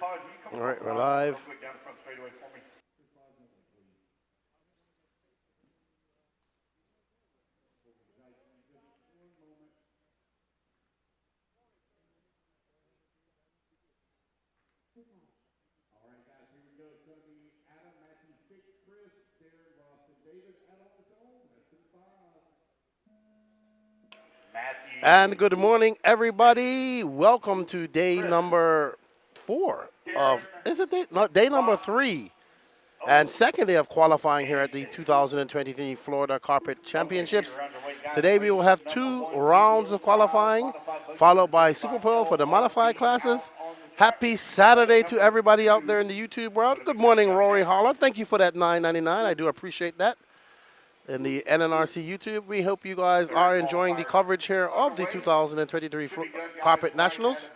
All right, we're live. And good morning, everybody. Welcome to day number 4 of, is it day? No, day number 3 and second day of qualifying here at the 2023 Florida Carpet Championships. Today we will have 2 rounds of qualifying, followed by Super Bowl for the modified classes. Happy Saturday to everybody out there in the YouTube world. Good morning, Rory Holler. Thank you for that $9.99. I do appreciate that. In the NNRC YouTube, we hope you guys are enjoying the coverage here of the 2023 Carpet Nationals.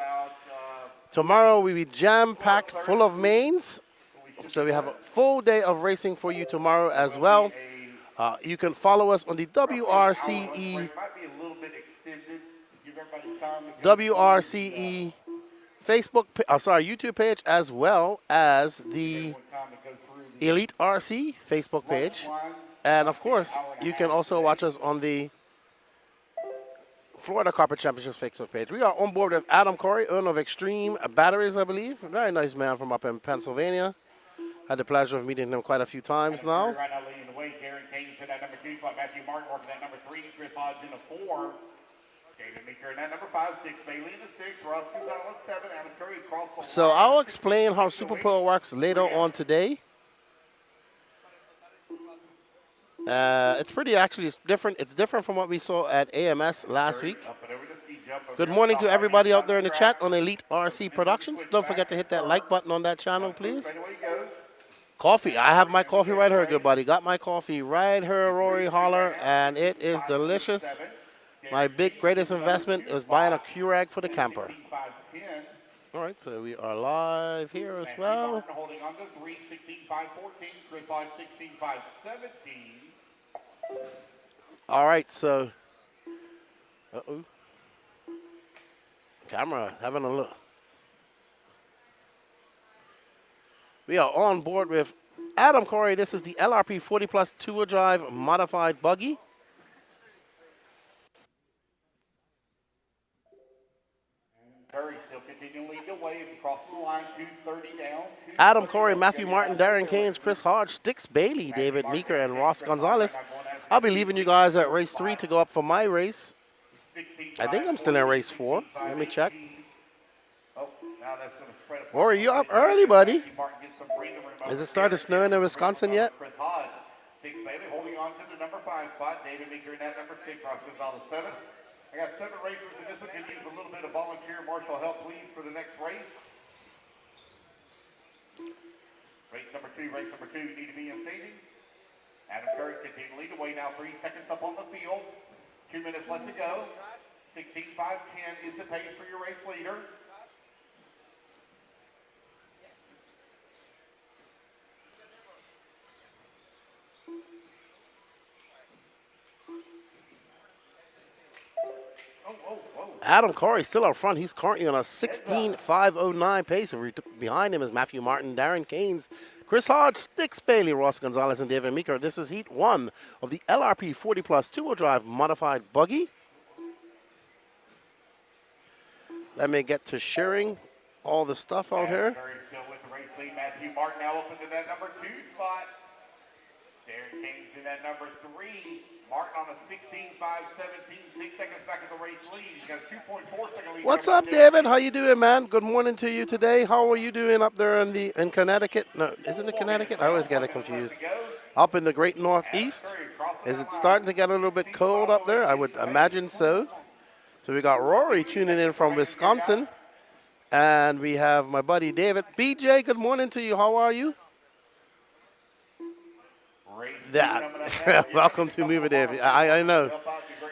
Tomorrow we'll be jam-packed full of mains. So we have a full day of racing for you tomorrow as well. You can follow us on the WRCE Facebook, YouTube page, as well as the Elite RC Facebook page. And of course, you can also watch us on the Florida Carpet Championships Facebook page. We are on board with Adam Corey, owner of Extreme Batteries, I believe. Very nice man from up in Pennsylvania. Had the pleasure of meeting him quite a few times now. Right now leading the way, Darren Keynes in that number 2 spot, Matthew Martin working that number 3, Chris Hodge in the 4. David Meeker in that number 5, 6, Bailey in the 6, Ross Gonzalez 7, Adam Curry across the line. So I'll explain how Super Bowl works later on today. It's pretty actually, it's different. It's different from what we saw at AMS last week. Good morning to everybody out there in the chat on Elite RC Productions. Don't forget to hit that like button on that channel, please. Coffee. I have my coffee right here, good buddy. Got my coffee right here, Rory Holler, and it is delicious. My greatest investment is buying a Keurig for the camper. All right, so we are live here as well. Holding on to 3, 16, 5, 14, Chris Hodge 16, 5, 17. All right, so, camera having a look. We are on board with Adam Corey. This is the LRP 40 Plus 2-wheel drive modified buggy. Curry still continuing to lead the way across the line, 230 down. Adam Corey, Matthew Martin, Darren Keynes, Chris Hodge, Stix Bailey, David Meeker, and Ross Gonzalez. I'll be leaving you guys at race 3 to go up for my race. I think I'm still in race 4. Let me check. Rory, you up early, buddy. Has it started snowing in Wisconsin yet? Stix Bailey holding on to the number 5 spot. David Meeker in that number 6, Ross Gonzalez 7. I got 7 racers in this one. Can use a little bit of volunteer marshal help, please, for the next race. Race number 2, you need to be in staging. Adam Curry continuing to lead the way now, 3 seconds up on the field. 2 minutes left to go. 16, 5, 10 is the pace for your race leader. Adam Corey still up front. He's currently on a 16.509 pace. Behind him is Matthew Martin, Darren Keynes, Chris Hodge, Stix Bailey, Ross Gonzalez, and David Meeker. This is heat 1 of the LRP 40 Plus 2-wheel drive modified buggy. Let me get to sharing all the stuff out here. Still with the race lead. Matthew Martin now up into that number 2 spot. Darren Keynes in that number 3. Martin on a 16.517, 6 seconds back in the race lead. He's got a 2.4 second lead. What's up, David? How you doing, man? Good morning to you today. How are you doing up there in Connecticut? No, isn't it Connecticut? I always get it confused. Up in the great Northeast. Is it starting to get a little bit cold up there? I would imagine so. So we got Rory tuning in from Wisconsin. And we have my buddy David. BJ, good morning to you. How are you? That. Welcome to Move It, David. I know.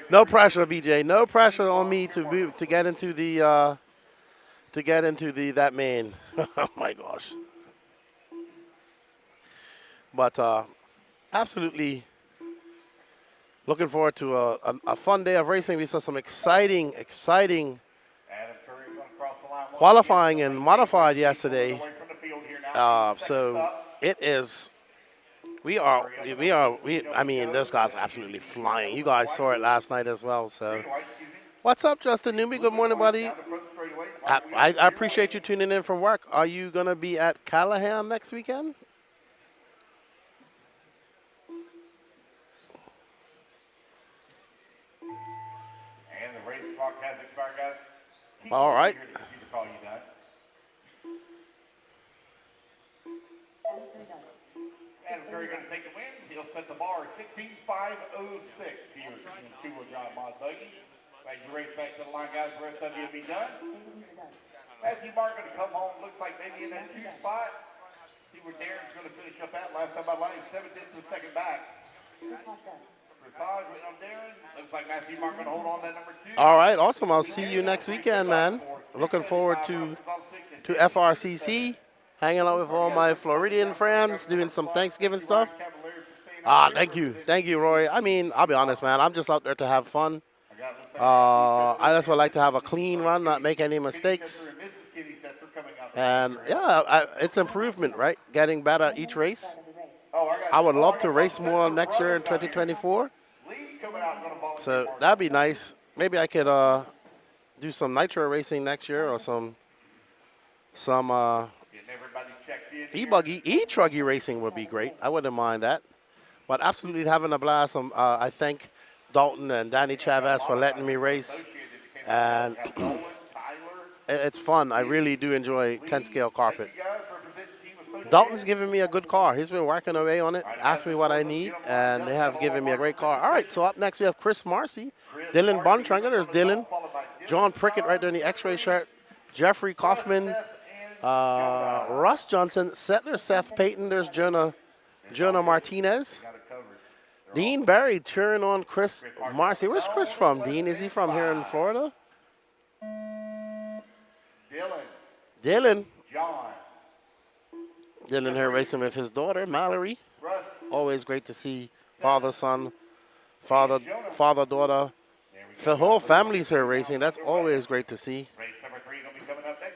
No pressure, BJ. No pressure on me to get into the that main. Oh my gosh. But absolutely looking forward to a fun day of racing. We saw some exciting. Adam Curry going to cross the line qualifying and modified yesterday. Away from the field here now. 8 seconds So up. it is. I mean, those guys are absolutely flying. You guys saw it last night as well. So, Green, white, excuse me. what's up, Justin Newby? Good morning, buddy. Down the front straightaway. I appreciate you tuning in from work. Are you gonna be at Callahan next weekend? And the race clock has expired, guys. Keep All right. here to see the call you done. And Curry going to take the win. He'll set the bar 16.506 here in the two-wheel drive mod buggy. As you race back to the line, guys, the rest of you will be done. Matthew Mark going to come home. Looks like maybe in that 2 spot. See where Darren's going to finish up at. Last time by line, 7th into the second back. Dressage waiting on Darren. Looks like Matthew Mark going to hold on that number 2. All right, awesome. I'll see you next weekend, man. Looking forward to FRCC. Hanging out with all my Floridian friends, doing some Thanksgiving stuff. Thank you, Roy. I mean, I'll be honest, man. I'm just out there to have fun. I just would like to have a clean run, not make any mistakes. And yeah, it's improvement, right? Getting better each race. I would love to race more next year in 2024. So that'd be nice. Maybe I could do some nitro racing next year or some e-buggy, e-truggy racing would be great. I wouldn't mind that. But absolutely having a blast. I thank Dalton and Danny Chavez for letting me race. And it's fun. I really do enjoy 10-scale carpet. Dalton's given me a good car. He's been working away on it, asked me what I need, and they have given me a great car. All right, so up next we have Chris Marcy, Dylan Bontrager. There's Dylan. John Prickett right there in the X-ray shirt. Jeffrey Kaufman. Russ Johnson, Settler Seth Payton, there's Jonah Martinez. Dean Barry cheering on Chris Marcy. Where's Chris from, Dean? Is he from here in Florida? Dylan. Dylan here racing with his daughter, Mallory. Always great to see father, son, father, daughter. The whole family's here racing. That's always great to see. Race number 3 going to be coming up next.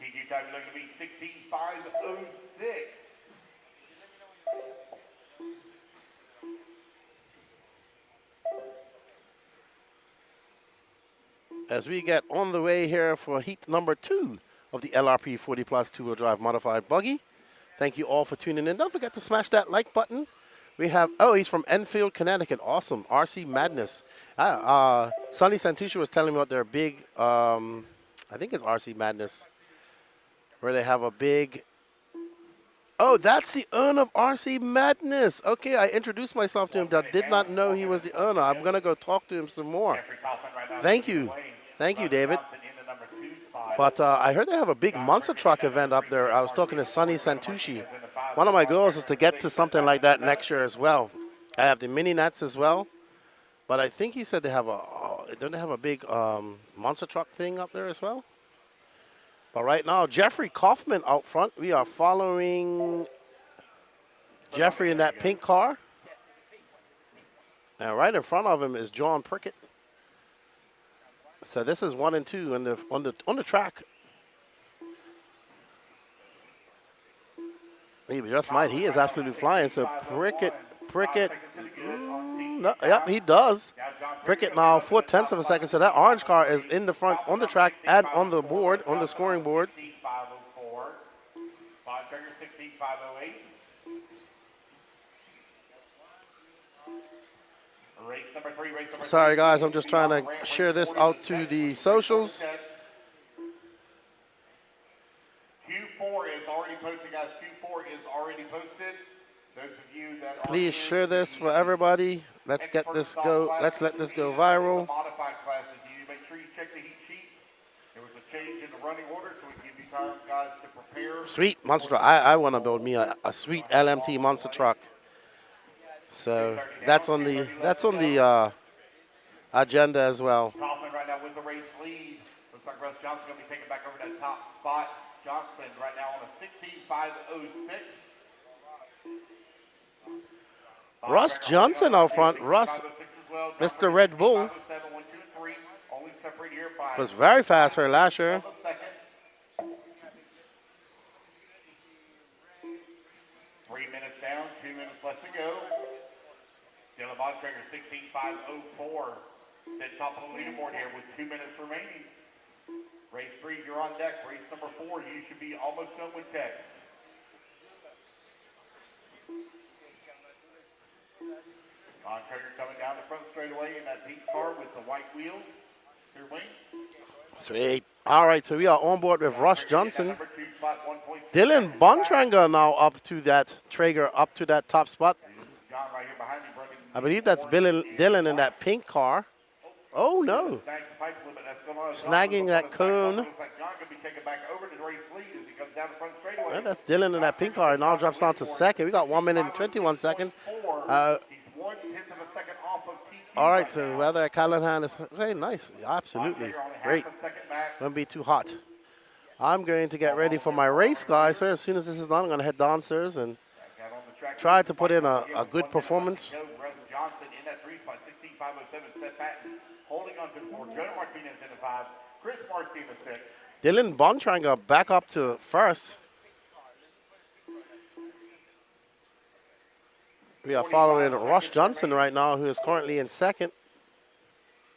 TG time is going to be 16.506. As we get on the way here for heat number 2 of the LRP 40 Plus two-wheel drive modified buggy. Thank you all for tuning in. Don't forget to smash that like button. We have, he's from Enfield, Connecticut. Awesome. RC Madness. Sonny Santusha was telling me about their big, I think it's RC Madness, where they have a big, that's the owner of RC Madness. Okay, I introduced myself to him. I did not know he was the owner. I'm going to go talk to him some more. Thank you. Thank you, David. But I heard they have a big monster truck event up there. I was talking to Sonny Santucci. One of my goals is to get to something like that next year as well. I have the mini nets as well. But I think he said they have don't they have a big monster truck thing up there as well? But right now, Jeffrey Kaufman out front. We are following Jeffrey in that pink car. And right in front of him is John Prickett. So this is 1 and 2 on the track. Maybe just might. He is absolutely flying. So Prickett. No, yep, he does. Prickett now 0.4 of a second. So that orange car is in the front on the track and on the board, on the scoring board. Sorry, guys. I'm just trying to share this out to the socials. Q4 is already posted, guys. Q4 is already posted. Those of you that are please share this for everybody. Let's get this go. Let's let this go viral. Modified classes, you make sure you check the heat sheets. There was a change in the running order, so we give you time, guys, to prepare. Sweet monster truck. I want to build me a sweet LMT monster truck. So that's on the agenda as well. Kaufman right now with the race lead. Looks like Russ Johnson going to be taking back over that top spot. Johnson right now on a 16.506. Russ Johnson out front. Russ, Mr. Red Bull. Only separated Was very fast her last year. 3 minutes down, 2 minutes left to go. Dylan Bontrager, 16.504. At top of the leaderboard here with 2 minutes remaining. Race 3, you're on deck. Race number 4, you should be almost done with tech. Bontrager coming down the front straightaway in that pink car with the white wheels. Here, Wayne. Sweet. All right, so we are on board with Rush Johnson. Dylan Bontrager now up to that Traeger, up to that top spot. I believe that's Dylan in that pink car. Oh, no. Snagging that cone. Well, that's Dylan in that pink car. It now drops down to second. We got 1 minute and 21 seconds. All right, so weather at Callahan is very nice. Absolutely great. Won't be too hot. I'm going to get ready for my race, guys. As soon as this is done, I'm going to head downstairs and try to put in a good performance. Dylan Bontrager back up to first. We are following Rush Johnson right now, who is currently in second.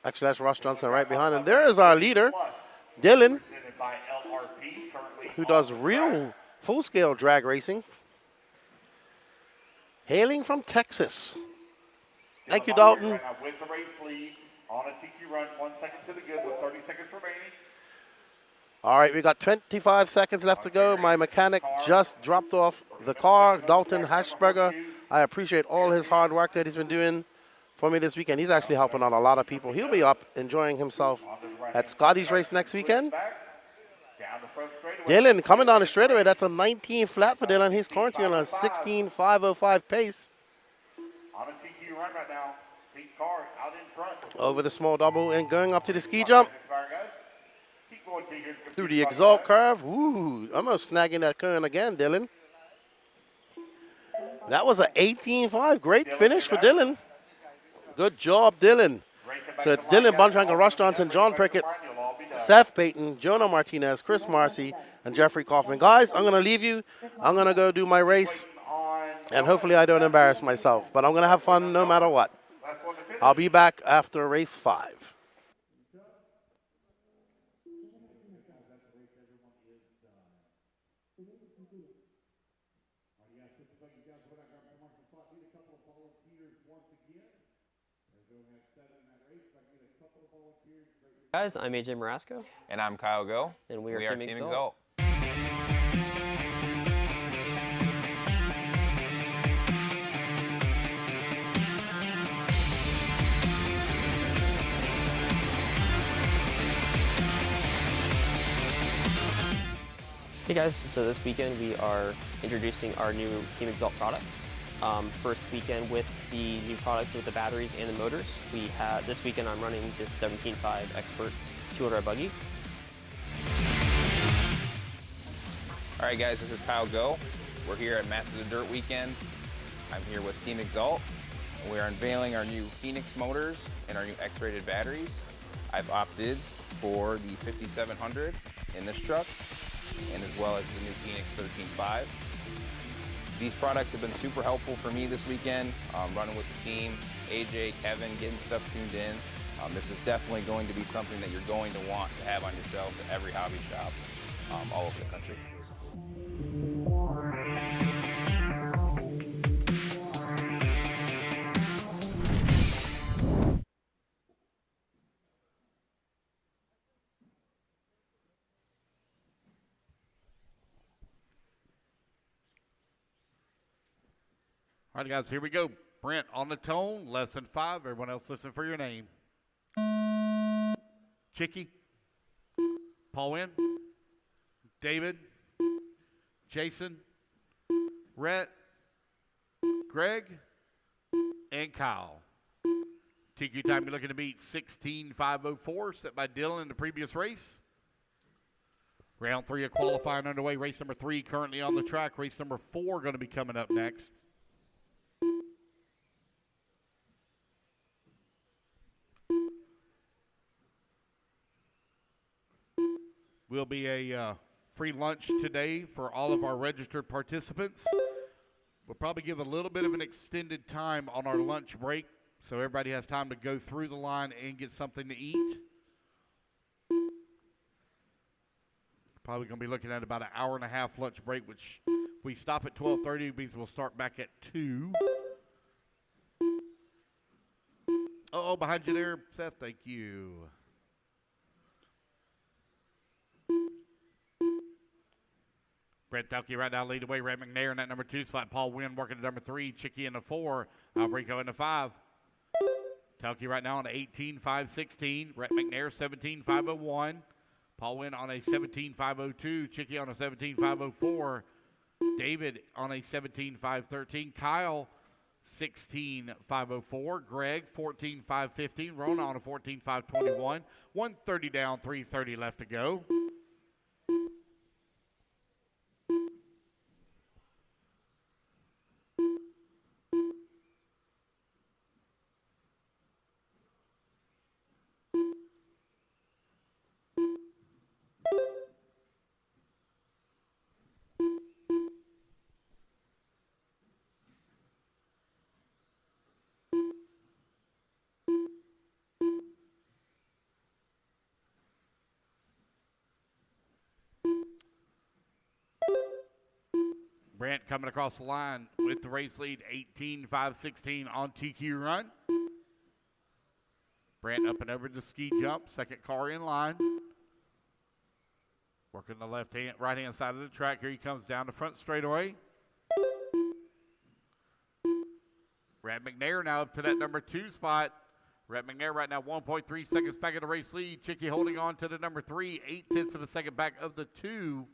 Actually, that's Rush Johnson right behind him. There is our leader, Dylan, who does real full-scale drag racing. Hailing from Texas. Thank you, Dalton. All right, we got 25 seconds left to go. My mechanic just dropped off the car, Dalton Hashberger. I appreciate all his hard work that he's been doing for me this weekend. He's actually helping out a lot of people. He'll be up enjoying himself at Scotty's race next weekend. Dylan coming down the straightaway. That's a 19 flat for Dylan. He's currently on a 16.505 pace. Over the small double and going up to the ski jump. Through the exalt curve. Ooh, almost snagging that cone again, Dylan. That was an 18.5. Great finish for Dylan. Good job, Dylan. So it's Dylan Bontrager, Rush Johnson, John Prickett, Seth Payton, Jonah Martinez, Chris Marcy, and Jeffrey Kaufman. Guys, I'm going to leave you. I'm going to go do my race, and hopefully I don't embarrass myself. But I'm going to have fun no matter what. I'll be back after race 5. Guys, I'm AJ Marasco. And I'm Kyle Go. And we are Team Exalt. Hey guys, so this weekend we are introducing our new Team Exalt products. First weekend with the new products with the batteries and the motors. This weekend I'm running this 17.5 Expert 200R buggy. All right guys, this is Kyle Go. We're here at Masters of Dirt weekend. I'm here with Team Exalt, and we are unveiling our new Phoenix motors and our new X-rated batteries. I've opted for the 5700 in this truck, and as well as the new Phoenix 13.5. These products have been super helpful for me this weekend, running with the team, AJ, Kevin, getting stuff tuned in. This is definitely going to be something that you're going to want to have on your shelves at every hobby shop all over the country. All right, guys, here we go. Brent on the tone, lesson 5. Everyone else listen for your name. Chicky, Paul Wynn, David, Jason, Rhett, Greg, and Kyle. TQ time you're looking to beat 16.504, set by Dylan in the previous race. Round 3 of qualifying underway. Race number 3 currently on the track. Race number 4 going to be coming up next. will be a free lunch today for all of our registered participants. We'll probably give a little bit of an extended time on our lunch break so everybody has time to go through the line and get something to eat. Probably going to be looking at about an hour and a half lunch break, which if we stop at 12:30 means we'll start back at 2. Uh-oh, behind you there, Seth. Thank you. Brett Telke right now lead the way. Ray McNair in that number 2 spot. Paul Wynn working at number 3. Chicky in the 4. Albrico in the 5. Telke right now on 18.516. Brett McNair 17.501. Paul Wynn on a 17.502. Chicky on a 17.504. David on a 17.513. Kyle 16.504. Greg 14.515. Rona on a 14.521. 130 down, 3:30 left to go. Brant coming across the line with the race lead, 18.516 on TQ run. Brant up and over the ski jump, second car in line. Working the right-hand side of the track. Here he comes down the front straightaway. Rat McNair now up to that number 2 spot. Rat McNair right now 1.3 seconds back of the race lead. Chicky holding on to the number 3, 0.8 of a second back of the 2.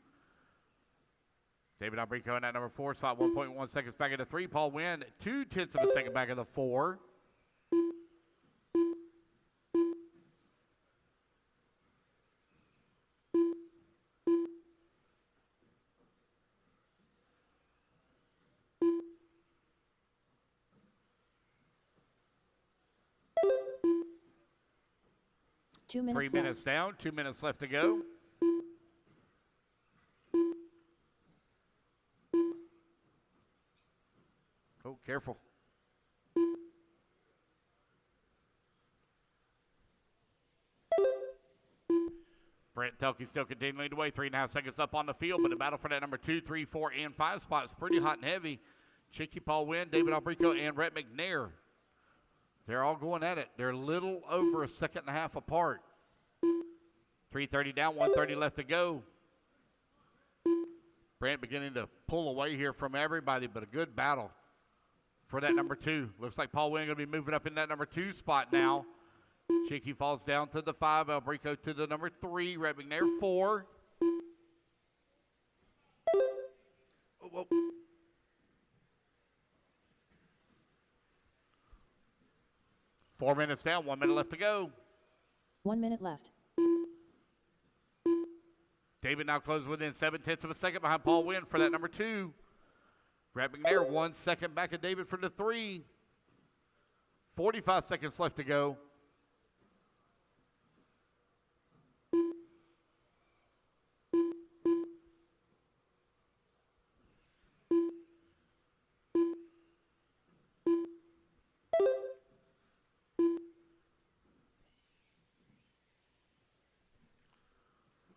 David Albrico in that number 4 spot, 1.1 seconds back of the 3. Paul Wynn, 0.2 of a second back of the 4. Two minutes 3 minutes down, 2 minutes left to go. Oh, careful. Brent Telke still continuing to wait. 3.5 seconds up on the field, but the battle for that number 2, 3, 4, and 5 spot is pretty hot and heavy. Chicky, Paul Wynn, David Albrico, and Rhett McNair. They're all going at it. They're a little over a second and a half apart. 3:30 down, 1:30 left to go. Brent beginning to pull away here from everybody, but a good battle for that number 2. Looks like Paul Wynn going to be moving up in that number 2 spot now. Chicky falls down to the 5. Albrico to the number 3. Rhett McNair 4. Oh, whoa. Four minutes down, 1 minute left to go. 1 minute left. David now closes within 0.7 of a second behind Paul Wynn for that number 2. Brad McNair 1 second back of David for the 3. 45 seconds left to go.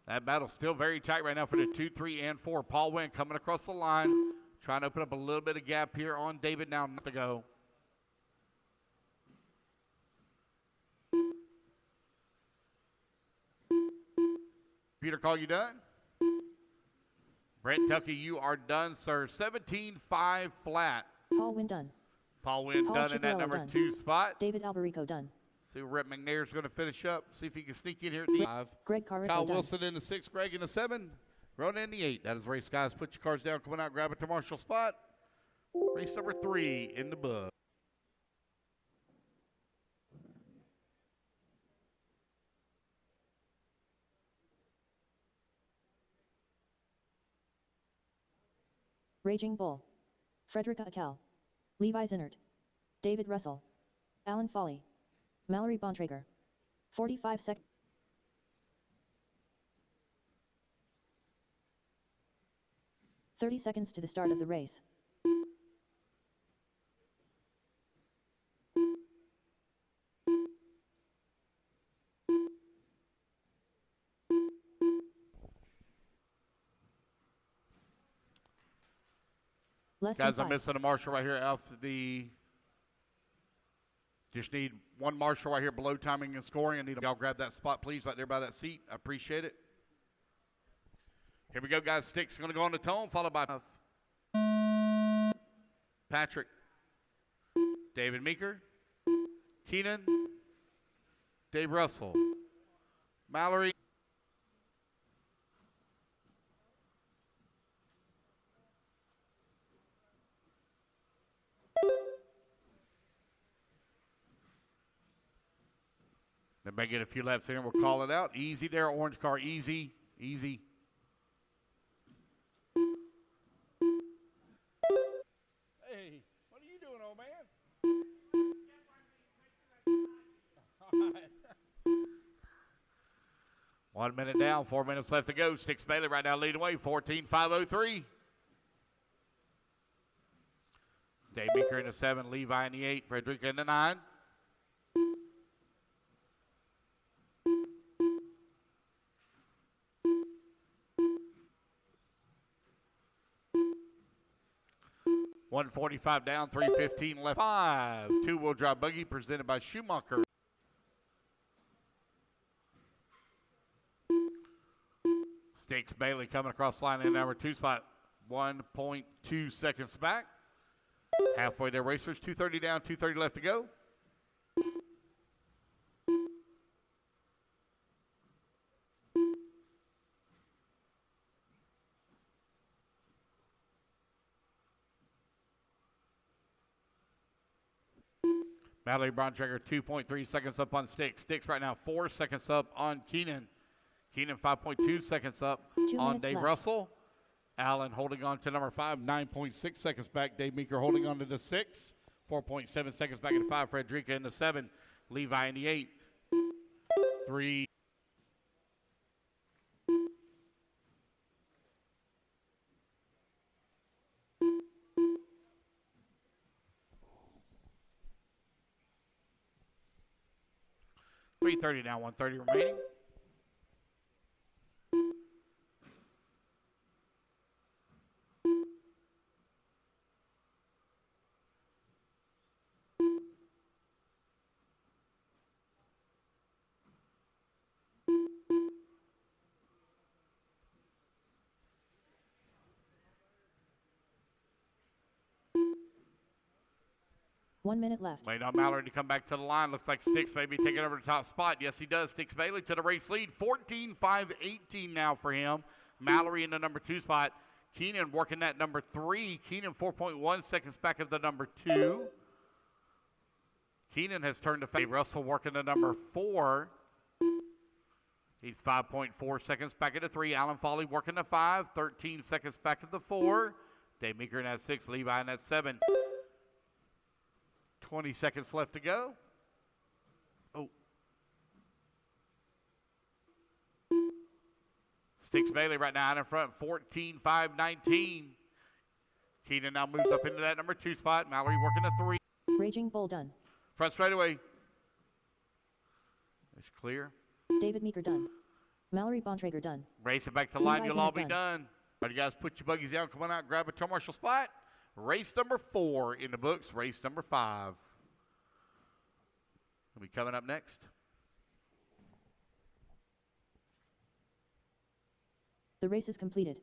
That battle's still very tight right now for the 2, 3, and 4. Paul Wynn coming across the line, trying to open up a little bit of gap here on David now to go. Peter, call you done? Brent Telke, you are done, sir. 17.5 flat. Paul Wynn done. Paul Wynn done in that number done. 2 spot. David Alberico done. See where Rhett McNair's going to finish up. See if he can sneak in here at the 5. Greg Carrico Kyle done. Wilson in the 6, Greg in the 7, Rona in the 8. That is race, guys. Put your cars down, coming out, grab it to Marshall spot. Race number 3 in the book. Raging Bull. Frederica Akel. Levi Zinnert. David Russell. Alan Foley. Mallory Bontrager. 45 seconds. 30 seconds to the start of the race. Less Guys, than I'm 5. missing a marshal right here off the. Just need one marshal right here below timing and scoring. I need y'all grab that spot, please, right there by that seat. I appreciate it. Here we go, guys. Stick's going to go on the tone, followed by Patrick, David Meeker, Keenan, Dave Russell, Mallory. They may get a few laps in. We'll call it out. Easy there, orange car. Easy, easy. Hey, what are you doing, old man? All right. 1 minute down, 4 minutes left to go. Sticks Bailey right now leading away, 14.503. Dave Meeker in the 7, Levi in the 8, Frederica in the 9. $145 down, 3:15 left. 5 two-wheel drive buggy presented by Schumacher. Sticks Bailey coming across the line in number 2 spot. 1.2 seconds back. Halfway there, racers. 2:30 down, 2:30 left to go. Mallory Brauntrager 2.3 seconds up on Sticks. Sticks right now 4 seconds up on Keenan. Keenan 5.2 seconds up 2 on minutes Dave left. Russell. Allen holding on to number 5, 9.6 seconds back. Dave Meeker holding on to the 6, 4.7 seconds back in the 5. Frederica in the 7, Levi in the 8, 3. $330 now, 130 remaining. One minute left. Waiting on Mallory to come back to the line. Looks like Sticks may be taking over the top spot. Yes, he does. Sticks Bailey to the race lead. 14.518 now for him. Mallory in the number 2 spot. Keenan working that number 3. Keenan 4.1 seconds back of the number 2. Keenan has turned to face. Russell working the number 4. He's 5.4 seconds back at the 3. Alan Foley working the 5. 13 seconds back at the 4. Dave Meeker in that 6. Levi in that 7. 20 seconds left to go. Oh. Sticks Bailey right now out in front, 14.519. Keenan now moves up into that number 2 spot. Mallory working the 3. Raging Bull done. Front straightaway. It's clear. David Meeker done. Mallory Bontrager done. Race it back to the line. Levi's You'll all in be it done. All right, you guys put your buggies down. Come on out, grab a tour marshal spot. Race number 4 in the books. Race number 5. Will be coming up next. The race is completed.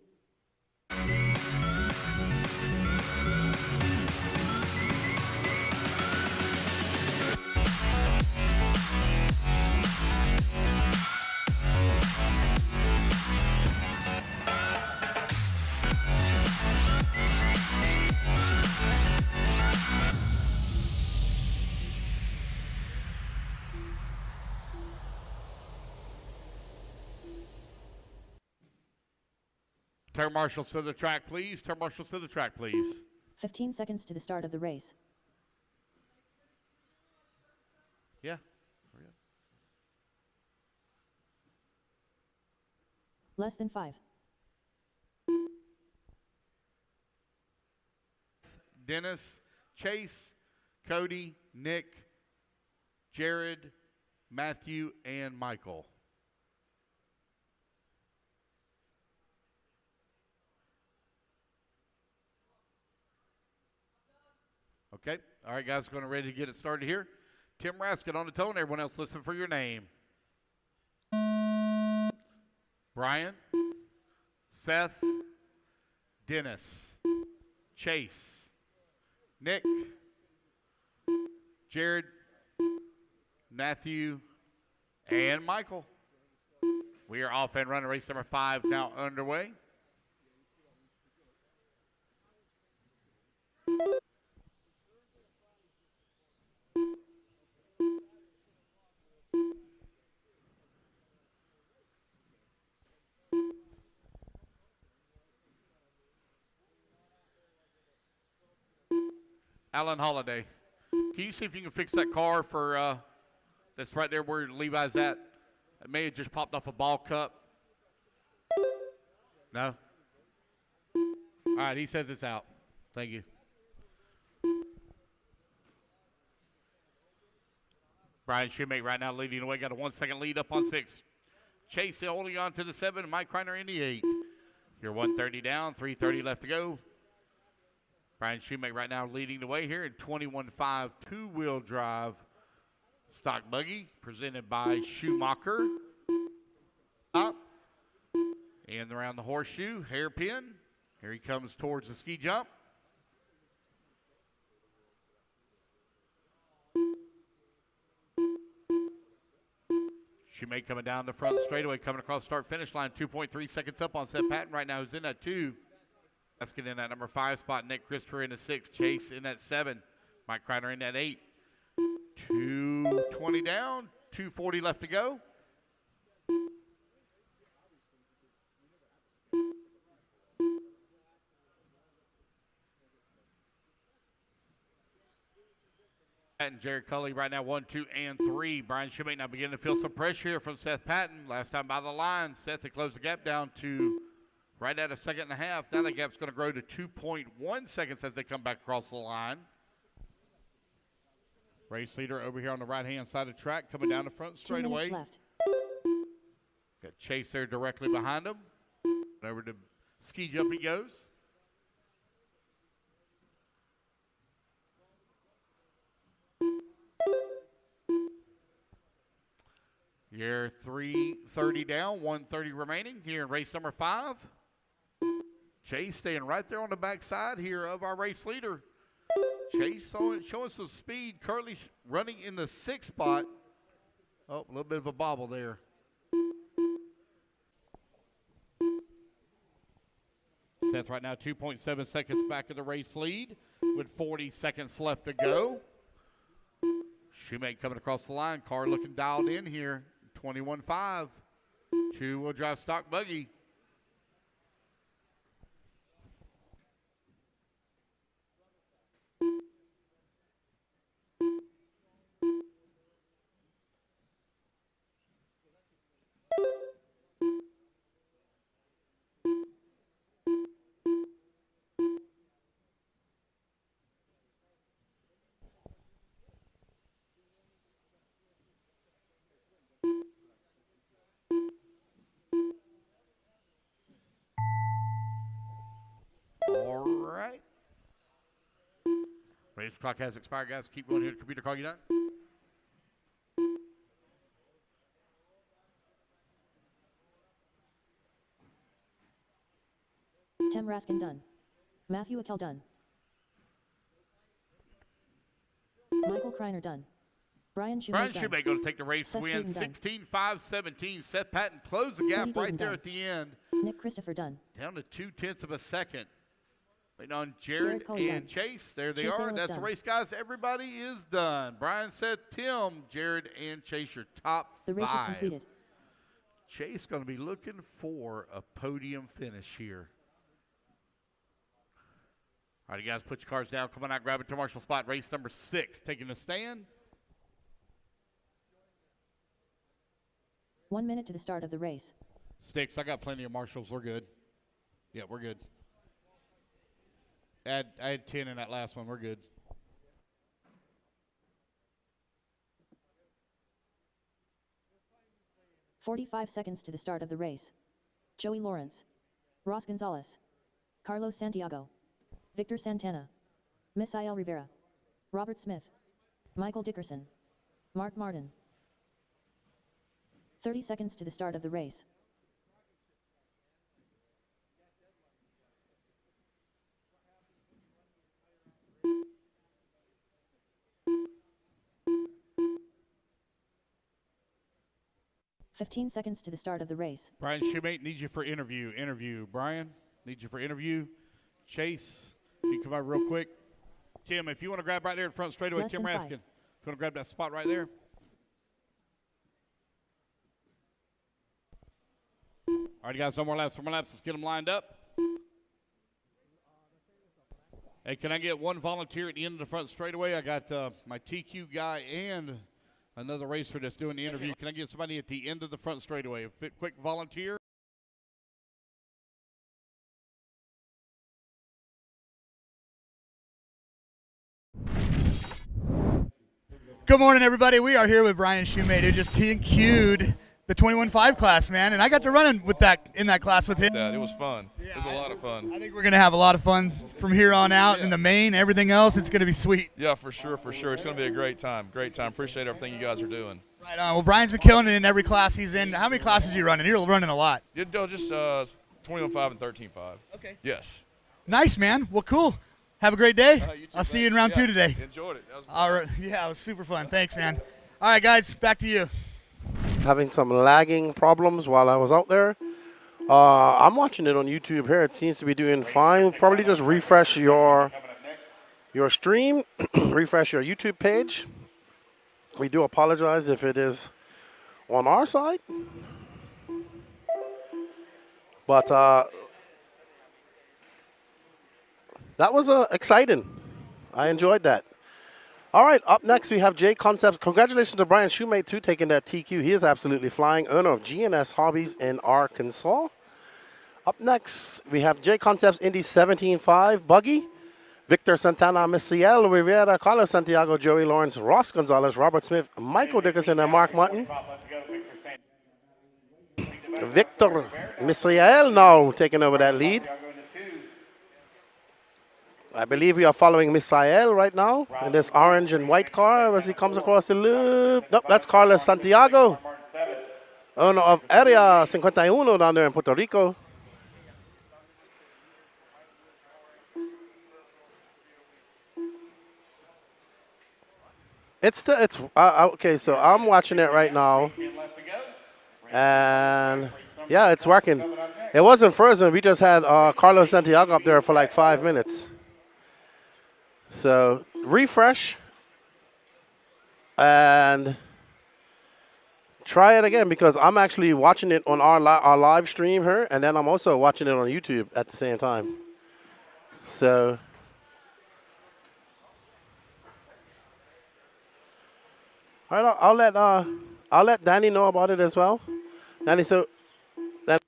Turn marshals to the track, please. Turn marshals to the track, please. 15 seconds to the start of the race. Yeah. Less than 5. Dennis, Chase, Cody, Nick, Jared, Matthew, and Michael. Okay. All right, guys, going to ready to get it started here. Tim Raskin on the tone. Everyone else listen for your name. Brian, Seth, Dennis, Chase, Nick, Jared, Matthew, and Michael. We are off and running. Race number 5 now underway. Alan Holiday, can you see if you can fix that car for that's right there where Levi's at? It may have just popped off a ball cup. No? All right, he says it's out. Thank you. Brian Shoemake right now leading the way. Got a 1 second lead up on 6. Chase holding on to the 7. Mike Kreiner in the 8. You're 130 down, 3:30 left to go. Brian Shoemake right now leading the way here in 21.5 two-wheel drive stock buggy presented by Schumacher. Up and around the horseshoe, hairpin. Here he comes towards the ski jump. Shoemake coming down the front straightaway, coming across start-finish line, 2.3 seconds up on Seth Patton right now, who's in at 2. Raskin in that number 5 spot. Nick Christopher in the 6. Chase in that 7. Mike Kreiner in that 8. 220 down. 240 left to go. And Jared Cully right now 1, 2, and 3. Brian Shoemake now beginning to feel some pressure here from Seth Patton. Last time by the line, Seth had closed the gap down to right at a 1.5 seconds. Now the gap's going to grow to 2.1 seconds as they come back across the line. Race leader over here on the right-hand side of the track coming down the front straightaway. 2 minutes left. Got Chase there directly behind him. Over to ski jump he goes. You're 3:30 down, 1:30 remaining here in race number 5. Chase staying right there on the backside here of our race leader. Chase showing some speed, currently running in the 6th spot. Oh, a little bit of a bobble there. Seth right now 2.7 seconds back of the race lead with 40 seconds left to go. Shoemake coming across the line. Car looking dialed in here. 21.5. Two-wheel drive stock buggy. All right. Race clock has expired, guys. Keep going here. Computer call you done. Tim Raskin done. Matthew Akel done. Michael Kreiner done. Brian Shoemake Brian done. Shoemake going to take the race Seth win. Payton done. 16-5-17. Seth Patton closed the gap Cody right Dayton there done. at the end. Nick Christopher done. Down to 0.2 of a second. Waiting on Jared Jared Cully and done. Chase. There they Chase are. Allen's That's the done. race, guys. Everybody is done. Brian said Tim, Jared, and Chase, your top The race 5. is completed. Chase going to be looking for a podium finish here. All right, you guys, put your cars down. Come on out, grab it to Marshall spot. Race number 6, taking a stand. 1 minute to the start of the race. Sticks, I got plenty of Marshalls. We're good. Yeah, we're good. I had 10 in that last one. We're good. "45 seconds to the start of the race. Joey Lawrence, Ross Gonzalez, Carlos Santiago, Victor Santana, Misael Rivera, Robert Smith, Michael Dickerson, Mark Martin. 30 seconds to the start of the race. "15 seconds to the start of the race. Brian Shoemate needs you for interview. Brian, needs you for interview. Chase, if you come out real quick. Tim, if you want to grab right there in front straightaway, Tim Raskin. If you want to grab that spot right there. All right, guys, no more laps. Let's get them lined up. Hey, can I get one volunteer at the end of the front straightaway? I got my TQ guy and another racer that's doing the interview. Can I get somebody at the end of the front straightaway? A quick volunteer. Good morning, everybody. We are here with Brian Shoemate, who just TQ'd the 21.5 class, man, and I got to run in that class with him. It was fun. It was a lot of fun. I think we're going to have a lot of fun from here on out in the main. Everything else, it's going to be sweet. Yeah, for sure. It's going to be a great time. Appreciate everything you guys are doing. Right on. Well, Brian's been killing it in every class he's in. How many classes are you running? You're running a lot. Just 21.5 and 13.5. Okay. Yes. Nice, man. Well, cool. Have a great day. You too, I'll see you in round 2 today. Enjoyed it. That was All right. Yeah, it was super fun. Thanks, man. All right, guys, back to you. Having some lagging problems while I was out there. I'm watching it on YouTube here. It seems to be doing fine. Probably just refresh your stream, refresh your YouTube page. We do apologize if it is on our side. But that was exciting. I enjoyed that. All right, up next we have Jay Concepts. Congratulations to Brian Shoemate, too, taking that TQ. He is absolutely flying, owner of GNS Hobbies in Arkansas. Up next, we have Jay Concepts Indy 17.5 Buggy. Victor Santana, Misael Rivera, Carlos Santiago, Joey Lawrence, Ross Gonzalez, Robert Smith, Michael Dickerson, and Mark Martin. Victor Misael now taking over that lead. I believe we are following Misael right now in this orange and white car as he comes across the loop. Nope, that's Carlos Santiago, owner of Area 51 down there in Puerto Rico. Okay, so I'm watching it right now, and yeah, it's working. It wasn't frozen. We just had Carlos Santiago up there for like 5 minutes. So refresh and try it again, because I'm actually watching it on our live stream here, and then I'm also watching it on YouTube at the same time. So all right, I'll let Danny know about it as well. Danny, so that.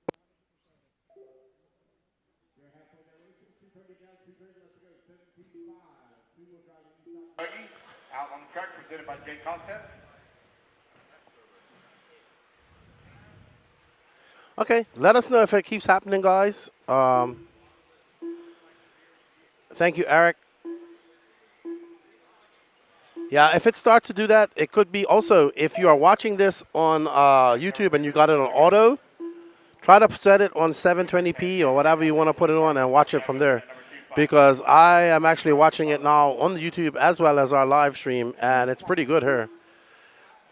Out on the track, presented by Jay Concepts. Okay, let us know if it keeps happening, guys. Thank you, Eric. Yeah, if it starts to do that, it could be also, if you are watching this on YouTube and you got it on auto, try to set it on 720p or whatever you want to put it on and watch it from there. Because I am actually watching it now on the YouTube as well as our live stream, and it's pretty good here.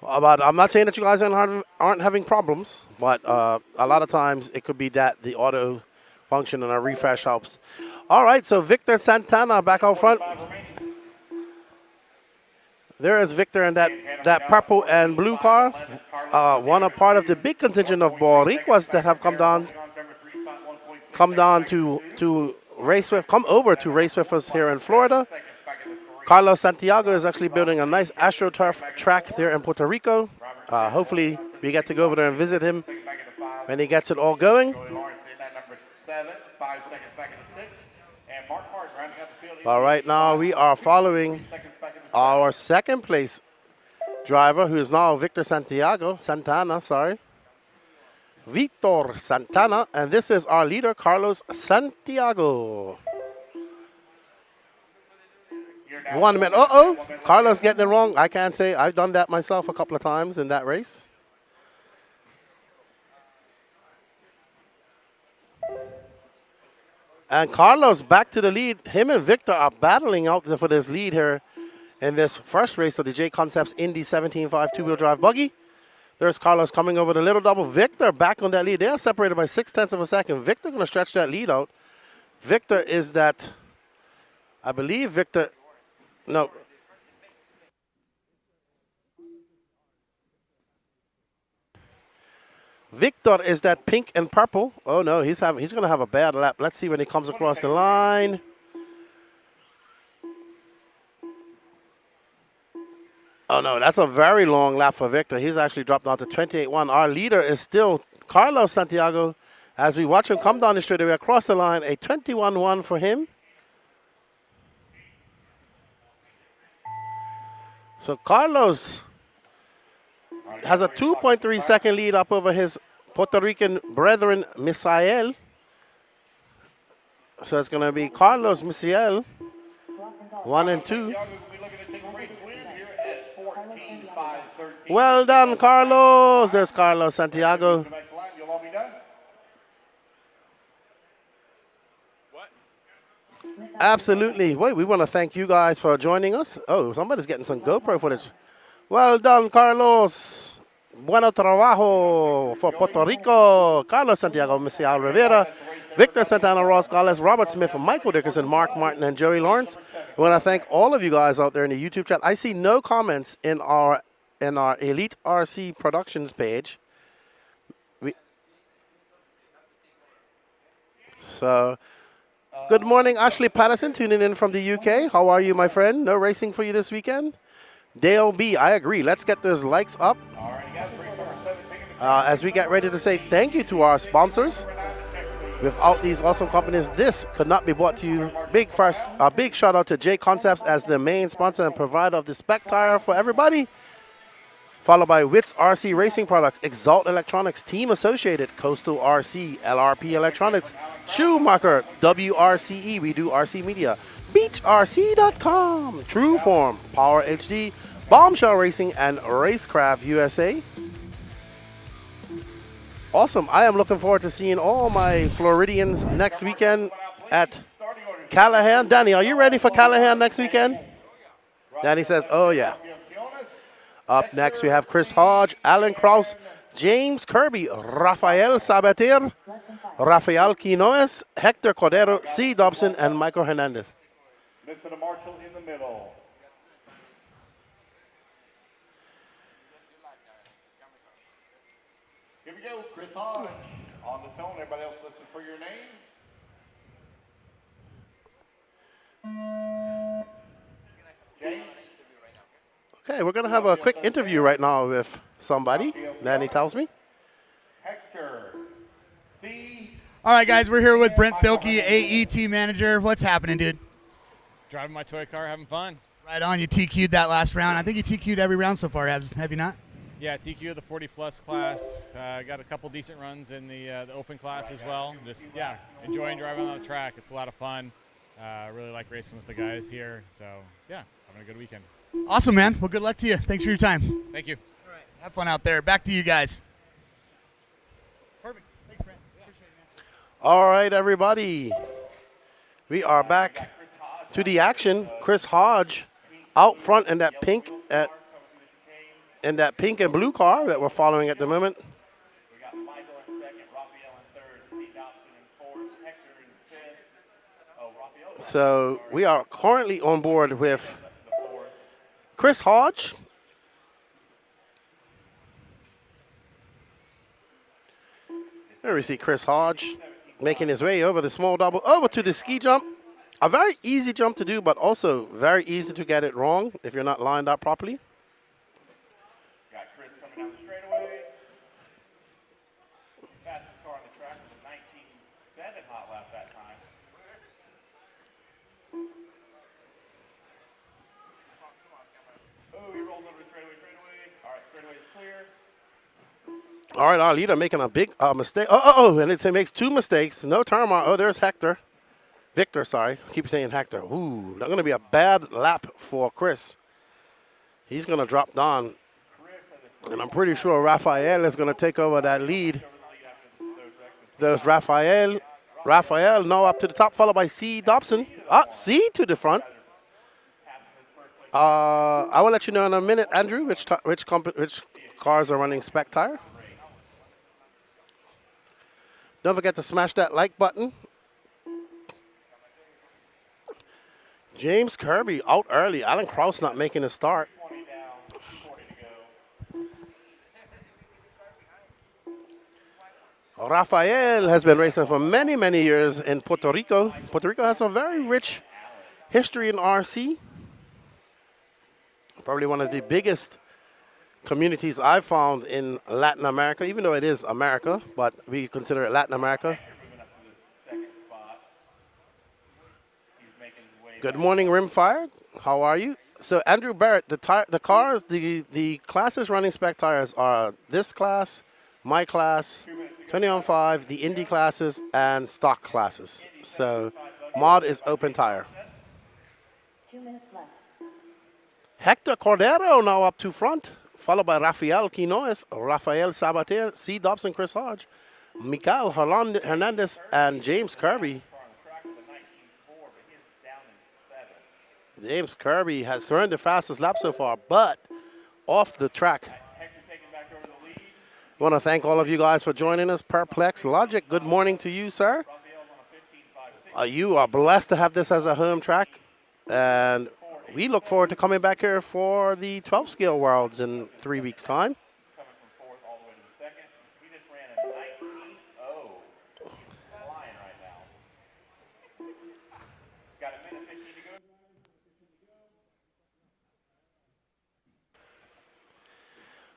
But I'm not saying that you guys aren't having problems, but a lot of times it could be that the auto function and a refresh helps. All right, so Victor Santana back out front. There is Victor in that purple and blue car. One a part of the big contingent of Boricuas that have come over to race with us here in Florida. Carlos Santiago is actually building a nice AstroTurf track there in Puerto Rico. Hopefully we get to go over there and visit him when he gets it all going. Joey Lawrence in that number 7, 5 seconds back in the 6th. And Mark Martin rounding out the But right now we are following our second place driver, who is now Victor Santana, sorry. Victor Santana, and this is our leader, Carlos Santiago. 1 minute. Uh-oh, Carlos getting it wrong. I can't say. I've done that myself a couple of times in that race. And Carlos back to the lead. Him and Victor are battling out for this lead here in this first race of the J Concepts Indy 17.5 two-wheel drive buggy. There's Carlos coming over the little double. Victor back on that lead. They are separated by 0.6 of a second. Victor going to stretch that lead out. Victor is that, I believe Victor, no. Victor is that pink and purple. Oh no, he's going to have a bad lap. Let's see when he comes across the line. Oh no, that's a very long lap for Victor. He's actually dropped down to 28.1. Our leader is still Carlos Santiago. As we watch him come down the straightaway across the line, a 21.1 for him. So Carlos has a 2.3 second lead up over his Puerto Rican brethren, Misael. So it's going to be Carlos Misael, 1 and 2. Well done, Carlos. There's Carlos Santiago. Absolutely. Wait, we want to thank you guys for joining us. Oh, somebody's getting some GoPro footage. Well done, Carlos. Bueno trabajo for Puerto Rico. Carlos Santiago, Misael Rivera, Victor Santana, Ross Gales, Robert Smith, Michael Dickerson, Mark Martin, and Joey Lawrence. I want to thank all of you guys out there in the YouTube chat. I see no comments in our Elite RC Productions page. Good morning, Ashley Patterson, tuning in from the UK. How are you, my friend? No racing for you this weekend? Dale B, I agree. Let's get those likes up as we get ready to say thank you to our sponsors. Without these awesome companies, this could not be brought to you. A big shout out to J Concepts as the main sponsor and provider of the spec tire for everybody. Followed by WRCE Racing Products, Exalt Electronics, Team Associated, Coastal RC, LRP Electronics, Schumacher, WRCE, we do RC Media, BeachRC.com, True Form, Power HD, Bombshell Racing, and Racecraft USA. Awesome. I am looking forward to seeing all my Floridians next weekend at Callahan. Danny, are you ready for Callahan next weekend? Danny says, oh yeah. Up next, we have Chris Hodge, Alan Krause, James Kirby, Rafael Sabater, Rafael Quinones, Hector Cordero, C. Dobson, and Michael Hernandez. Missing a marshal in the middle. Here we go, Chris Hodge on the tone. Everybody else listen for your name. James. Okay, we're going to have a quick interview right now with somebody. Danny tells me. Hector C. All right, guys, we're here with Brent Thielke, AET manager. What's happening, dude? Driving my toy car, having fun. Right on. You TQ'd that last round. I think you TQ'd every round so far, have you not? Yeah, TQ the 40-plus class. Got a couple decent runs in the open class as well. Just, yeah, enjoying driving on the track. It's a lot of fun. Really like racing with the guys here. So, yeah, having a good weekend. Awesome, man. Well, good luck to you. Thanks for your time. Thank you. All right. Have fun out there. Back to you guys. Perfect. Thanks, Brent. Appreciate it, man. All right, everybody. We are back to the action. Chris Hodge out front in that pink and blue car that we're following at the moment. We got Michael in second, Raphael in third, Steve Dobson in fourth, Hector in fifth. Oh, Raphael. So we are currently on board with Chris Hodge. There we see Chris Hodge making his way over the small double, over to the ski jump. A very easy jump to do, but also very easy to get it wrong if you're not lined up properly. Got Chris coming down the straightaway. Fastest car on the track was a 19.7 hot lap that time. He rolls over to straightaway. All right, straightaway is clear. All right, our leader making a big mistake. Oh, and it makes 2 mistakes. No turmoil. Oh, there's Hector. Victor, sorry. I keep saying Hector. Ooh, that's going to be a bad lap for Chris. He's going to drop down. And I'm pretty sure Rafael is going to take over that lead. There's Rafael. Rafael now up to the top, followed by C. Dobson. C to the front. I will let you know in a minute, Andrew, which cars are running spec tire. Don't forget to smash that like button. James Kirby out early. Alan Kraus not making a start. Rafael has been racing for many, many years in Puerto Rico. Puerto Rico has a very rich history in RC. Probably one of the biggest communities I've found in Latin America, even though it is America, but we consider it Latin America. Good morning, Rimfire. How are you? So Andrew Barrett, the cars, the classes running spec tires are this class, my class, 20 on 5, the Indy classes, and stock classes. So mod is open tire. 2 minutes left. Hector Cordero now up to front, followed by Rafael Quinones, Rafael Sabater, C. Dobson, Chris Hodge, Mikael Hernandez, and James Kirby. James Kirby has run the fastest lap so far, but off the track. I want to thank all of you guys for joining us. Perplex Logic, good morning to you, sir. You are blessed to have this as a home track, and we look forward to coming back here for the 12 scale worlds in 3 weeks' time.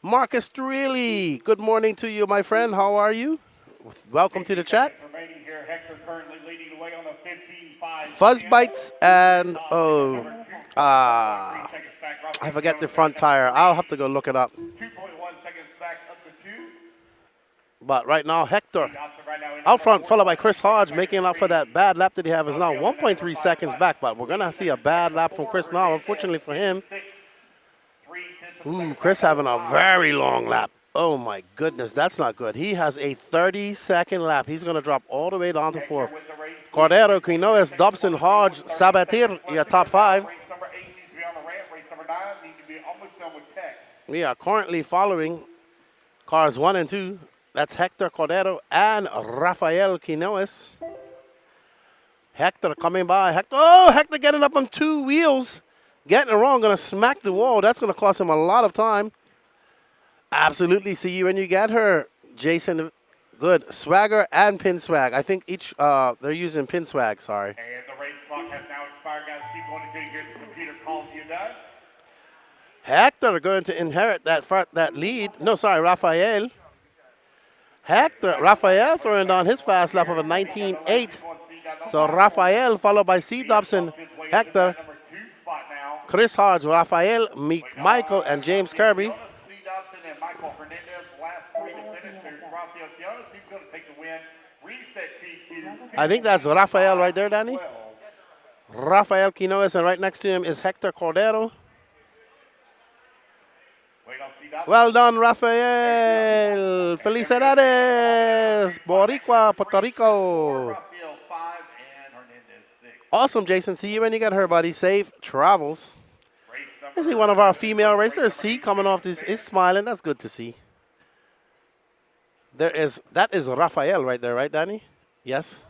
Marcus Streley, good morning to you, my friend. How are you? Welcome to the chat. Fuzz Bites and, I forget the front tire. I'll have to go look it up. 2.1 seconds back up to 2. But right now, Hector out front, followed by Chris Hodge, making up for that bad lap that he has, is now 1.3 seconds back. But we're going to see a bad lap from Chris now, unfortunately for him. Ooh, Chris having a very long lap. Oh, my goodness, that's not good. He has a 30-second lap. He's going to drop all the way down to 4th. Cordero, Quinones, Dobson, Hodge, Sabater, your top 5. We are currently following cars 1 and 2. That's Hector Cordero and Rafael Quinones. Hector coming by. Hector getting up on 2 wheels. Getting it wrong, going to smack the wall. That's going to cost him a lot of time. Absolutely. See you when you get her, Jason. Good. Swagger and pin swag. I think each, they're using pin swag, sorry. And the race clock has now expired, guys. Keep going until you hear the computer calls you done. Hector going to inherit that lead. No, sorry, Rafael. Rafael throwing down his fast lap of a 19.8. So Rafael followed by C. Dobson, Hector, Chris Hodge, Rafael, Michael, and James Kirby. I think that's Rafael right there, Danny. Rafael Quinones, and right next to him is Hector Cordero. Well done, Rafael. Felicidades. Boricua, Puerto Rico. Awesome, Jason. See you when you get her, buddy. Safe travels. I see one of our female racers, C, coming off this, is smiling. That's good to see. That is Rafael right there, right, Danny? Yes.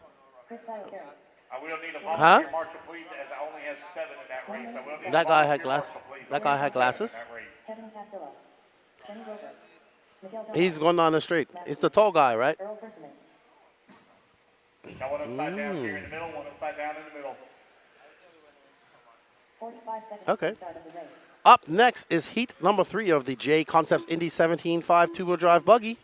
Huh? That guy had glasses. That guy had glasses. He's going down the street. It's the tall guy, right? Got one upside down here in the middle, one upside down in the middle. 45 seconds okay. to the start of the race. Up next is heat number 3 of the J Concepts Indy 17.5 two-wheel drive buggy.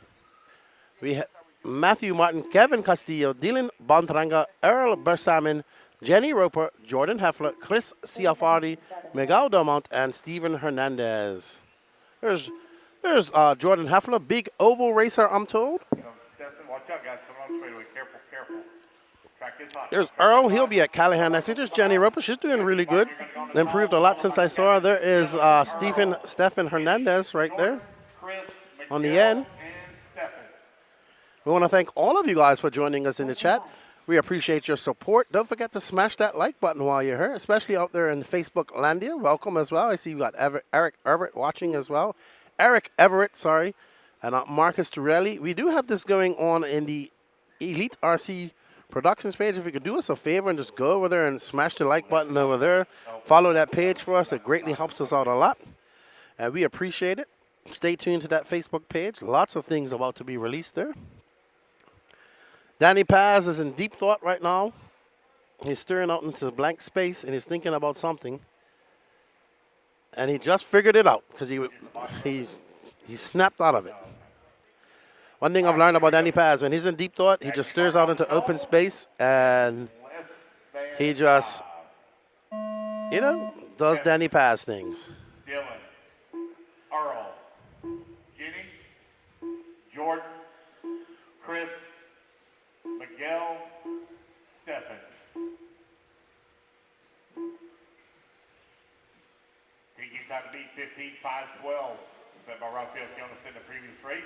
We have Matthew Martin, Kevin Castillo, Dylan Bontranga, Earl Bersamin, Jenny Roper, Jordan Heffler, Chris Ciafardi, Miguel Delmont, and Steven Hernandez. There's Jordan Heffler, big oval racer, I'm told. Stefan, watch out, guys. Come on, straightaway. Careful, careful. Track is hot. There's Earl. He'll be at Callahan next week. There's Jenny Roper. She's doing really good. Improved a lot since I saw her. There is Stefan Hernandez right there on the end. We want to thank all of you guys for joining us in the chat. We appreciate your support. Don't forget to smash that like button while you're here, especially out there in Facebook Landia. Welcome as well. I see you got Eric Everett watching as well. Eric Everett, sorry. And Marcus Torelli. We do have this going on in the Elite RC Productions page. If you could do us a favor and just go over there and smash the like button over there. Follow that page for us. It greatly helps us out a lot. And we appreciate it. Stay tuned to that Facebook page. Lots of things about to be released there. Danny Paz is in deep thought right now. He's staring out into the blank space and he's thinking about something. And he just figured it out because he snapped out of it. One thing I've learned about Danny Paz, when he's in deep thought, he just stares out into open space and he just, does Danny Paz things. Dylan, Earl, Jenny, Jordan, Chris, Miguel, Stefan. PQ time to beat 15.512. Set by Rob Fields Jonas in the previous race.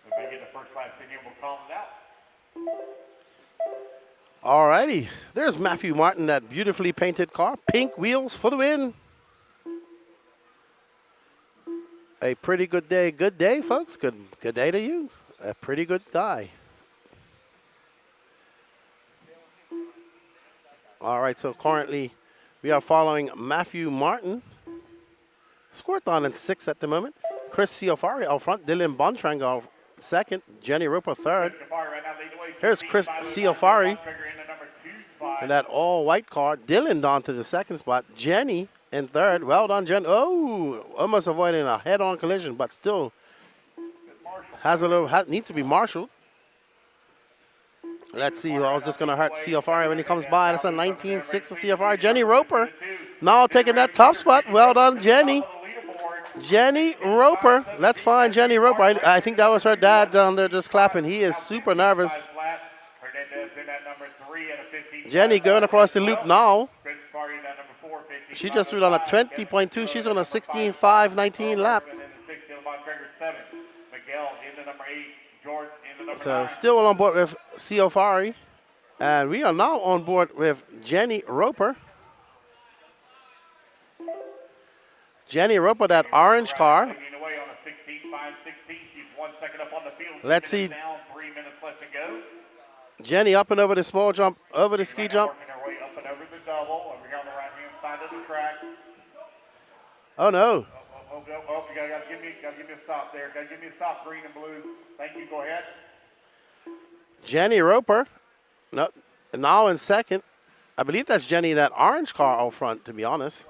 If they get the first lap in here, we'll call it out. All righty. There's Matthew Martin, that beautifully painted car. Pink wheels for the win. A pretty good day. Good day, folks. Good day to you. A pretty good guy. All right, so currently we are following Matthew Martin. Squirton in 6th at the moment. Chris Ciafardi out front. Dylan Bontrang second. Jenny Roper third. Here's Chris Ciafardi in that all-white car. Dylan down to the second spot. Jenny in third. Well done, Jen. Oh, almost avoiding a head-on collision, but still needs to be marshaled. Let's see. I was just going to hurt CFR when he comes by. That's a 19.6 for CFR. Jenny Roper now taking that top spot. Well done, Jenny. Jenny Roper. Let's find Jenny Roper. I think that was her dad down there just clapping. He is super nervous. Jenny going across the loop now. She just threw on a 20.2. She's on a 16.519 lap. So still on board with Ciafardi. And we are now on board with Jenny Roper. Jenny Roper, that orange car. Let's see. Jenny up and over the small jump, over the ski jump. Oh no. Oh, you gotta give me a stop there. Gotta give me a stop, green and blue. Thank you, go ahead. Jenny Roper, no, now in second. I believe that's Jenny, that orange car out front, to be honest.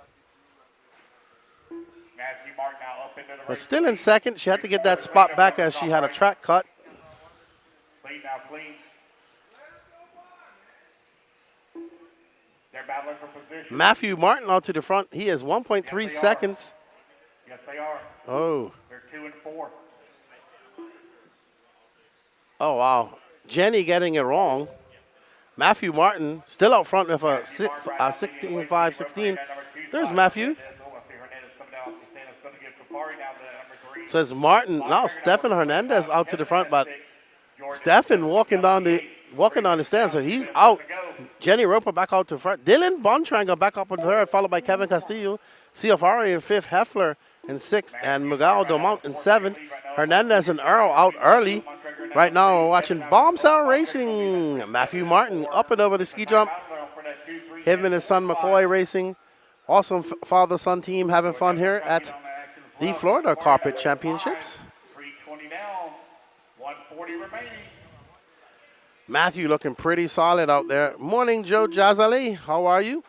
Matthew Martin now up into the But still in second. She had to get that spot back as she had a track cut. Clean now, clean. They're battling for position. Matthew Martin out to the front. He is 1.3 seconds. Yes, they are. Oh. They're 2 and 4. Oh, wow. Jenny getting it wrong. Matthew Martin still out front with a 16.516. There's Matthew. So it's Martin. Now Stefan Hernandez out to the front, but Stefan walking down the stand, so he's out. Jenny Roper back out to front. Dylan Bontranger back up in third, followed by Kevin Castillo. Ciafardi in fifth, Heffler in sixth, and Miguel Delmont in seventh. Hernandez and Earl out early. Right now we're watching Bomb Cell Racing. Matthew Martin up and over the ski jump. Him and his son McCoy racing. Awesome father-son team having fun here at the Florida Carpet Championships. 3:20 down, 1:40 remaining. Matthew looking pretty solid out there. Morning, Joe Jazali. How are you?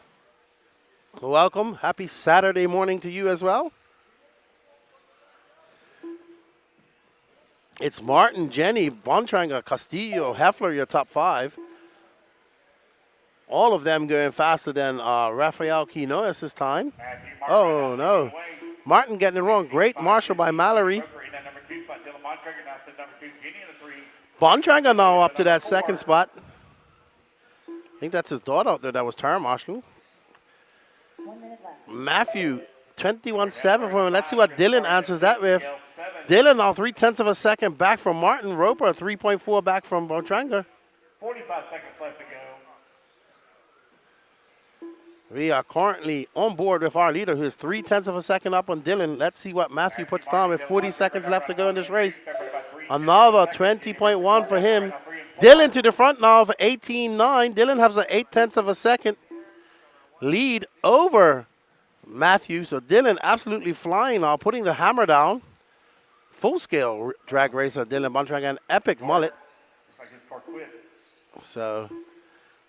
Welcome. Happy Saturday morning to you as well. It's Martin, Jenny, Bontranger, Castillo, Heffler, your top five. All of them going faster than Rafael Quinones this time. Matthew Martin Oh, right now no. leading the way. Martin getting it wrong. Great marshal by Mallory. Roper in that number 2 spot. Dylan Bontrager now to number 2. Jenny in the 3. Bontrager now up to that second spot. I think that's his daughter out there that was turn marshalling. Matthew, 21.7 for him. Let's see what Dylan answers that with. Dylan now 0.3 of a second back from Martin. Roper 3.4 back from Bontrager. 45 seconds left to go. We are currently on board with our leader, who is 0.3 of a second up on Dylan. Let's see what Matthew puts down with 40 seconds left to go in this race. Another 20.1 for him. Dylan to the front now for 18.9. Dylan has an 0.8 of a second lead over Matthew. So Dylan absolutely flying now, putting the hammer down. Full-scale drag racer Dylan Bontrager, an epic mullet. Looks like his car quit. So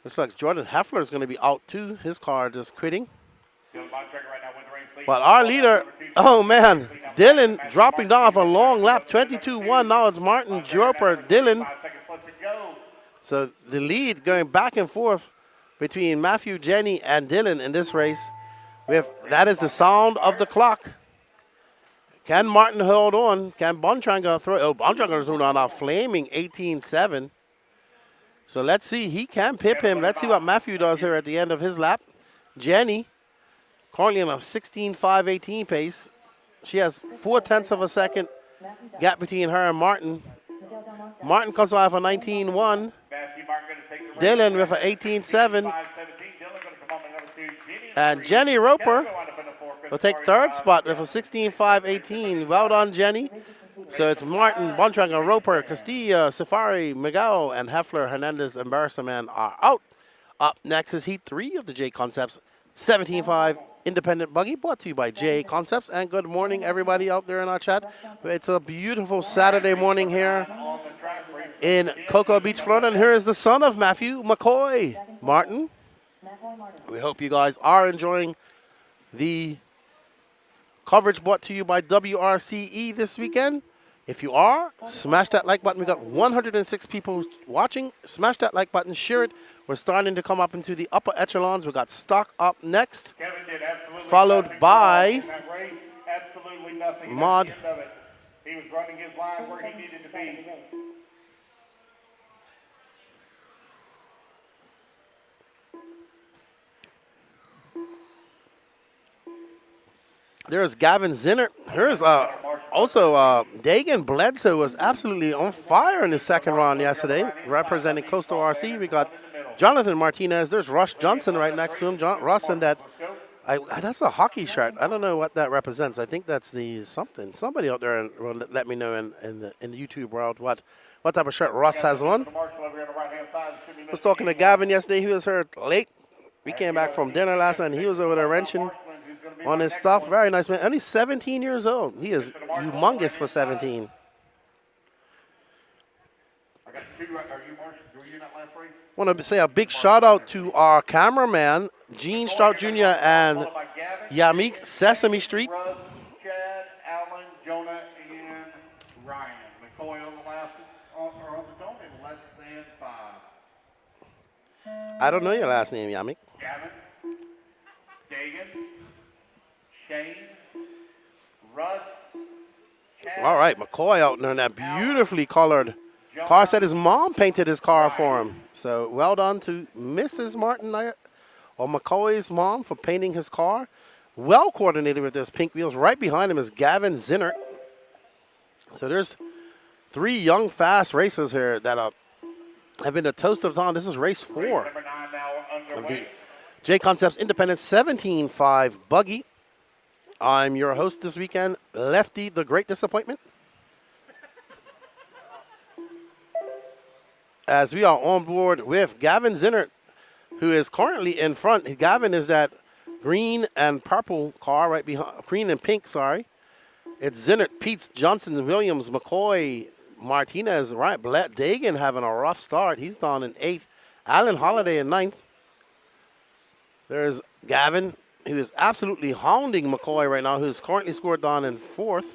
looks like Jordan Heffler is going to be out too. His car just quitting. Dylan Bontrager right now with the race lead. But our leader, oh man, Dylan dropping down for a long lap, 22.1. Now it's Martin Roper, Dylan. 5 seconds left to go. So the lead going back and forth between Matthew, Jenny, and Dylan in this race. That is the sound of the clock. Can Martin hold on? Can Bontrager throw? Oh, Bontrager is doing on a flaming 18.7. So let's see. He can pip him. Let's see what Matthew does here at the end of his lap. Jenny, currently on a 16.518 pace. She has 0.4 of a second gap between her and Martin. Martin comes by for 19.1. Matthew Martin going to take the race. Dylan with an 18.7. 5:17. Dylan going to come on to number 2. Jenny And Jenny Roper will will take third spot with a 16.518. Well done, Jenny. So it's Martin, Bontrager, Roper, Castilla, Safari, Miguel, and Heffler, Hernandez, and Barsaman are out. Up next is Heat 3 of the J Concepts 17.5 Independent Buggy, brought to you by J Concepts. And good morning, everybody out there in our chat. It's a beautiful Saturday morning here in Cocoa Beach, Florida. And here is the son of Matthew McCoy, Martin. We hope you guys are enjoying the coverage brought to you by WRCE this weekend. If you are, smash that like button. We got 106 people watching. Smash that like button, share it. We're starting to come up into the upper echelons. We got Stock up next, Kevin did absolutely followed nothing by in that race. Absolutely nothing. Mod. At the end of it. He was running his line where he needed to be. There's Gavin Zinner. Here's also Dagan Bledsoe was absolutely on fire in the second round yesterday, representing Coastal RC. We got Jonathan Martinez. There's Russ Johnson right next to him. Russ in that. That's a hockey shirt. I don't know what that represents. I think that's the something. Somebody out there will let me know in the YouTube world what type of shirt Russ has on. I was talking to Gavin yesterday. He was here late. We came back from dinner last night, and he was over there wrenching on his stuff. Very nice man. Only 17 years old. He is humongous for 17. I got 2. Are you Marshall? Were you in that last race? Want to say a big shout out to our cameraman, Gene Strout Jr. and Followed by Gavin, Yamik Sesame Street. Russ, Chad, Allen, Jonah, and Ryan. McCoy on the last, or on the zone in less than 5. I don't know your last name, Yamik. Gavin, Dagan, Shane, Russ, Chad. All right, McCoy out there in that beautifully colored car. Said his mom painted his car for him. So well done to Mrs. Martin or McCoy's mom for painting his car. Well coordinated with those pink wheels. Right behind him is Gavin Zinner. So there's 3 young, fast racers here that have been the toast of the town. This is race 4 Number 9 now of underway. the J Concepts Independent 17.5 Buggy. I'm your host this weekend, Lefty the Great Disappointment. As we are on board with Gavin Zinner, who is currently in front. Gavin is that green and purple car right behind, green and pink, sorry. It's Zinner, Peets, Johnson, Williams, McCoy, Martinez, right. Dagan having a rough start. He's down in 8th. Alan Holiday in 9th. There's Gavin, who is absolutely hounding McCoy right now, who's currently scored down in 4th.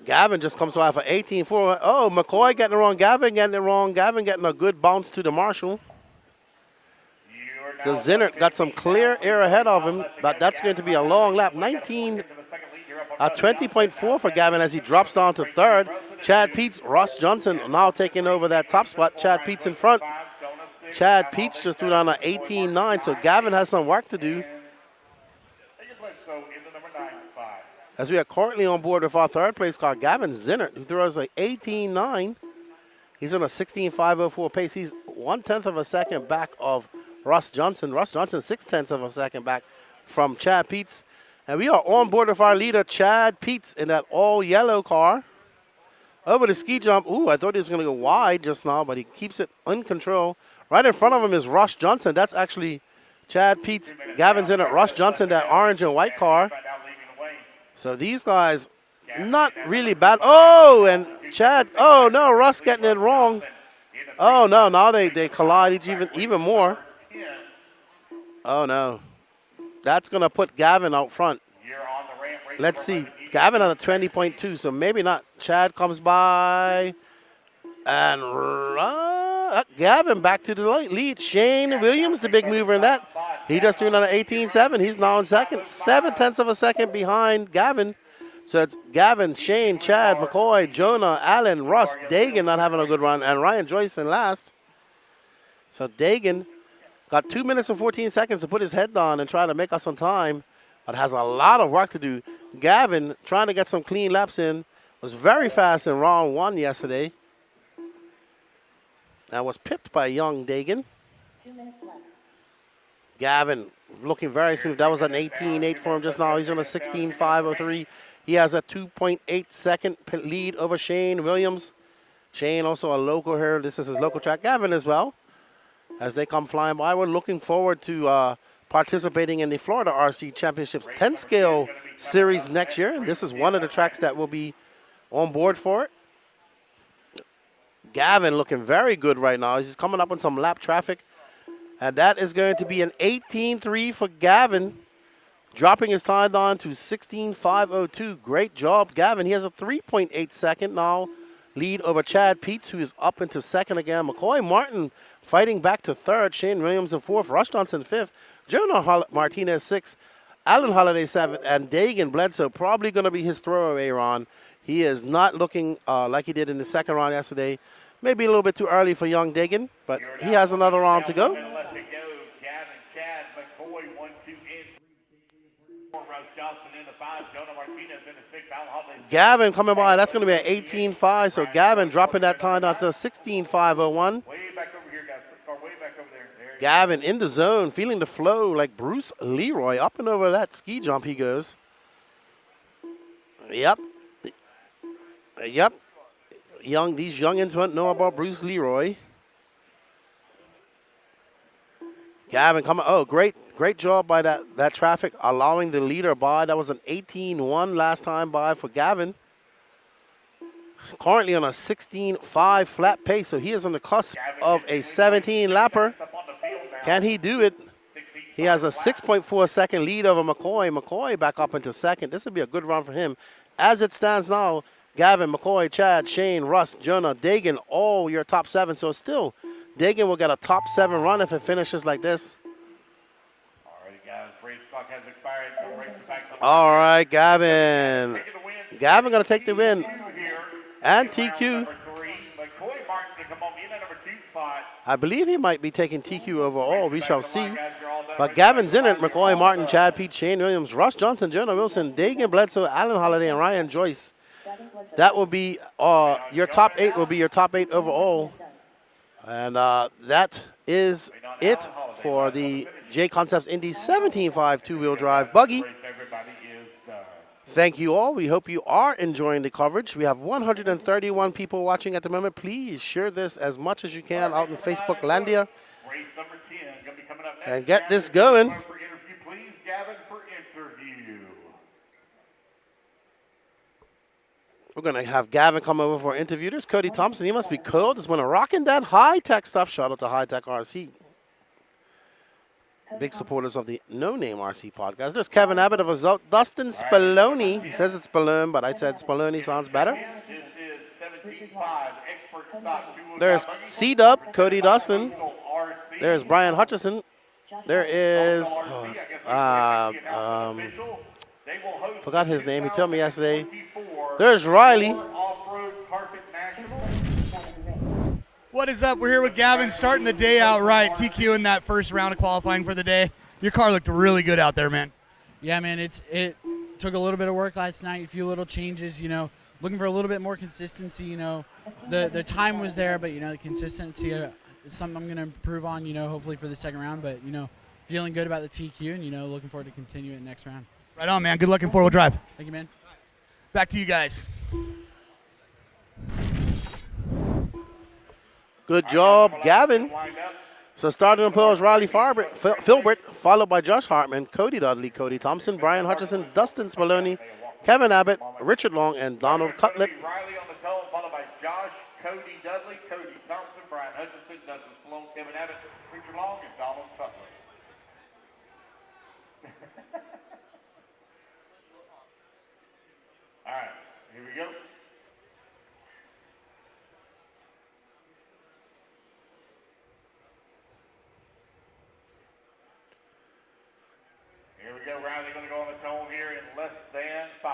Gavin just comes by for 18.4. Oh, McCoy getting it wrong. Gavin getting it wrong. Gavin getting a good bounce to the marshal. So Zinnert got some clear air ahead of him, but that's going to be a long lap. 20.4 for Gavin as he drops down to third. Chad Peets, Ross Johnson now taking over that top spot. Chad Peets in front. Chad Peets just threw down an 18.9, so Gavin has some work to do. As we are currently on board with our third place car, Gavin Zinnert, who throws an 18.9. He's on a 16.504 pace. He's 1/10 of a second back of Ross Johnson. Ross Johnson 6/10 of a second back from Chad Peets. And we are on board with our leader, Chad Peets, in that all-yellow car. Over the ski jump. Ooh, I thought he was going to go wide just now, but he keeps it in control. Right in front of him is Ross Johnson. That's actually Chad Peets. Gavin's in it. Ross Johnson, that orange and white car. So these guys, not really bad. Oh, and Chad. Oh, no, Ross getting it wrong. Oh, no, now they collide even more. Oh, no. That's going to put Gavin out front. Let's see. Gavin on a 20.2, so maybe not. Chad comes by. And Gavin back to the lead. Shane Williams, the big mover in that. He just threw on an 18.7. He's now in second. 7/10 of a second behind Gavin. So it's Gavin, Shane, Chad, McCoy, Jonah, Allen, Russ, Dagan not having a good run, and Ryan Joyce in last. So Dagan got 2 minutes and 14 seconds to put his head down and try to make us some time, but has a lot of work to do. Gavin, trying to get some clean laps in, was very fast in round one yesterday. And was pipped by young Dagan. 2 minutes left. Gavin looking very smooth. That was an 18.8 for him just now. He's on a 16.503. He has a 2.8 second lead over Shane Williams. Shane also a local here. This is his local track. Gavin as well. As they come flying by, we're looking forward to participating in the Florida RC Championships 10 scale series next year. And this is one of the tracks that will be on board for it. Gavin looking very good right now. He's coming up on some lap traffic. And that is going to be an 18.3 for Gavin, dropping his time down to 16.502. Great job, Gavin. He has a 3.8 second now lead over Chad Peets, who is up into second again. McCoy Martin fighting back to third. Shane Williams in fourth. Rush Johnson fifth. Jonah Martinez sixth. Alan Holiday seventh. And Dagan Bledsoe probably going to be his throwaway round. He is not looking like he did in the second round yesterday. Maybe a little bit too early for young Dagan, but he has another round to go. Gavin coming by. That's going to be an 18.5. So Gavin dropping that time down to 16.501. Gavin in the zone, feeling the flow like Bruce Leroy. Up and over that ski jump he goes. Yep. These youngins don't know about Bruce Leroy. Gavin coming. Oh, great job by that traffic, allowing the leader by. That was an 18.1 last time by for Gavin. Currently on a 16.5 flat pace, so he is on the cusp of a 17 lapper. Can he do it? He has a 6.4 second lead over McCoy. McCoy back up into second. This would be a good run for him. As it stands now, Gavin, McCoy, Chad, Shane, Russ, Jonah, Dagan, all your top seven. So still, Dagan will get a top 7 run if it finishes like this. All right, Gavin. Gavin going to take the win. And TQ. I believe he might be taking TQ overall. We shall see. But Gavin's in it. McCoy, Martin, Chad, Pete, Shane Williams, Ross Johnson, Jonah Wilson, Dagan Bledsoe, Alan Holiday, and Ryan Joyce. That will be your top 8 will be your top 8 overall. And that is it for the J Concepts Indy 17.5 two-wheel drive buggy. Thank you all. We hope you are enjoying the coverage. We have 131 people watching at the moment. Please share this as much as you can out in Facebook Landia. And get this going. We're going to have Gavin come over for an interview. There's Cody Thompson. He must be cold. Just want to rocking that high-tech stuff. Shout out to High Tech RC. Big supporters of the No Name RC podcast. There's Kevin Abbott of Result. Dustin Spallone. He says it's Spallone, but I said Spallone sounds better. There's C-Dub, Cody Dustin. There's Brian Hutchison. There is, forgot his name. He told me yesterday. There's Riley. What is up? We're here with Gavin, starting the day out right. TQ in that first round of qualifying for the day. Your car looked really good out there, man. Yeah, man, it took a little bit of work last night, a few little changes, looking for a little bit more consistency, The time was there, but, the consistency is something I'm going to improve on, hopefully for the second round. But, feeling good about the TQ and, looking forward to continue it next round. Right on, man. Good luck in four-wheel drive. Thank you, man. Back to you guys. Good job, Gavin. So starting on pole is Riley Filbert, followed by Josh Hartman, Cody Dudley, Cody Thompson, Brian Hutchison, Dustin Spallone, Kevin Abbott, Richard Long, and Donald Cutlip. Riley on the cone, followed by Josh, Cody Dudley, Cody Thompson, Brian Hutchison, Dustin Spallone, Kevin Abbott, Richard Long, and Donald Cutlip. All right, here we go. Here we go, Riley going to go on the cone here in less than 5.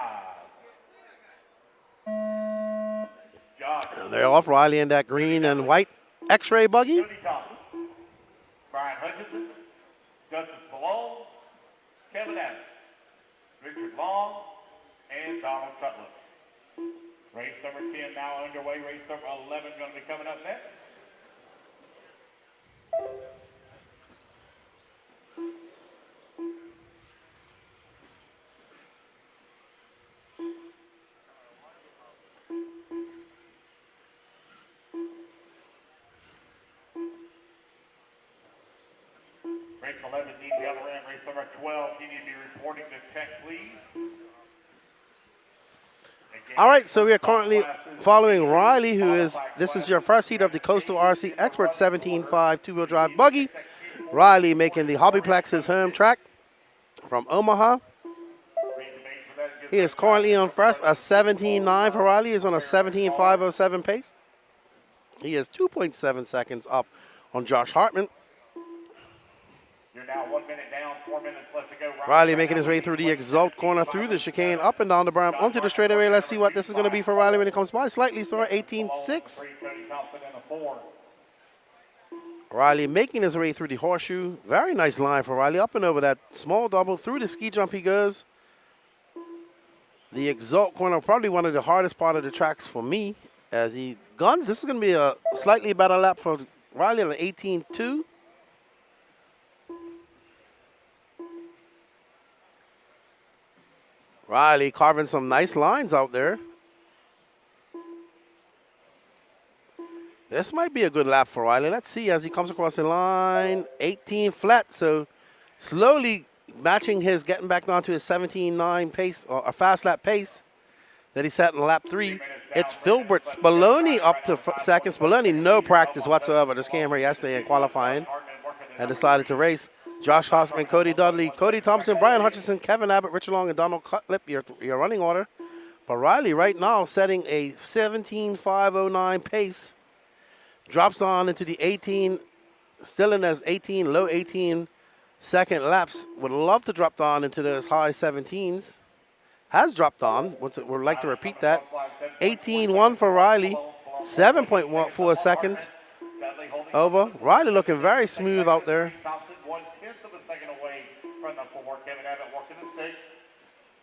Josh. And they're off. Riley in that green and white X-ray buggy. Cody Thompson, Brian Hutchison, Dustin Spallone, Kevin Abbott, Richard Long, and Donald Cutlip. Race number 10 now underway. Race number 11 going to be coming up next. Race 11 needs the other end. Race number 12, you need to be reporting to tech, please. All right, so we are currently following Riley, this is your first heat of the Coastal RC Expert 17.5 two-wheel drive buggy. Riley making the Hobbyplex his home track from Omaha. He is currently on first, a 17.9 for Riley. He is on a 17.507 pace. He is 2.7 seconds up on Josh Hartman. You're now 1 minute down, 4 minutes left to go. Riley making his way through the exalt corner, through the chicane, up and down the berm, onto the straightaway. Let's see what this is going to be for Riley when he comes by. Slightly slower, 18.6. Riley making his way through the horseshoe. Very nice line for Riley. Up and over that small double. Through the ski jump he goes. The exalt corner, probably one of the hardest part of the tracks for me as he guns. This is going to be a slightly better lap for Riley on an 18.2. Riley carving some nice lines out there. This might be a good lap for Riley. Let's see as he comes across the line. 18 flat, so slowly matching his, getting back down to his 17.9 pace, or a fast lap pace that he set in lap 3. It's Filbert Spallone up to second. Spallone, no practice whatsoever. Just came here yesterday in qualifying and decided to race. Josh Hoffman, Cody Dudley, Cody Thompson, Brian Hutchison, Kevin Abbott, Richard Long, and Donald Cutlip, your running order. But Riley right now setting a 17.509 pace. Drops on into the 18, still in as 18, low 18 second laps. Would love to drop down into those high 17s. Has dropped on. Would like to repeat that. 18.1 for Riley, 7.14 seconds over. Riley looking very smooth out there.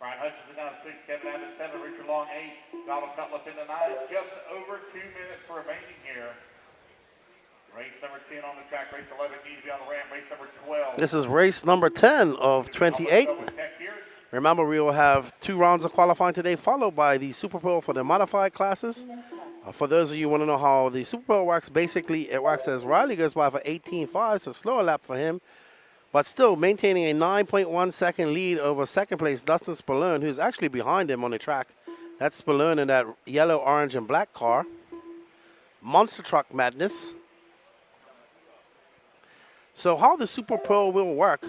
Brian Hutchison down 6, Kevin Abbott 7, Richard Long 8, Donald Cutlip in the 9. Just over 2 minutes remaining here. Race number 10 on the track, race 11 needs to be on the ramp, race number 12. This is race number 10 of 28. Remember, we will have 2 rounds of qualifying today, followed by the Super Bowl for the modified classes. For those of you who want to know how the Super Bowl works, basically it works as Riley goes by for 18.5, it's a slower lap for him. But still maintaining a 9.1 second lead over second place Dustin Spallone, who's actually behind him on the track. That's Spallone in that yellow, orange, and black car. Monster truck madness. So how the Super Pro will work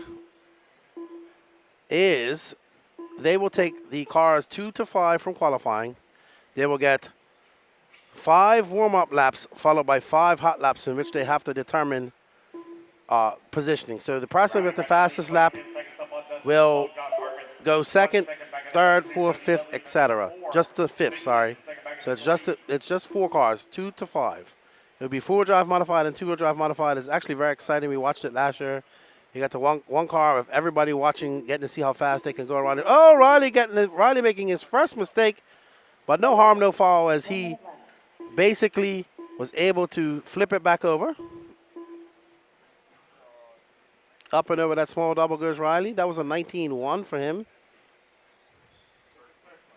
is they will take the cars 2 to 5 from qualifying. They will get 5 warm-up laps followed by 5 hot laps in which they have to determine positioning. So the person with the fastest lap will go second, third, fourth, fifth, etc. Just the fifth, sorry. So it's just 4 cars, 2 to 5. It'll be 4-wheel drive modified and 2-wheel drive modified. It's actually very exciting. We watched it last year. You got the one car of everybody watching, getting to see how fast they can go around it. Oh, Riley making his first mistake, but no harm, no foul, as he basically was able to flip it back over. Up and over that small double goes Riley. That was a 19-1 for him.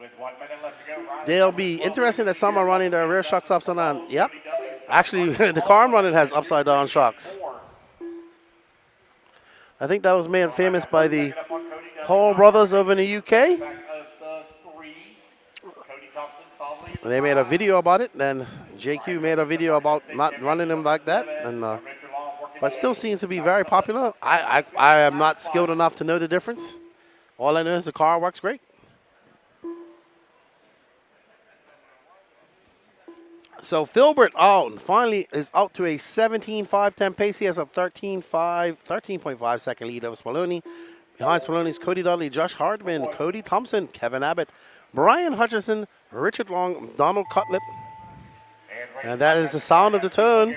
With 1 minute left to go, Riley. They'll be interesting that some are running their rear shocks upside down. Yep. Actually, the car I'm running has upside down shocks. I think that was made famous by the Hall brothers over in the UK. They made a video about it. Then JQ made a video about not running them like that. And but still seems to be very popular. I am not skilled enough to know the difference. All I know is the car works great. So Filbert finally is out to a 17.510 pace. He has a 13.5 second lead over Spallone. Behind Spallone's Cody Dudley, Josh Hardman, Cody Thompson, Kevin Abbott, Brian Hutchison, Richard Long, Donald Cutlip. And that is the sound of the turn.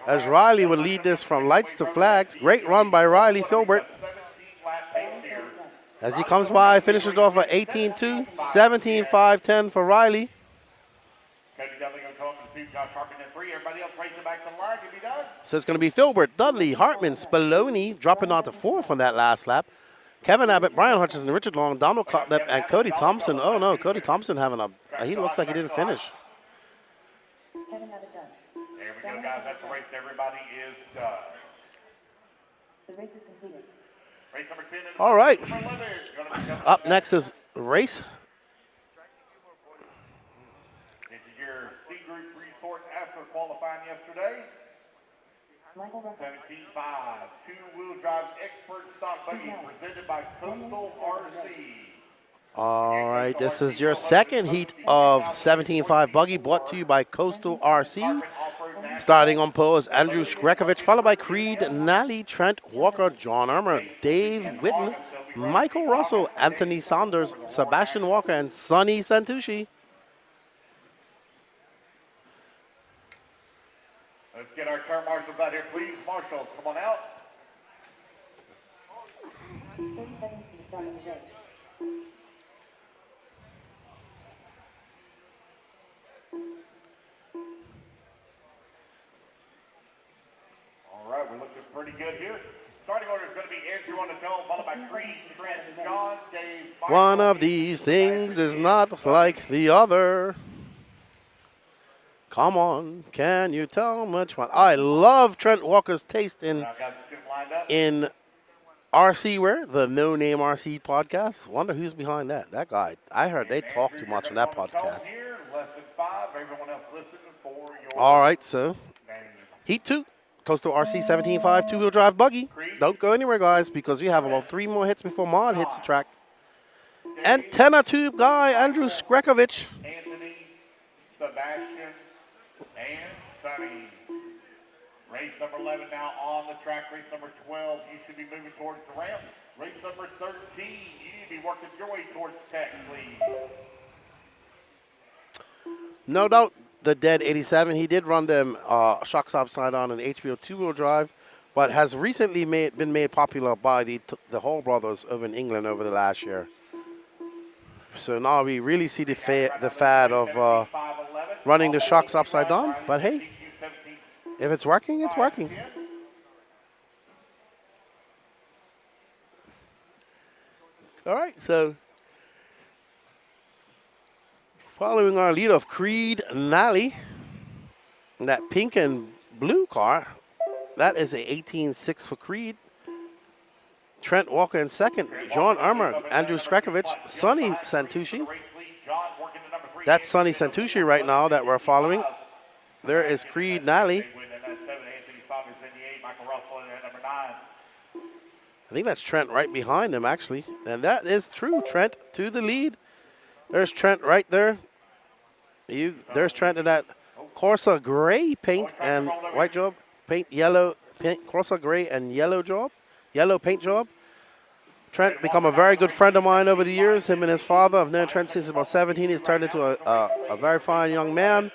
As Riley would lead this from lights to flags. Great run by Riley Filbert. As he comes by, finishes off at 18.2, 17.510 for Riley. So it's going to be Filbert, Dudley, Hartman, Spallone dropping down to 4 from that last lap. Kevin Abbott, Brian Hutchison, Richard Long, Donald Cutlip, and Cody Thompson. Oh no, Cody Thompson having he looks like he didn't finish. There we go, guys. That's the race. Everybody is done. The race is completed. Race number 10. All right. Up next is race. This is your C Group resort after qualifying yesterday. 17.5 two-wheel drive expert stock buggy presented by Coastal RC. All right, this is your second heat of 17.5 buggy brought to you by Coastal RC. Starting on pole is Andrew Skrekovich, followed by Creed Nally, Trent Walker, John Armour, Dave Whitten, Michael Russell, Anthony Saunders, Sebastian Walker, and Sonny Santucci. Let's get our turn marshals out here, please. Marshals, come on out. 30 seconds to the start of the race. All right, we're looking pretty good here. Starting order is going to be Andrew on the dome, followed by Creed, Trent, John, Dave, Michael. One of these things is not like the other. Come on, can you tell which one? I love Trent Walker's taste in RC Wear, the No Name RC podcast. Wonder who's behind that. That guy. I heard they talk too much on that podcast. All right, so Heat 2, Coastal RC 17.5 two-wheel drive buggy. Don't go anywhere, guys, because we have about 3 more hits before Mod hits the track. Antenna tube guy, Andrew Skrekovich. Anthony, Sebastian, and Sonny. Race number 11 now on the track. Race number 12, you should be moving towards the ramp. Race number 13, you need to be working your way towards tech, please. No doubt the Dead 87, he did run them shocks upside down on an HBO two-wheel drive, but has recently been made popular by the Hall brothers over in England over the last year. So now we really see the fad of running the shocks upside down. But hey, if it's working, it's working. All right, so following our lead of Creed Nally, that pink and blue car, that is a 18.6 for Creed. Trent Walker in second, John Armour, Andrew Skrekovich, Sonny Santucci. That's Sonny Santucci right now that we're following. There is Creed Nally. I think that's Trent right behind him, actually. And that is true, Trent to the lead. There's Trent right there. There's Trent in that Corsa gray paint and white job, yellow paint, Corsa gray and yellow paint job. Trent become a very good friend of mine over the years. Him and his father. I've known Trent since about 17. He's turned into a very fine young man.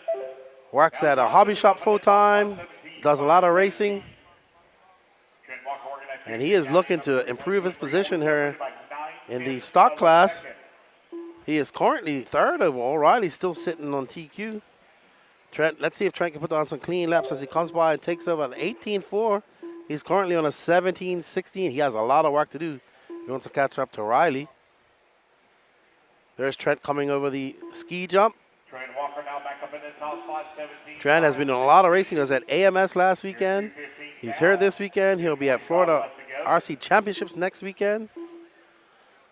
Works at a hobby shop full time. Does a lot of racing. And he is looking to improve his position here in the stock class. He is currently third overall. Riley's still sitting on TQ. Trent, let's see if Trent can put on some clean laps as he comes by and takes over an 18.4. He's currently on a 17.16. He has a lot of work to do. He wants to catch up to Riley. There's Trent coming over the ski jump. Trent Walker now back up in the top spot, 17. Trent has been in a lot of racing. He was at AMS last weekend. He's here this weekend. He'll be at Florida RC Championships next weekend.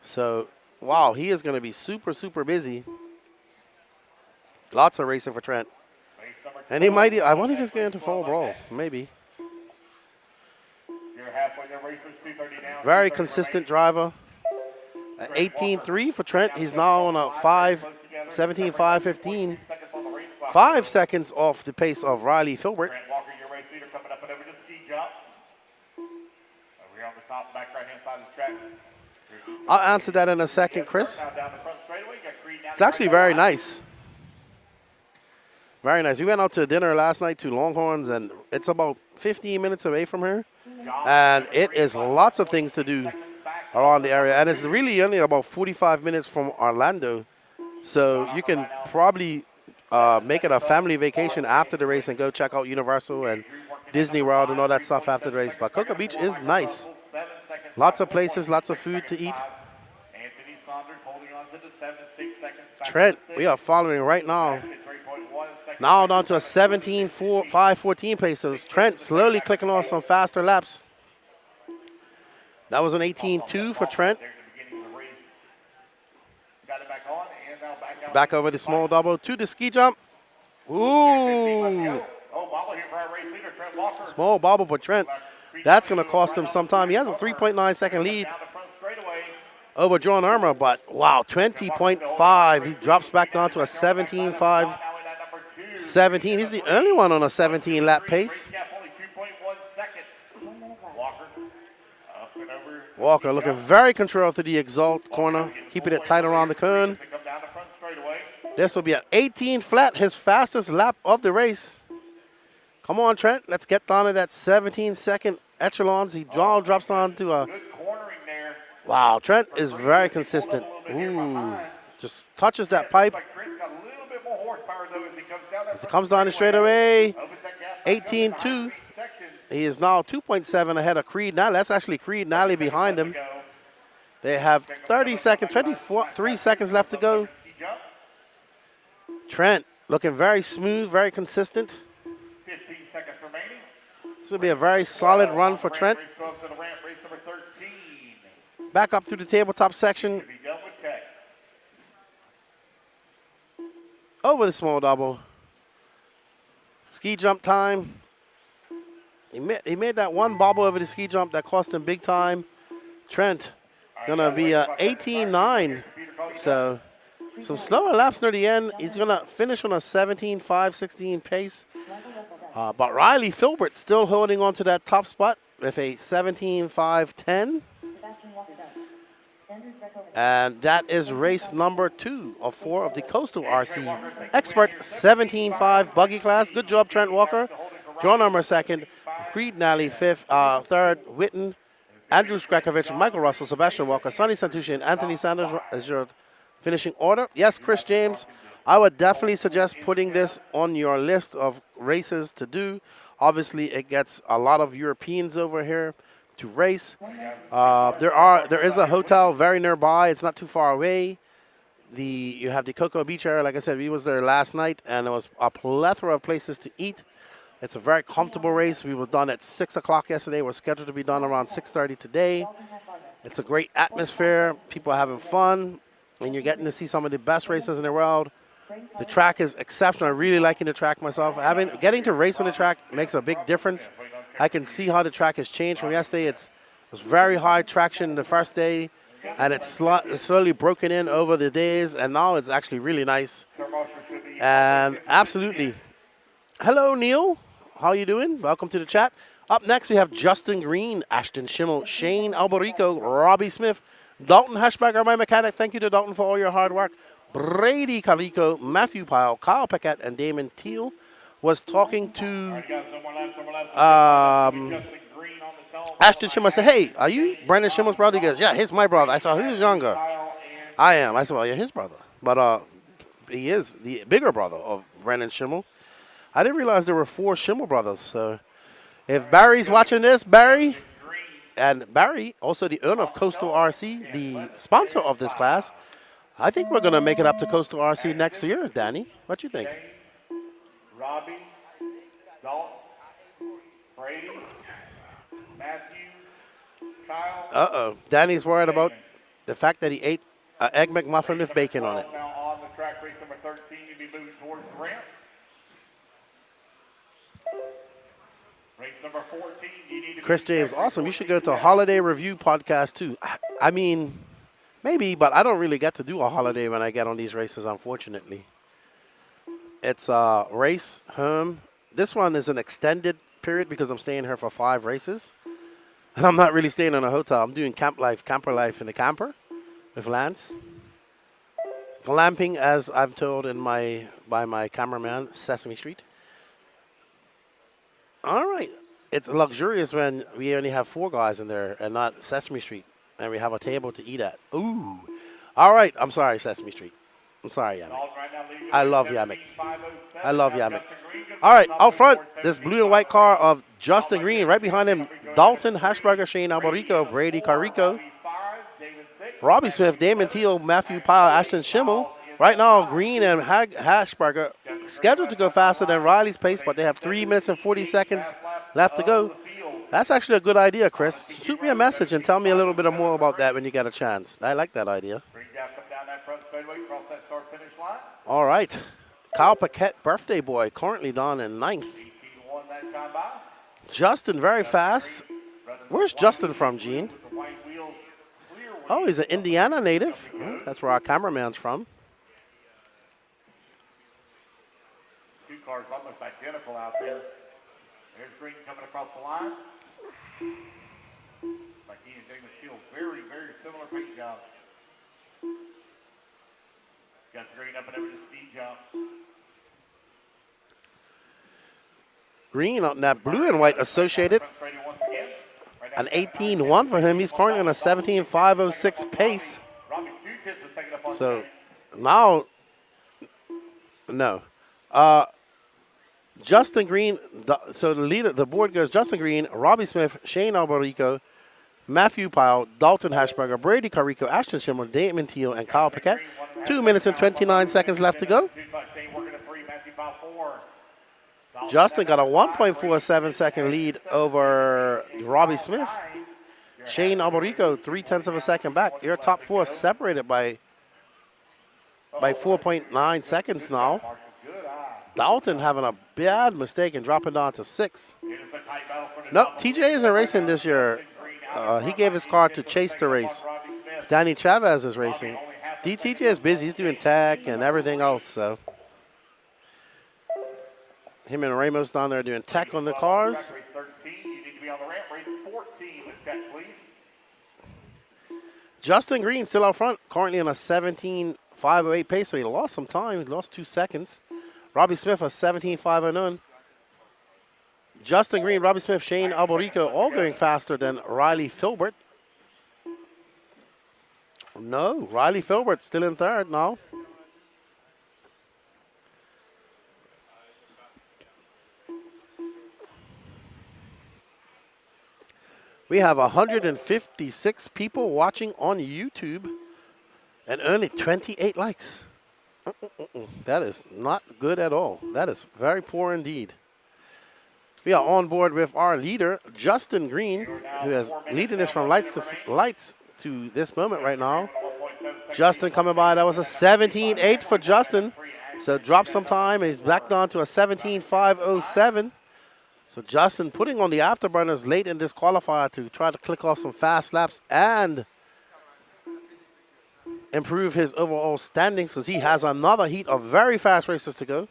So, wow, he is going to be super, super busy. Lots of racing for Trent. And he might, I wonder if he's going to full brawl. Maybe. Very consistent driver. 18.3 for Trent. He's now on a 17.515. 5 seconds off the pace of Riley Filbert. Trent Walker, your race leader, coming up and over the ski jump. Over here on the top, back right-hand side of the track. I'll answer that in a second, Chris. It's actually very nice. Very nice. We went out to dinner last night to Longhorns, and it's about 15 minutes away from here. And it is lots of things to do around the area. And it's really only about 45 minutes from Orlando. So you can probably make it a family vacation after the race and go check out Universal and Disney World and all that stuff after the race. But Cocoa Beach is nice. Lots of places, lots of food to eat. Trent, we are following right now. Now down to a 17.514 place. So Trent slowly clicking off some faster laps. That was an 18.2 for Trent. Back over the small double to the ski jump. Ooh. Small bobble for Trent. That's going to cost him some time. He has a 3.9 second lead over John Armour, but wow, 20.5. He drops back down to a 17.5. 17. He's the only one on a 17 lap pace. Walker looking very controlled to the exalt corner, keeping it tight around the cone. This will be an 18 flat, his fastest lap of the race. Come on, Trent. Let's get down to that 17-second echelons. He drops down to a... Wow, Trent is very consistent. Ooh, just touches that pipe. As he comes down the straightaway, 18.2. He is now 2.7 ahead of Creed. Now that's actually Creed Nally behind him. They have 30 seconds, 3 seconds left to go. Trent looking very smooth, very consistent. 15 seconds remaining. This will be a very solid run for Trent. Back up through the tabletop section. Over the small double. Ski jump time. He made that one bobble over the ski jump that cost him big time. Trent gonna be 18.9. So some slower laps near the end. He's gonna finish on a 17.516 pace. But Riley Filbert still holding on to that top spot with a 17.510. And that is race number 2 of 4 of the Coastal RC Expert 17.5 buggy class. Good job, Trent Walker. John Armour second. Creed Nally fifth. Third, Witten, Andrew Skrakovich, Michael Russell, Sebastian Walker, Sonny Santucci, and Anthony Sanders as your finishing order. Yes, Chris James, I would definitely suggest putting this on your list of races to do. Obviously, it gets a lot of Europeans over here to race. There is a hotel very nearby. It's not too far away. You have the Cocoa Beach area. Like I said, we was there last night, and there was a plethora of places to eat. It's a very comfortable race. We were done at 6 o'clock yesterday. We're scheduled to be done around 6:30 today. It's a great atmosphere. People are having fun, and you're getting to see some of the best racers in the world. The track is exceptional. I'm really liking the track myself. Getting to race on the track makes a big difference. I can see how the track has changed from yesterday. It was very high traction the first day, and it's slowly broken in over the days, and now it's actually really nice. And absolutely, Hello, Neil. How you doing? Welcome to the chat. Up next, we have Justin Green, Ashton Schimmel, Shane Alberico, Robbie Smith, Dalton Hashberger, my mechanic. Thank you to Dalton for all your hard work. Brady Calico, Matthew Pyle, Kyle Paquette, and Damon Teal was talking to Ashton Schimmel. I said, hey, are you Brandon Schimmel's brother? He goes, yeah, he's my brother. I said, who's younger? I am. I said, well, you're his brother. But he is the bigger brother of Brandon Schimmel. I didn't realize there were 4 Schimmel brothers. So if Barry's watching this, Barry, and Barry, also the owner of Coastal RC, the sponsor of this class, I think we're going to make it up to Coastal RC next year, Danny. What you think? Robbie, Dalton, Brady, Matthew, Kyle. Uh-oh. Danny's worried about the fact that he ate an Egg McMuffin with bacon on it. Now on the track, race number 13, you'll be moving towards the ramp. Race number 14, you need to Chris James, awesome. You should go to a holiday review podcast, too. I mean, maybe, but I don't really get to do a holiday when I get on these races, unfortunately. It's a race home. This one is an extended period because I'm staying here for 5 races. And I'm not really staying in a hotel. I'm doing camper life in the camper with Lance. Glamping, as I'm told by my cameraman, Sesame Street. All right. It's luxurious when we only have 4 guys in there and not Sesame Street. And we have a table to eat at. Ooh. All right. I'm sorry, Sesame Street. I'm sorry, Yamick. I love Yamick. I love Yamick. All right, out front, this blue and white car of Justin Green. Right behind him, Dalton Hashberger, Shane Alberico, Brady Carico, Robbie Smith, Damon Teal, Matthew Pyle, Ashton Schimmel. Right now, Green and Hashberger scheduled to go faster than Riley's pace, but they have 3 minutes and 40 seconds left to go. That's actually a good idea, Chris. Shoot me a message and tell me a little bit more about that when you get a chance. I like that idea. All right. Kyle Paquette, birthday boy, currently down in 9th. Justin, very fast. Where's Justin from, Gene? Oh, he's an Indiana native. That's where our cameraman's from. 2 cars almost identical out there. There's Green coming across the line. Like he and Damon Shield, very, very similar paint job. Got Green up and over the speed jump. Green on that blue and white associated. An 18-1 for him. He's currently on a 17.506 pace. So now, no. Justin Green, so the leader, the board goes Justin Green, Robbie Smith, Shane Alberico, Matthew Pyle, Dalton Hashberger, Brady Carico, Ashton Schimmel, Damon Teal, and Kyle Paquette. 2 minutes and 29 seconds left to go. Justin got a 1.47 second lead over Robbie Smith. Shane Alberico, 0.3 of a second back. Your top 4 separated by 4.9 seconds now. Dalton having a bad mistake and dropping down to 6th. No, TJ isn't racing this year. He gave his car to Chase to race. Danny Chavez is racing. TJ is busy. He's doing tech and everything else. So him and Ramos down there doing tech on the cars. Justin Green still out front, currently on a 17.508 pace, so he lost some time. He lost 2 seconds. Robbie Smith a 17.509. Justin Green, Robbie Smith, Shane Alberico all going faster than Riley Filbert. No, Riley Filbert still in 3rd now. We have 156 people watching on YouTube and only 28 likes. That is not good at all. That is very poor indeed. We are on board with our leader, Justin Green, who is leading us from lights to this moment right now. Justin coming by. That was a 17.8 for Justin. So dropped some time, and he's back down to a 17.507. So Justin putting on the afterburners late in this qualifier to try to click off some fast laps and improve his overall standings because he has another heat of very fast races to go.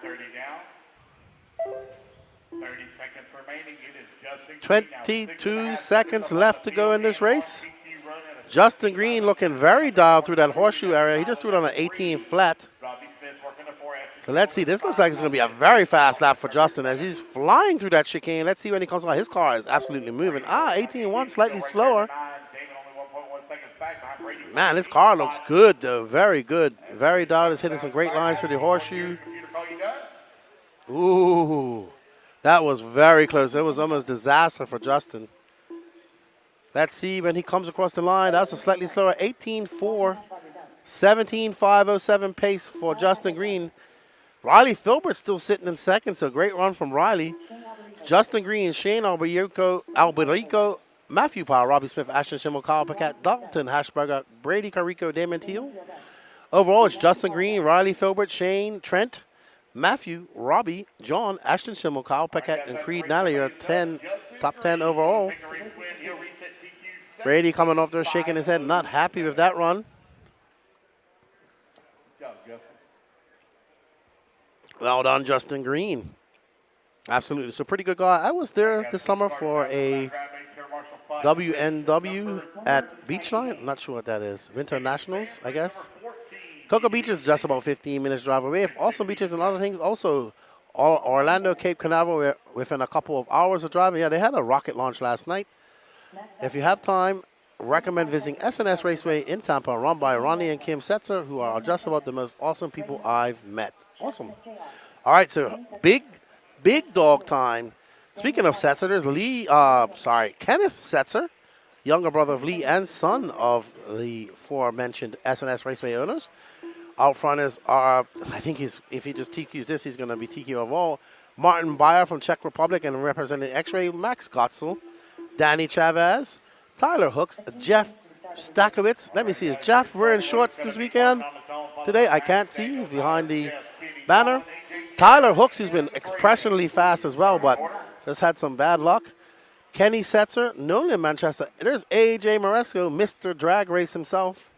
30 down. 30 seconds remaining. It is Justin 22 seconds left to go in this race. Justin Green looking very dialed through that horseshoe area. He just threw it on an 18 flat. So let's see. This looks like it's going to be a very fast lap for Justin as he's flying through that chicane. Let's see when he comes by. His car is absolutely moving. 18-1, slightly slower. Man, this car looks good, though. Very good. Very dialed. It's hitting some great lines for the horseshoe. Ooh, that was very close. It was almost disaster for Justin. Let's see when he comes across the line. That's a slightly slower 18-4, 17-507 pace for Justin Green. Riley Filbert's still sitting in second, so great run from Riley. Justin Green, Shane Alberico, Matthew Powell, Robbie Smith, Ashton Schimmel, Kyle Paquette, Dalton Hashberger, Brady Carico, Damon Teal. Overall, it's Justin Green, Riley Filbert, Shane, Trent, Matthew, Robbie, John, Ashton Schimmel, Kyle Paquette, and Creed Nally are top 10 overall. Brady coming off there shaking his head, not happy with that run. Well done, Justin Green. Absolutely. It's a pretty good guy. I was there this summer for a WNW at Beachline. I'm not sure what that is. Winter Nationals, I guess. Cocoa Beach is just about 15 minutes drive away. Awesome beaches and other things. Also, Orlando, Cape Canaveral, within a couple of hours of driving. Yeah, they had a rocket launch last night. If you have time, recommend visiting SNS Raceway in Tampa, run by Ronnie and Kim Setzer, who are just about the most awesome people I've met. Awesome. All right, so big dog time. Speaking of Setzer, there's Kenneth Setzer, younger brother of Lee and son of the aforementioned SNS Raceway owners. Out front is I think if he just TQs this, he's going to be TQ of all. Martin Beyer from Czech Republic and representing X-Ray, Max Gotzel, Danny Chavez, Tyler Hooks, Jeff Stakowitz. Let me see, is Jeff wearing shorts this weekend? Today, I can't see. He's behind the banner. Tyler Hooks, who's been expressionally fast as well, but just had some bad luck. Kenny Setzer, Nolan Manchester. There's AJ Moresco, Mr. Drag Race himself.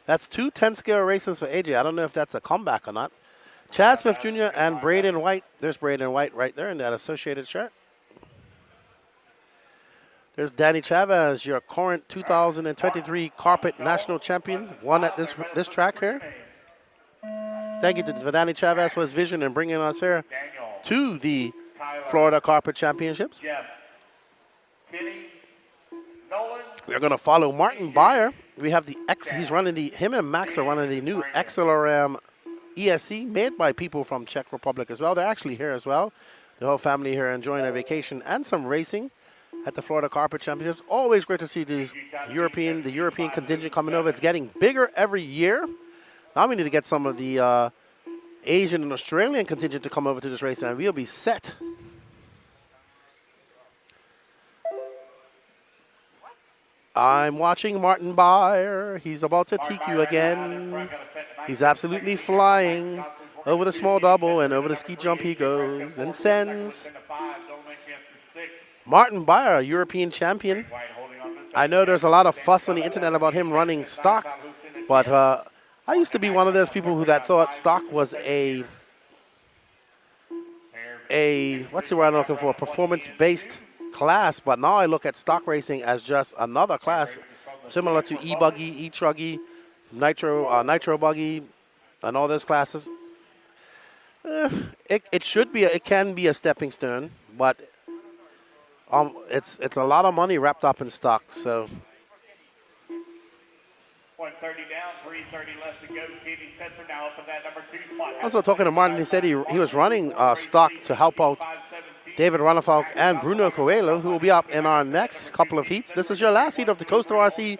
That's 2 10-scale races for AJ. I don't know if that's a comeback or not. Chad Smith Jr. and Braden White. There's Braden White right there in that associated shirt. There's Danny Chavez, your current 2023 Carpet National Champion, won at this track here. Thank you to Danny Chavez for his vision and bringing us here to the Florida Carpet Championships. We're going to follow Martin Beyer. We have him and Max are running the new XLRM ESC made by people from Czech Republic as well. They're actually here as well. The whole family here enjoying a vacation and some racing at the Florida Carpet Championships. Always great to see the European contingent coming over. It's getting bigger every year. Now we need to get some of the Asian and Australian contingent to come over to this race, and we'll be set. I'm watching Martin Beyer. He's about to TQ again. He's absolutely flying. Over the small double and over the ski jump he goes and sends. Martin Beyer, European champion. I know there's a lot of fuss on the internet about him running stock, but I used to be one of those people that thought stock was a what's the word I'm looking for, performance-based class, but now I look at stock racing as just another class similar to e-buggy, e-truggy, nitro buggy, and all those classes. It can be a stepping stone, but it's a lot of money wrapped up in stock. So 130 down, 330 left to go. Katie Setzer now up in that number 2 spot. Also talking to Martin, he said he was running stock to help out David Ronnefalk and Bruno Coelho, who will be up in our next couple of heats. This is your last heat of the Coastal RC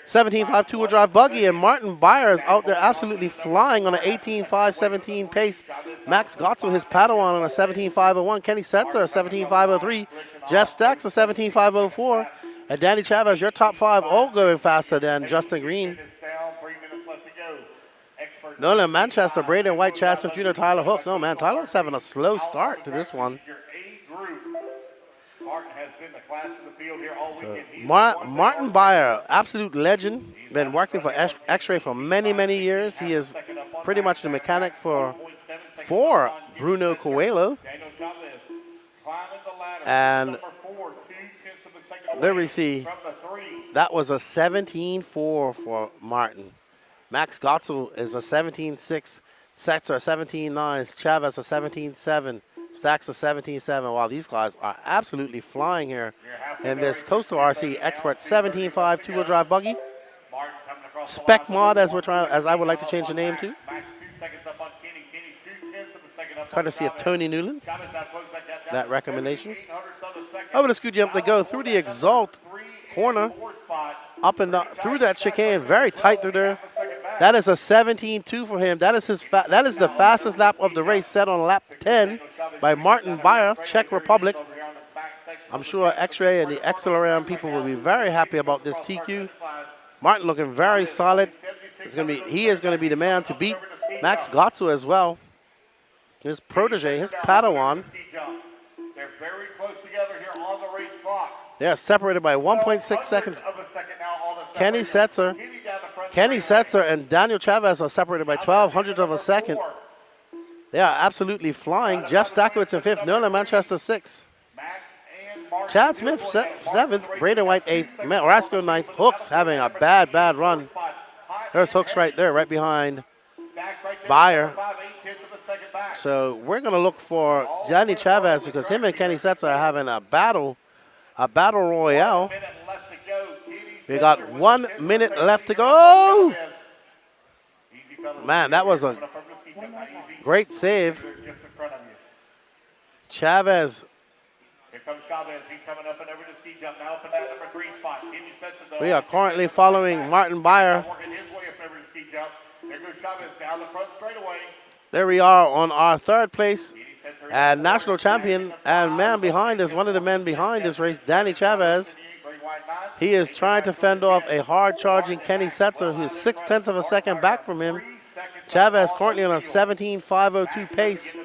17.5 two-wheel drive buggy, and Martin Beyer is out there absolutely flying on an 18.517 pace. Max Gotzel, his Padawan, on a 17.501. Kenny Setzer, a 17.503. Jeff Stacks, a 17.504. And Danny Chavez, your top 5, all going faster than Justin Green. Nolan Manchester, Braden White, Chad Smith Jr., Tyler Hooks. Oh, man, Tyler Hooks having a slow start to this one. So, Martin Beyer, absolute legend. Been working for X-Ray for many, many years. He is pretty much the mechanic for for Bruno Coelho. Daniel Chavez climbing the ladder. And Number 4, 2/10 of a second there away we see from the 3. that was a 17-4 for Martin. Max Gotzel is a 17-6. Setzer a 17-9. Chavez a 17-7. Stacks a 17-7. Wow, these guys are absolutely flying here in this Coastal RC Expert 17.5 two-wheel drive buggy. Spec mod, as I would like to change the name to. Courtesy of Tony Newland. That recommendation. Over the scoot jump, they go through the Exalt corner, up and down, through that chicane, very tight through there. That is a 17.2 for him. That is the fastest lap of the race, set on lap 10 by Martin Beyer, Czech Republic. I'm sure X-Ray and the Acceleram people will be very happy about this TQ. Martin looking very solid. He is going to be the man to beat. Max Gotzel as well. His protege, his Padawan. They're very close together here on the race clock. They are separated by 1.6 seconds. Kenny Setzer and Daniel Chavez are separated by 12/100 of a second. They are absolutely flying. Jeff Stackowitz in 5th, Nolan Manchester 6th. Chad Smith 7th, Braden White 8th, Matt Rasco 9th. Hooks having a bad run. There's Hooks right there, right behind Beyer. So we're going to look for Danny Chavez because him and Kenny Setzer are having a battle royale. We got 1 minute left to go. Man, that was a great save. Chavez. Here comes Chavez. He's coming up and over the ski jump. Now up in that number 3 spot. We are currently following Martin Beyer. Working his way up over the ski jump. There goes Chavez down the front straightaway. There we are on our 3rd place. And national champion and man behind us, one of the men behind this race, Danny Chavez. He is trying to fend off a hard-charging Kenny Setzer, who's 0.6 of a second back from him. Chavez currently on a 17.502 pace.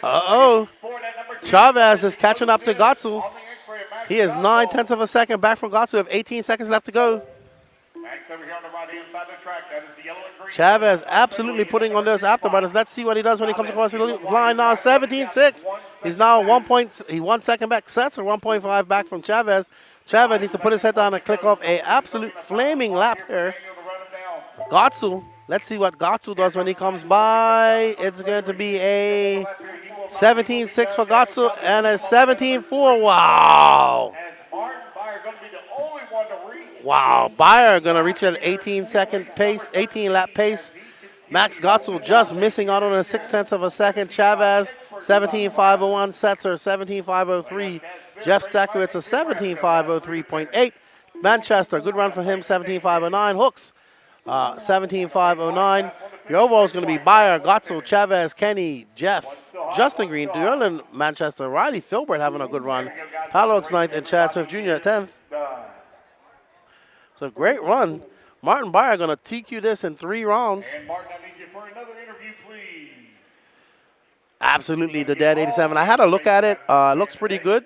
Uh-oh. Chavez is catching up to Gotzel. He is 0.9 of a second back from Gotzel with 18 seconds left to go. Chavez absolutely putting on those afterburners. Let's see what he does when he comes across the line now. 17.6. He's now 1 second back. Setzer 1.5 back from Chavez. Chavez needs to put his head down and click off a absolute flaming lap here. Gotzel. Let's see what Gotzel does when he comes by. It's going to be a 17.6 for Gotzel and a 17.4. Wow. Wow, Beyer going to reach an 18-second pace, 18-lap pace. Max Gotzel just missing out on a 0.6 of a second. Chavez, 17.501. Setzer, 17.503. Jeff Stackowitz, a 17.503.8. Manchester, good run for him, 17.509. Hooks, 17.509. Your overall is going to be Beyer, Gotzel, Chavez, Kenny, Jeff, Justin Green, Dylan, Manchester, Riley Filbert having a good run. Tyler Oaks 9th and Chad Smith Jr. at 10th. So great run. Martin Beyer going to TQ this in 3 rounds. And Martin, I need you for another interview, please. Absolutely, the Dead 87. I had a look at it. Looks pretty good.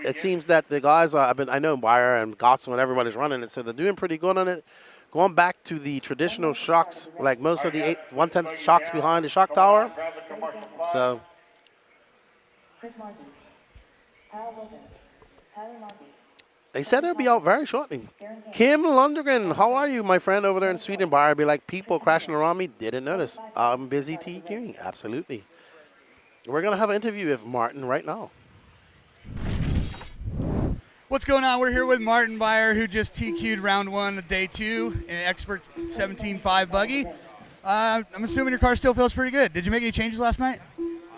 It seems that the guys are, I know Beyer and Gotzel and everybody's running it, so they're doing pretty good on it. Going back to the traditional shocks, like most of the 1/10 shocks behind the shock tower. So. Chris Marcy, Kyle Wilson, Tyler Marcy. They said it'll be out very shortly. Kim Lundgren, how are you, my friend over there in Sweden? Beyer be like, people crashing around me. Didn't notice. I'm busy TQing. Absolutely. We're going to have an interview with Martin right now. What's going on? We're here with Martin Beyer, who just TQ'd round 1 of day 2 in an Expert 17.5 buggy. I'm assuming your car still feels pretty good. Did you make any changes last night?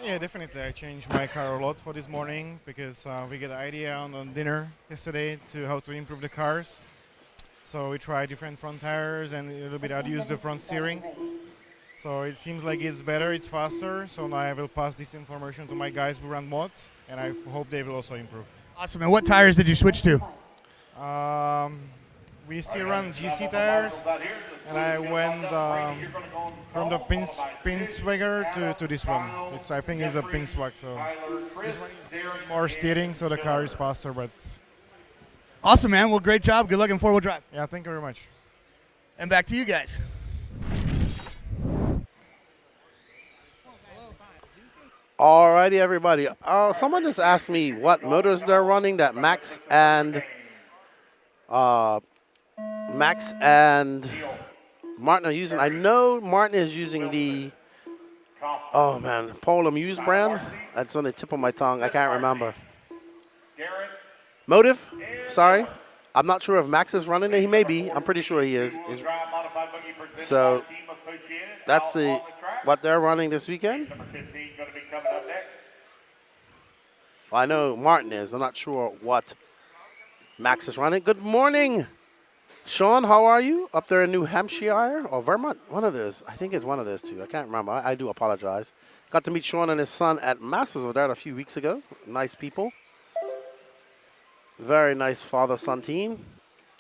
Yeah, definitely. I changed my car a lot for this morning because we got an idea on dinner yesterday to how to improve the cars. So we tried different front tires and a little bit I'd use the front steering. So it seems like it's better, it's faster. So now I will pass this information to my guys who run mods and I hope they will also improve. Awesome. And what tires did you switch to? We still run GC tires, and I went from the Pinswager to this one. I think it's a Pinswag, so this one is more steering, so the car is faster. But awesome, man. Well, great job. Good luck in 4-wheel drive. Yeah, thank you very much. And back to you guys. Alrighty, everybody. Someone just asked me what motors they're running that Max and Martin are using. I know Martin is using the Polar Muse brand. That's on the tip of my tongue. I can't remember. Motive? Sorry. I'm not sure if Max is running it. He may be. I'm pretty sure he is. So that's what they're running this weekend. Well, I know Martin is. I'm not sure what Max is running. Good morning, Sean. How are you up there in New Hampshire or Vermont? One of those. I think it's one of those two. I can't remember. I do apologize. Got to meet Sean and his son at Masters of that a few weeks ago. Nice people. Very nice father-son team.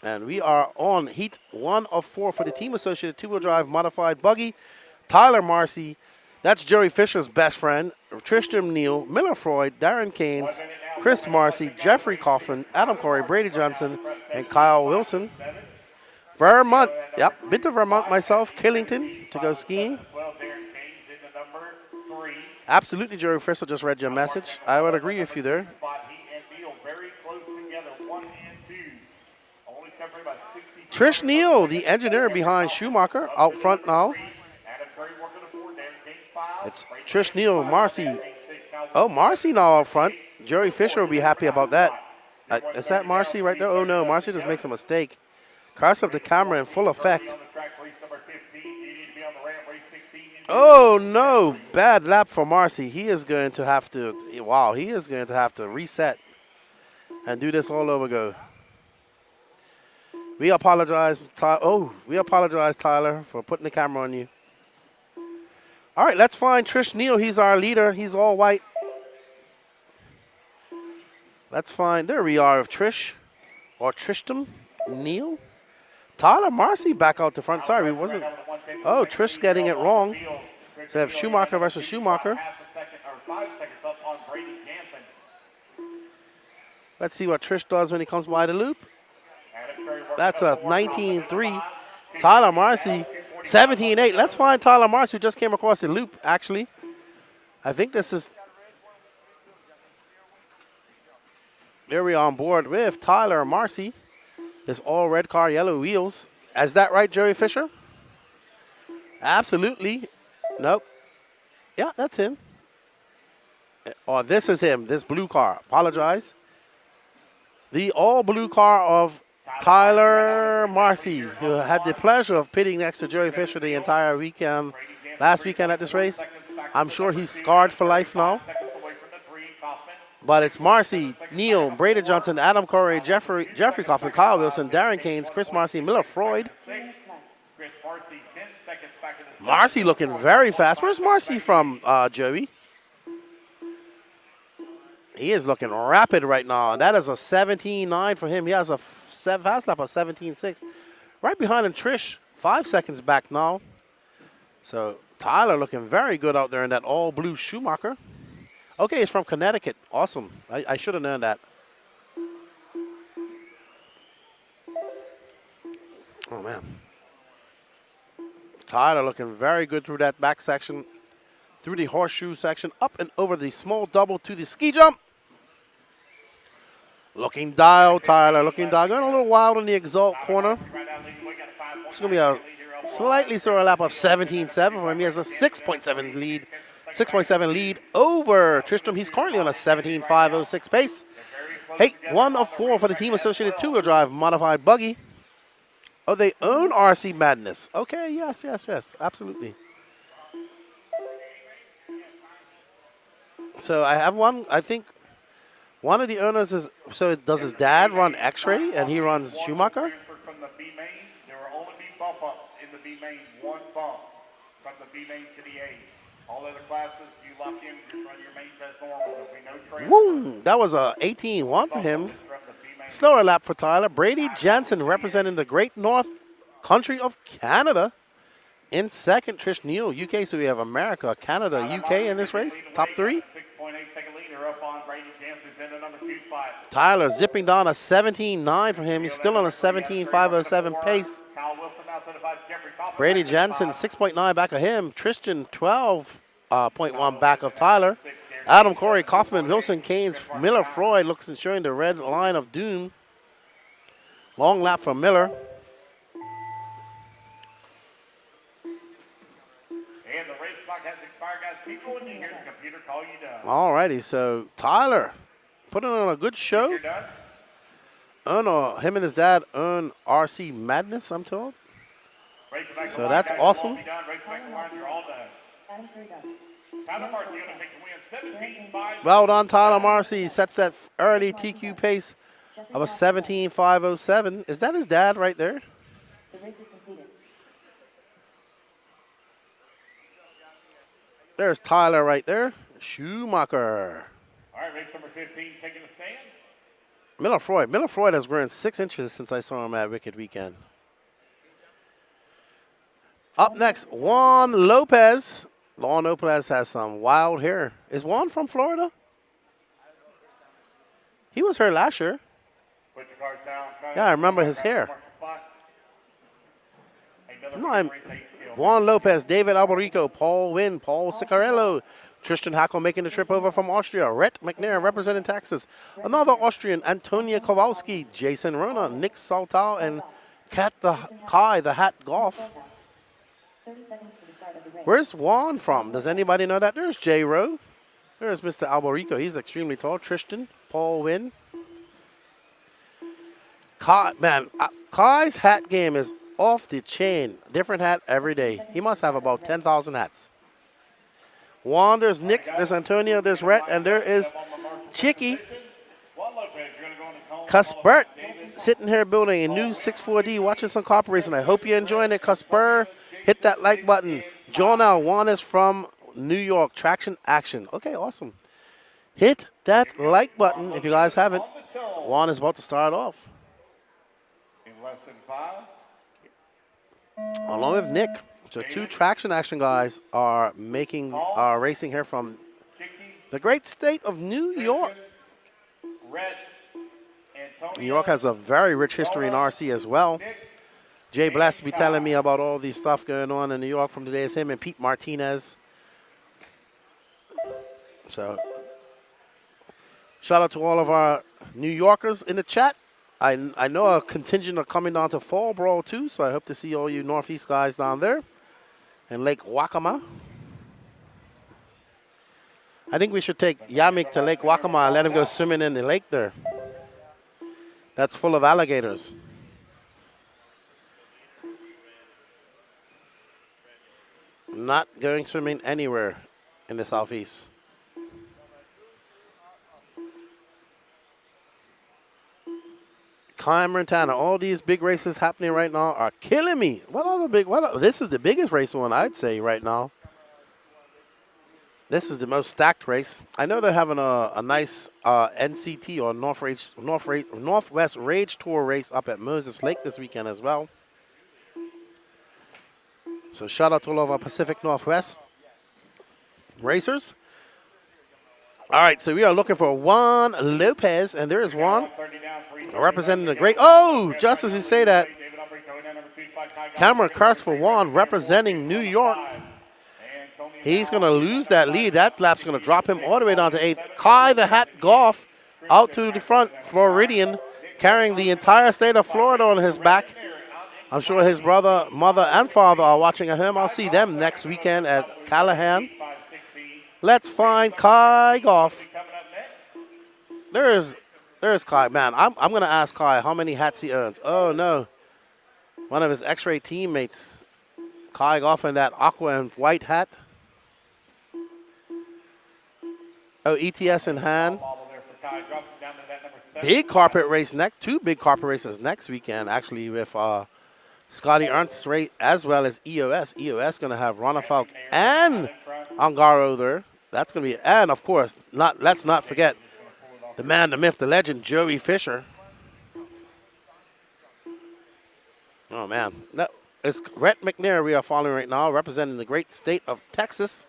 And we are on heat 1 of 4 for the Team Associated two-wheel drive modified buggy. Tyler Marcy. That's Joey Fisher's best friend. Tristram Neal, Miller Freud, Darren Keynes, Chris Marcy, Jeffrey Coffin, Adam Corey, Brady Johnson, and Kyle Wilson. Vermont. Yep, been to Vermont myself. Killington to go skiing. Absolutely, Joey Fisher just read your message. I would agree with you there. Trish Neal, the engineer behind Schumacher, out front now. It's Trish Neal, Marcy. Oh, Marcy now out front. Joey Fisher will be happy about that. Is that Marcy right there? Oh, no, Marcy just makes a mistake. Cars up the camera in full effect. Oh, no. Bad lap for Marcy. He is going to have to, he is going to have to reset and do this all over go. We apologize, Tyler, for putting the camera on you. All right, let's find Trish Neal. He's our leader. He's all white. Let's find, there we are, Trish, or Tristram Neal. Tyler Marcy back out the front. Sorry, we wasn't. Oh, Trish getting it wrong. So we have Schumacher versus Schumacher. Let's see what Trish does when he comes by the loop. That's a 19.3. Tyler Marcy, 17.8. Let's find Tyler Marcy, who just came across the loop, actually. I think this is... There we are on board with Tyler Marcy. This all red car, yellow wheels. Is that right, Joey Fisher? Absolutely. Nope. Yeah, that's him. Oh, this is him, this blue car. Apologize. The all blue car of Tyler Marcy, who had the pleasure of pitting next to Joey Fisher the entire weekend, last weekend at this race. I'm sure he's scarred for life now. But it's Marcy, Neal, Brady Johnson, Adam Corey, Jeffrey Coffin, Kyle Wilson, Darren Keynes, Chris Marcy, Miller Freud. Marcy looking very fast. Where's Marcy from, Joey? He is looking rapid right now, and that is a 17.9 for him. He has a fast lap of 17.6. Right behind him, Trish, 5 seconds back now. So Tyler looking very good out there in that all-blue Schumacher. Okay, it's from Connecticut. Awesome. I should have known that. Oh, man. Tyler looking very good through that back section, through the horseshoe section, up and over the small double to the ski jump. Looking dialed, Tyler, looking dialed. Going a little wild in the exalt corner. It's going to be a slightly slower lap of 17.7 for him. He has a 6.7 lead. 6.7 lead over Tristram. He's currently on a 17.506 pace. Hey, 1 of 4 for the Team Associated two-wheel drive modified buggy. Oh, they own RC Madness. Okay, yes, absolutely. So I have one, I think one of the owners is, so does his dad run X-Ray and he runs Schumacher? From the B main, there will only be bump ups in the B main, one bump from the B main to the A. All other classes, you lock in, just run your main test normal. There'll be no transfer. Woo! That was a 18.1 for him. Slower lap for Tyler. Brady Jensen representing the Great North Country of Canada. In second, Trish Neal, UK. So we have America, Canada, UK in this race. Top 3. 6.8-second leader up on Brady Jensen's in the number 2 spot. Tyler zipping down a 17.9 for him. He's still on a 17.507 pace. Brady Jensen, 6.9 back of him. Tristan, 12.1 back of Tyler. Adam, Corey, Kaufman, Wilson, Keynes, Miller, Freud looks and showing the red line of doom. Long lap for Miller. And the race clock has expired, guys. People, when you hear the computer call you done. All righty, so Tyler putting on a good show. You're done. Him and his dad earn RC Madness, I'm told. Race back So to that's line, guys. awesome. You'll all be done. Race back to line, you're all done. Tyler Marcy going to take the win, 17-5. Well done, Tyler Marcy. Sets that early TQ pace of a 17.507. Is that his dad right there? The race is completed. There's Tyler right there. Schumacher. All right, race number 15 taking a stand. Miller Freud. Miller Freud has grown 6 inches since I saw him at Wicked Weekend. Up next, Juan Lopez. Juan Lopez has some wild hair. Is Juan from Florida? He was here last year. Put your cards down. Yeah, I remember his hair. Hey, No, I'm Juan Lopez, David Alberico, Paul Wynn, Paul Sicarello, Tristan Hackle making the trip over from Austria, Rhett McNair representing Texas, another Austrian, Antonia Kowalski, Jason Rona, Nick Saltau, and Kai, the Hat Golf. 30 seconds to the start of the race. Where's Juan from? Does anybody know that? There's J. Rowe. There's Mr. Alberico. He's extremely tall. Tristan, Paul Wynn. Kai, man, Kai's hat game is off the chain. Different hat every day. He must have about 10,000 hats. Juan, there's Nick, there's Antonio, there's Rhett, and there is Chicky. Cuthbert sitting here building a new 6.4D, watching some copper racing. I hope you're enjoying it, Cuthbert. Hit that like button. Jonah, Juan is from New York. Traction Action. Okay, awesome. Hit that like button if you guys haven't. Juan is about to start off. In less than 5. Along with Nick. So 2 Traction Action guys are racing here from the great state of New York. New York has a very rich history in RC as well. Jay Bless be telling me about all the stuff going on in New York from today. It's him and Pete Martinez. So shout out to all of our New Yorkers in the chat. I know a contingent are coming down to Fall Brawl too, so I hope to see all you Northeast guys down there in Lake Wakama. I think we should take Yamik to Lake Wakama and let him go swimming in the lake there. That's full of alligators. Not going swimming anywhere in the Southeast. Cameron Tanner, all these big races happening right now are killing me. This is the biggest race one I'd say right now. This is the most stacked race. I know they're having a nice NCT or Northwest Rage Tour race up at Moses Lake this weekend as well. So shout out to all of our Pacific Northwest racers. All right, so we are looking for Juan Lopez, and there is Juan representing the great. Oh, just as we say that, Cameron Kurtz for Juan representing New York. He's going to lose that lead. That lap's going to drop him all the way down to 8th. Kai the Hat Golf out to the front, Floridian, carrying the entire state of Florida on his back. I'm sure his brother, mother, and father are watching at him. I'll see them next weekend at Callahan. Let's find Kai Golf. There's Kai. Man, I'm going to ask Kai how many hats he earns. Oh, no. One of his X-ray teammates. Kai Golf in that aqua and white hat. Oh, ETS in hand. Big carpet race next. 2 big carpet races next weekend, actually, with Scotty Ernst's race as well as EOS. EOS going to have Ronna Falk and Angaro there. That's going to be, and of course, let's not forget the man, the myth, the legend, Joey Fisher. Oh, man. No, it's Rhett McNair we are following right now, representing the great state of Texas.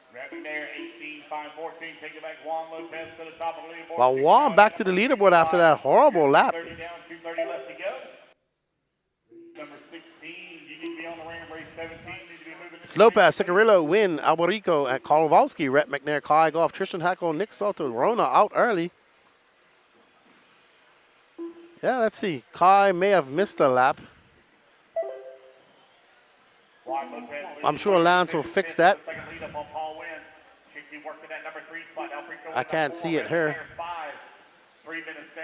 Well, Juan back to the leaderboard after that horrible lap. Number 16, you need to be on the ring. Race 17, you need to be moving It's Lopez, Cicarillo, Wynn, Alberico, and Kowalski, Rhett McNair, Kai Goff, Tristan Hackle, Nick Soto, Rona out early. Yeah, let's see. Kai may have missed a lap. I'm sure Lance will fix that. I can't see it here.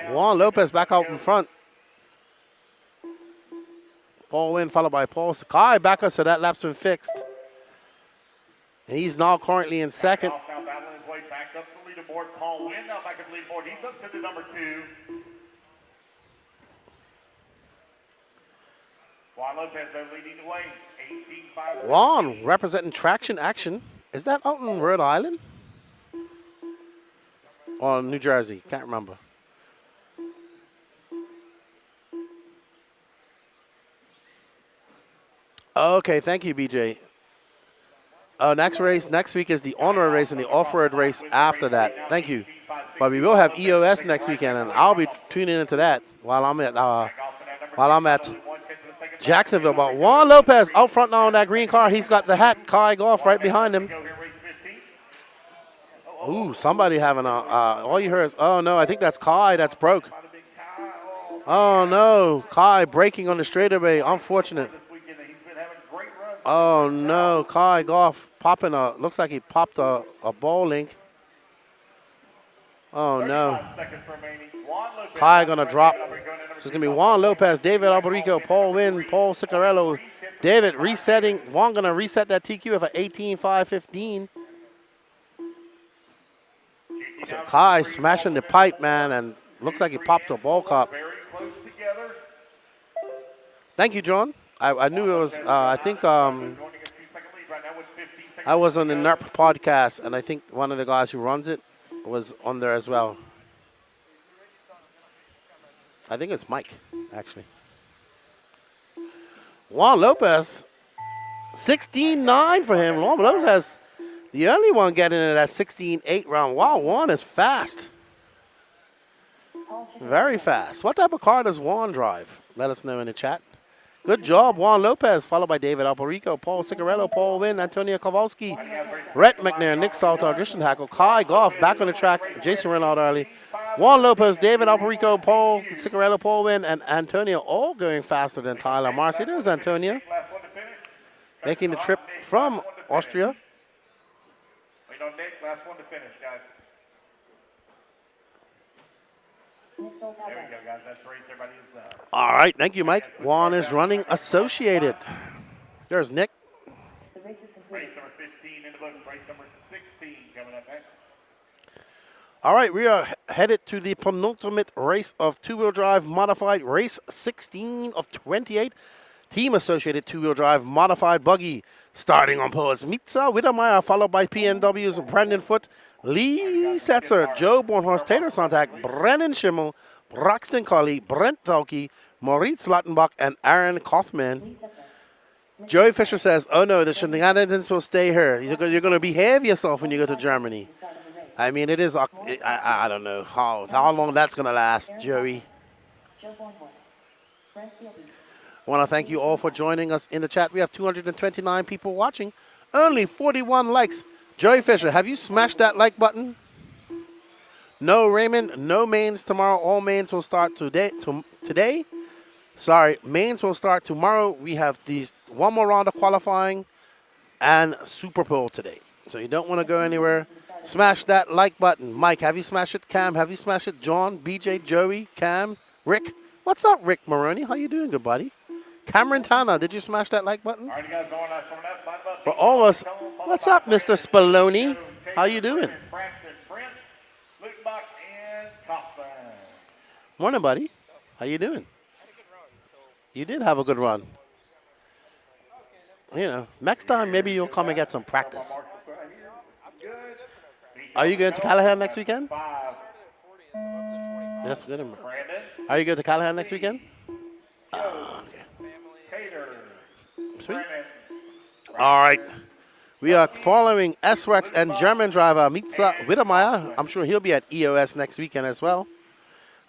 Juan Lopez back out in front. Paul Wynn followed by Paul Sakai back up, so that lap's been fixed. And he's now currently in second. Now battling his way back up the leaderboard. Paul Wynn now back up the leaderboard. He's up to the number 2. Juan Lopez there leading the way. 18-5. Juan representing Traction Action. Is that out in Rhode Island? Or New Jersey? Can't remember. Okay, thank you, BJ. Next week is the on-road race and the off-road race after that. Thank you. But we will have EOS next weekend, and I'll be tuning into that while I'm at Jacksonville. But Juan Lopez out front now in that green car. He's got the hat. Kai Goff right behind him. Ooh, somebody having all you heard is, oh no, I think that's Kai that's broke. Oh no, Kai braking on the straightaway. Unfortunate. Oh no, Kai Goff popping looks like he popped a ball link. Oh no. Kai gonna drop. So it's gonna be Juan Lopez, David Alberico, Paul Wynn, Paul Cicarello. David resetting. Juan gonna reset that TQ for 18.515. So Kai smashing the pipe, man, and looks like he popped a ball cop. Thank you, John. I knew it was, I think I was on the NERP podcast, and I think one of the guys who runs it was on there as well. I think it's Mike, actually. Juan Lopez, 16.9 for him. Juan Lopez, the only one getting it at 16.8 round. Wow, Juan is fast. Very fast. What type of car does Juan drive? Let us know in the chat. Good job, Juan Lopez, followed by David Alberico, Paul Cicarello, Paul Wynn, Antonio Kowalski, Rhett McNair, Nick Salter, Tristan Hackle, Kai Goff back on the track, Jason Renaud early, Juan Lopez, David Alberico, Paul Cicarello, Paul Wynn, and Antonio all going faster than Tyler Marcy. There's Antonio making the trip from Austria. Wait on Nick, last one to finish, guys. There we go, guys. That's race. Everybody is All right, thank you, Mike. Juan is running Associated. There's Nick. race number 15 in the books. Race number 16 coming up next. All right, we are headed to the penultimate race of two-wheel drive modified, race 16 of 28. Team Associated two-wheel drive modified buggy. Starting on pole is Mitza Wiedermeyer, followed by PNW's Brandon Foote, Lee Setzer, Joe Bornhorst, Taylor Sontag, Brennan Schimmel, Braxton Colley, Brent Thalke, Maurice Lottenbach, and Aaron Kaufman. Joey Fisher says, oh no, the shenanigans will stay here. You're going to behave yourself when you go to Germany. I mean, it is, I don't know how long that's going to last, Joey. I want to thank you all for joining us in the chat. We have 229 people watching, only 41 likes. Joey Fisher, have you smashed that like button? No, Raymond, no mains tomorrow. All mains will start today. Sorry, mains will start tomorrow. We have one more round of qualifying and Super Bowl today. So you don't want to go anywhere. Smash that like button. Mike, have you smashed it? Cam, have you smashed it? John, BJ, Joey, Cam, Rick. What's up, Rick Maroney? How you doing, good buddy? Cameron Tana, did you smash that like button? All right, guys, going up. For all of us, what's up, Mr. Spallone? How you doing? Morning, buddy. How you doing? You did have a good run. You know, next time maybe you'll come and get some practice. Are you going to Callahan next weekend? That's good. Are you going to Callahan next weekend? Okay. Sweet. All right. We are following S-Rex and German driver Mitza Wiedermeyer. I'm sure he'll be at EOS next weekend as well.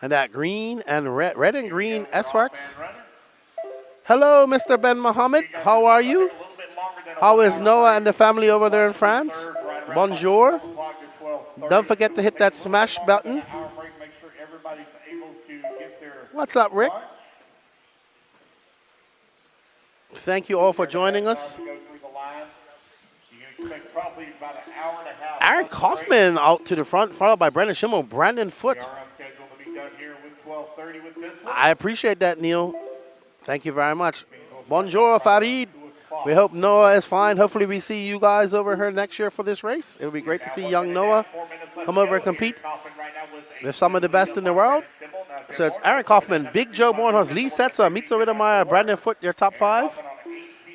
And that green and red and green S-Rex. Hello, Mr. Ben Mohammed. How are you? How is Noah and the family over there in France? Bonjour. Don't forget to hit that smash button. What's up, Rick? Thank you all for joining us. Aaron Kaufman out to the front, followed by Brandon Schimmel, Brandon Foote. I appreciate that, Neil. Thank you very much. Bonjour, Farid. We hope Noah is fine. Hopefully we see you guys over here next year for this race. It would be great to see young Noah come over and compete with some of the best in the world. So it's Aaron Kaufman, Big Joe Bornhorst, Lee Setzer, Mitzo Rittermeyer, Brandon Foote, your top 5.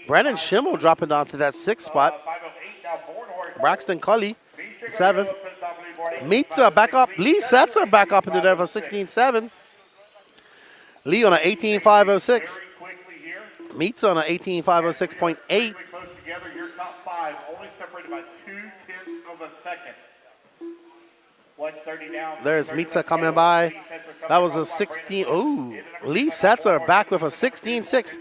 Brandon Schimmel dropping down to that 6th spot. Braxton Cully, 7. Mitza back up. Lee Setzer back up into there for 16.7. Lee on an 18.506. Mitza on an 18.506.8. There's Mitza coming by. That was a 16. Ooh, Lee Setzer back with a 16.6.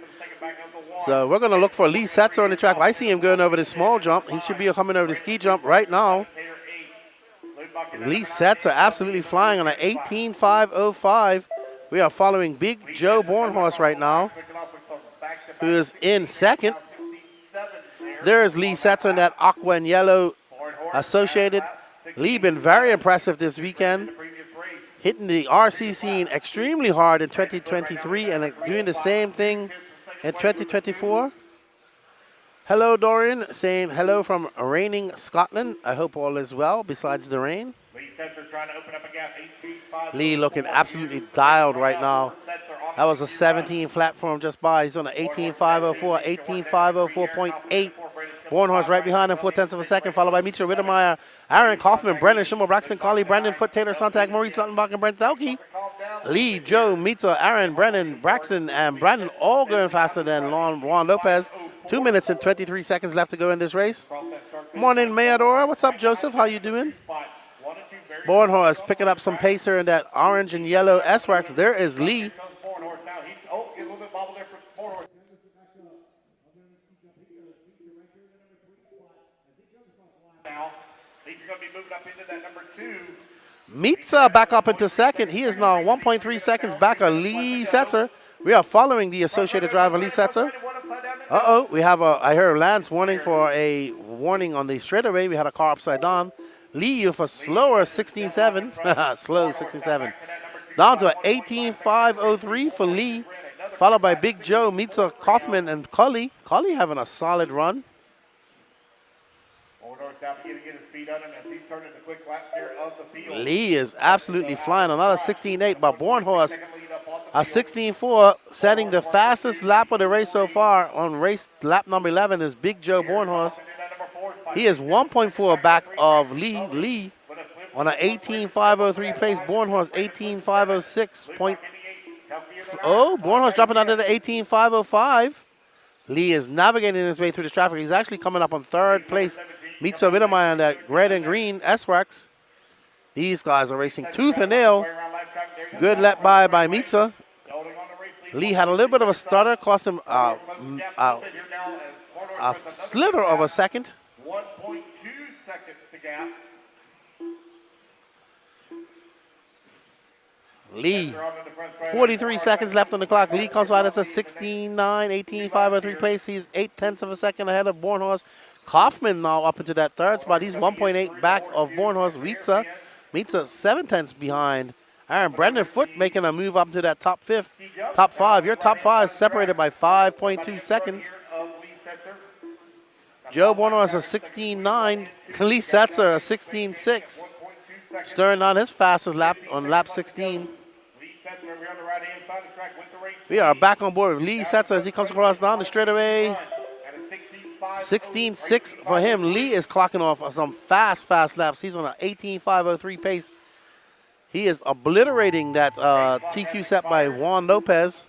So we're going to look for Lee Setzer on the track. I see him going over the small jump. He should be coming over the ski jump right now. Lee Setzer absolutely flying on an 18.505. We are following Big Joe Bornhorst right now, who is in 2nd. There's Lee Setzer in that aqua and yellow associated. Lee been very impressive this weekend, hitting the RC scene extremely hard in 2023 and doing the same thing in 2024. Hello, Dorian, saying hello from raining Scotland. I hope all is well besides the rain. Lee looking absolutely dialed right now. That was a 17 flat for him just by. He's on an 18.504, 18.504.8. Bornhorst right behind him, 0.4 of a second, followed by Mitchell Rittermeyer, Aaron Kaufman, Brendan Schimmel, Braxton Colley, Brandon Foote, Taylor Sontag, Maurice Luttenbach, and Brent Thelke. Lee, Joe, Mitchell, Aaron, Brendan, Braxton, and Brandon all going faster than Juan Lopez. 2 minutes and 23 seconds left to go in this race. Morning, Mayadora. What's up, Joseph? How you doing? Bornhorst picking up some pace here in that orange and yellow S-Wax. There is Lee. Mitza back up into 2nd. He is now 1.3 seconds back on Lee Setzer. We are following the associated driver, Lee Setzer. Uh-oh, we have I heard Lance warning for a warning on the straightaway. We had a car upside down. Lee with a slower 16.7. Slow 16.7. Down to an 18.503 for Lee, followed by Big Joe, Mitza, Kaufman, and Cully. Cully having a solid run. Lee is absolutely flying. Another 16.8, but Bornhorst, a 16.4, setting the fastest lap of the race so far on race lap number 11 is Big Joe Bornhorst. He is 1.4 back of Lee. Lee on an 18.503 pace. Bornhorst 18.506. Oh, Bornhorst dropping under the 18.505. Lee is navigating his way through the traffic. He's actually coming up on 3rd place. Mitza Rittermeyer on that red and green S-Wax. These guys are racing tooth and nail. Good let by Mitza. Lee had a little bit of a stutter, cost him a slither of a second. 1.2 seconds to gap. Lee, 43 seconds left on the clock. Lee comes by. That's a 16.9, 18.503 pace. He's 0.8 of a second ahead of Bornhorst. Kaufman now up into that 3rd spot. He's 1.8 back of Bornhorst. Mitza 0.7 behind. Aaron Brandon Foote making a move up to that top 5. Your top 5 separated by 5.2 seconds. Joe Bornhorst a 16.9. Lee Setzer a 16.6. Stirring on his fastest lap on lap 16. We are back on board with Lee Setzer as he comes across down the straightaway. 16.6 for him. Lee is clocking off some fast laps. He's on an 18.503 pace. He is obliterating that TQ set by Juan Lopez.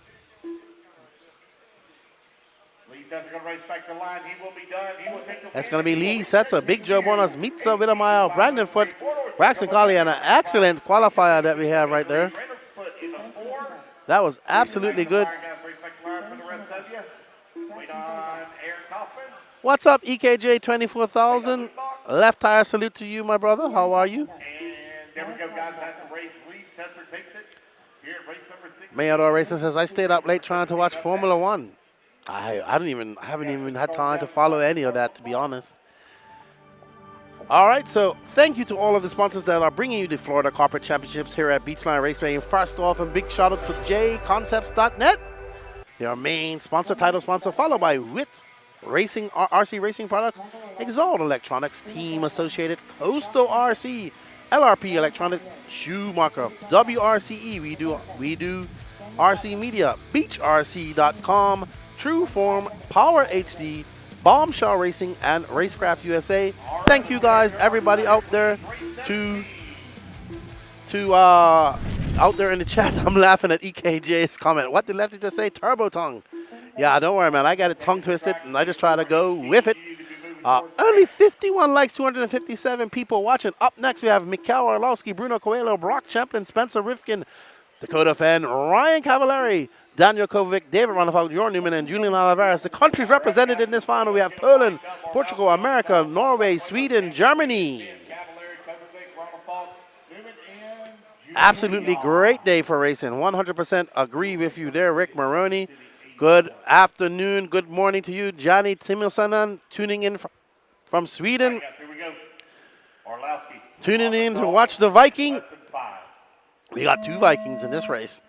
That's going to be Lee Setzer, Big Joe Bornhorst, Mitza Rittermeyer, Brandon Foote, Braxton Colley, and an excellent qualifier that we have right there. That was absolutely good. What's up, EKJ 24,000? Left tire salute to you, my brother. How are you? And there we go, guys. That's the race lead. Sensor takes it. Here at race number 6. Mayador Racing says, I stayed up late trying to watch Formula One. I haven't even had time to follow any of that, to be honest. All right, so thank you to all of the sponsors that are bringing you the Florida Carpet Championships here at Beachline Raceway. And first off, a big shout out to jconcepts.net, their main sponsor, title sponsor, followed by WITS Racing, RC Racing Products, Exalt Electronics, Team Associated, Coastal RC, LRP Electronics, Schumacher, WRCE, we do RC Media, BeachRC.com, Trueform, Power HD, Bombshell Racing, and Racecraft USA. Thank you guys, everybody out there out there in the chat. I'm laughing at EKJ's comment. What did Lefty just say? Turbo tongue. Yeah, don't worry, man. I got it tongue twisted, and I just try to go with it. Only 51 likes, 257 people watching. Up next, we have Mikhail Orlowski, Bruno Coelho, Brock Champlin, Spencer Rifkin, Dakota Fenn, Ryan Cavallari, Daniel Kovac, David Ronafal, Jorn Newman, and Julian Oliveras. The countries represented in this final, we have Poland, Portugal, America, Norway, Sweden, Germany. Absolutely great day for racing. 100% agree with you there, Rick Maroney. Good afternoon, good morning to you, Johnny Timilsonen, tuning in from Sweden. Tuning in to watch the Viking. We got 2 Vikings in this race.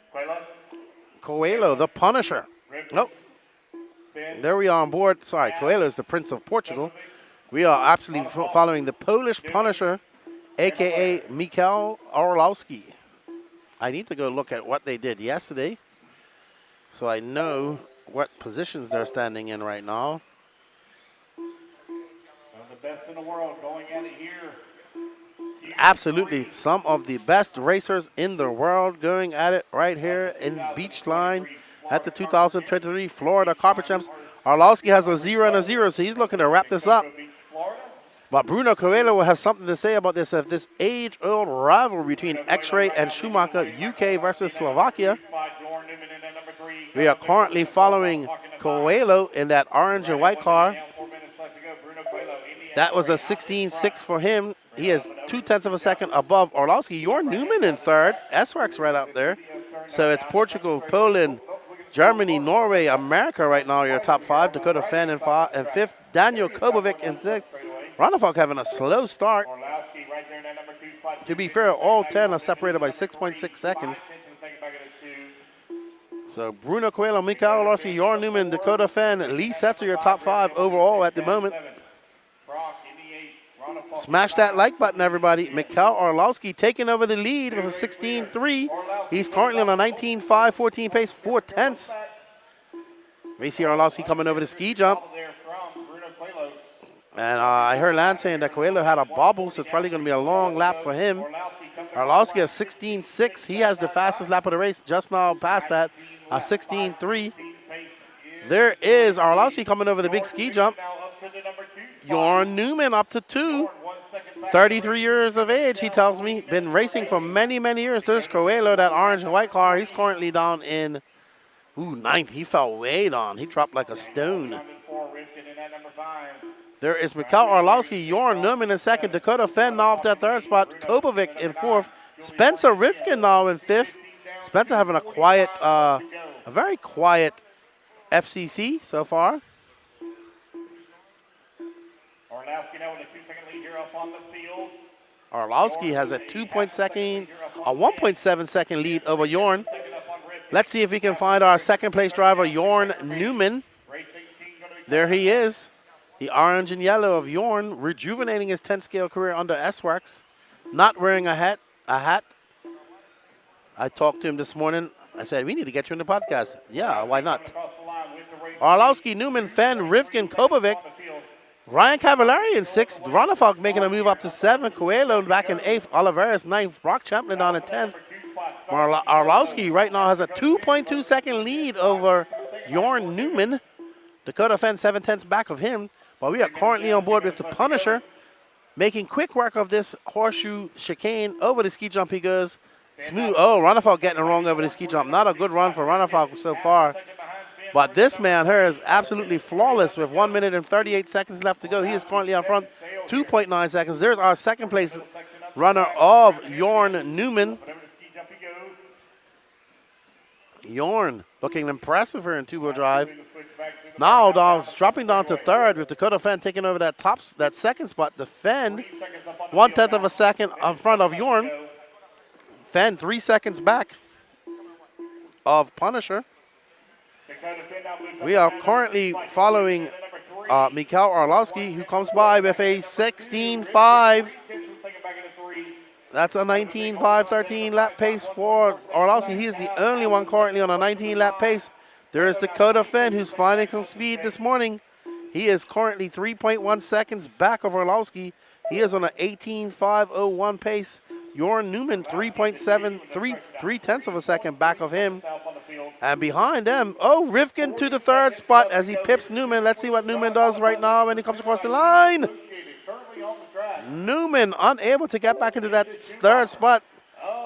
Coelho, the Punisher. Nope. There we are on board. Sorry, Coelho is the Prince of Portugal. We are absolutely following the Polish Punisher, a.k.a. Mikhail Orlowski. I need to go look at what they did yesterday so I know what positions they're standing in right now. One of the best in the world going at it here. Absolutely. Some of the best racers in the world going at it right here in Beachline at the 2023 Florida Carpet Champs. Orlowski has a 0 and a 0, so he's looking to wrap this up. But Bruno Coelho will have something to say about this age-old rivalry between X-Ray and Schumacher, UK versus Slovakia. We are currently following Coelho in that orange and white car. That was a 16.6 for him. He is 0.2 of a second above Orlowski. Jorn Newman in third. S-Works right up there. So it's Portugal, Poland, Germany, Norway, America right now, your top 5. Dakota Fenn in 5th. Daniel Kobovic in 6th. Ronafalk having a slow start. To be fair, all 10 are separated by 6.6 seconds. So Bruno Coelho, Mikhail Orlowski, Jorn Newman, Dakota Fenn, Lee Setzer, your top 5 overall at the moment. Smash that like button, everybody. Mikhail Orlowski taking over the lead with a 16.3. He's currently on a 19.5, 14 pace, 4/10. We see Orlowski coming over the ski jump. And I heard Lance saying that Coelho had a bobble, so it's probably going to be a long lap for him. Orlowski has 16.6. He has the fastest lap of the race, just now past that, a 16.3. There is Orlowski coming over the big ski jump. Jorn Newman up to 2. 33 years of age, he tells me. Been racing for many, many years. There's Coelho, that orange and white car. He's currently down in, 9th. He fell way down. He dropped like a stone. There is Mikhail Orlowski, Jorn Newman in 2nd. Dakota Fenn now off that 3rd spot. Kobovic in 4th. Spencer Rifkin now in 5th. Spencer having a very quiet FCC so far. Orlowski now with a 2-second lead here up on the field. Orlowski has a 1.7 second lead over Jorn. Let's see if we can find our 2nd place driver, Jorn Newman. There he is. The orange and yellow of Jorn, rejuvenating his 10 scale career under S-Works. Not wearing a hat. I talked to him this morning. I said, we need to get you in the podcast. Yeah, why not? Orlowski, Newman, Fenn, Rifkin, Kobovic. Ryan Cavallari in 6th. Ronafalk making a move up to 7th. Coelho back in 8th. Oliveras 9th. Brock Champlin down in 10th. Orlowski right now has a 2.2 second lead over Jorn Newman. Dakota Fenn 7/10 back of him. But we are currently on board with the Punisher, making quick work of this horseshoe chicane. Over the ski jump he goes. Smooth. Oh, Ronafalk getting it wrong over the ski jump. Not a good run for Ronafalk so far. But this man here is absolutely flawless with 1 minute and 38 seconds left to go. He is currently on front, 2.9 seconds. There's our second place runner of Jorn Newman. Jorn looking impressive here in two-wheel drive. Now Dawes dropping down to third with Dakota Fenn taking over that second spot. The Fenn, 1/10 of a second in front of Jorn. Fenn 3 seconds back of Punisher. We are currently following Mikhail Orlowski, who comes by with a 16.5. That's a 19.513 lap pace for Orlowski. He is the only one currently on a 19 lap pace. There is Dakota Fenn, who's finding some speed this morning. He is currently 3.1 seconds back of Orlowski. He is on an 18.501 pace. Jorn Newman, 3.73 of a second back of him. And behind them, Rivkin to the third spot as he pips Newman. Let's see what Newman does right now when he comes across the line. Newman unable to get back into that third spot.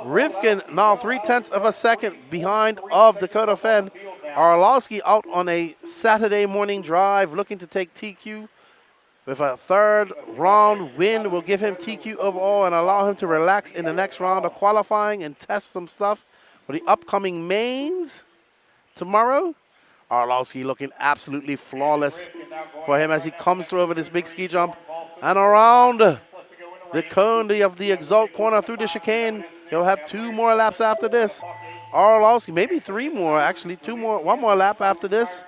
Rivkin now 0.3 of a second behind of Dakota Fenn. Orlowski out on a Saturday morning drive looking to take TQ. With a third round win will give him TQ overall and allow him to relax in the next round of qualifying and test some stuff for the upcoming mains tomorrow. Orlowski looking absolutely flawless for him as he comes through over this big ski jump and around the cone of the Exalt corner through the chicane. He'll have 2 more laps after this. Orlowski, maybe 3 more, actually 1 more lap after this.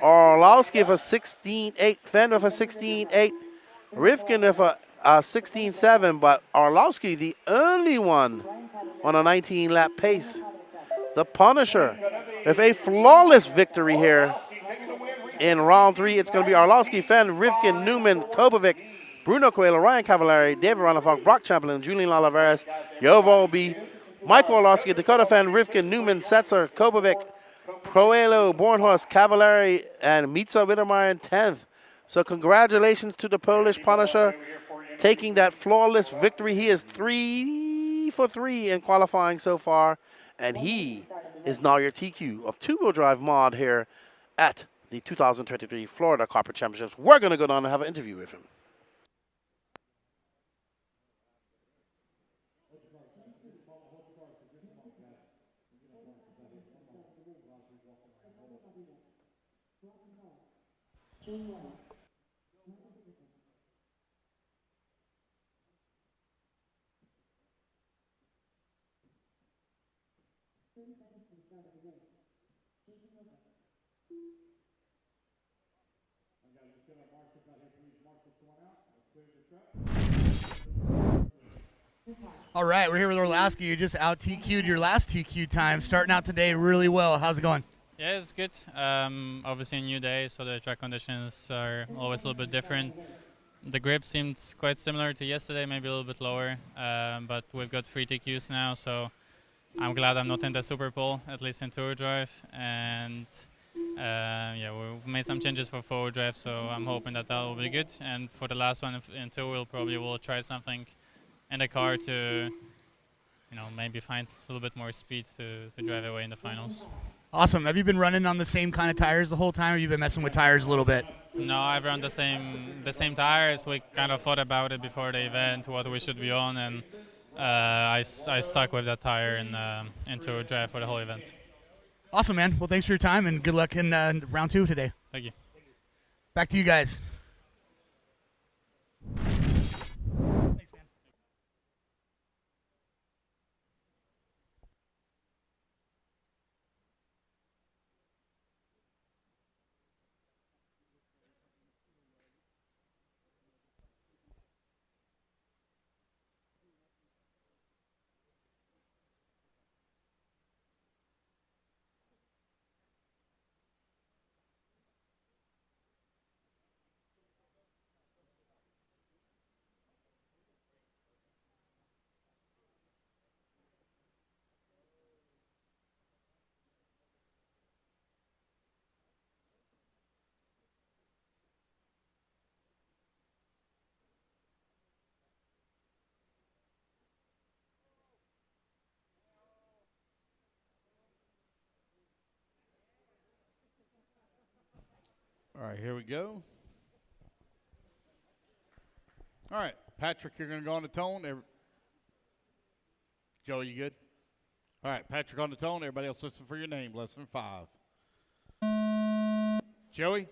Orlowski with a 16.8, Fenn with a 16.8, Rivkin with a 16.7, but Orlowski the only one on a 19 lap pace. The Punisher with a flawless victory here in round 3. It's going to be Orlowski, Fenn, Rivkin, Newman, Kobovic, Bruno Coelho, Ryan Cavallari, David Ronnefalk, Brock Chamberlain, Julian Lalaveras, Yovo B, Michael Orlowski, Dakota Fenn, Rivkin, Newman, Setzer, Kobovic, Coelho, Bornhorst, Cavallari, and Mitza Wittermeyer in 10th. So congratulations to the Polish Punisher taking that flawless victory. He is 3 for 3 in qualifying so far, and he is now your TQ of two-wheel drive mod here at the 2023 Florida Carpet Championships. We're going to go down and have an interview with him. All right, we're here with Orlowski. You just out TQ'd your last TQ time, starting out today really well. How's it going? Yeah, it's good. Obviously a new day, so the track conditions are always a little bit different. The grip seems quite similar to yesterday, maybe a little bit lower, but we've got 3 TQs now, so I'm glad I'm not in the Super Bowl, at least in two-wheel drive. And yeah, we've made some changes for four-wheel drive, so I'm hoping that will be good. And for the last one in two-wheel, probably we'll try something in the car to, maybe find a little bit more speed to drive away in the finals. Awesome. Have you been running on the same kind of tires the whole time, or have you been messing with tires a little bit? No, I've run the same tires. We kind of thought about it before the event, what we should be on, and I stuck with that tire in two-wheel drive for the whole event. Awesome, man. Well, thanks for your time, and good luck in round 2 today. Thank you. Back to you guys. All right, here we go. All right, Patrick, you're going to go on the tone. Joe, you good? All right, Patrick on the tone. Everybody else listen for your name. Less than 5. Joey,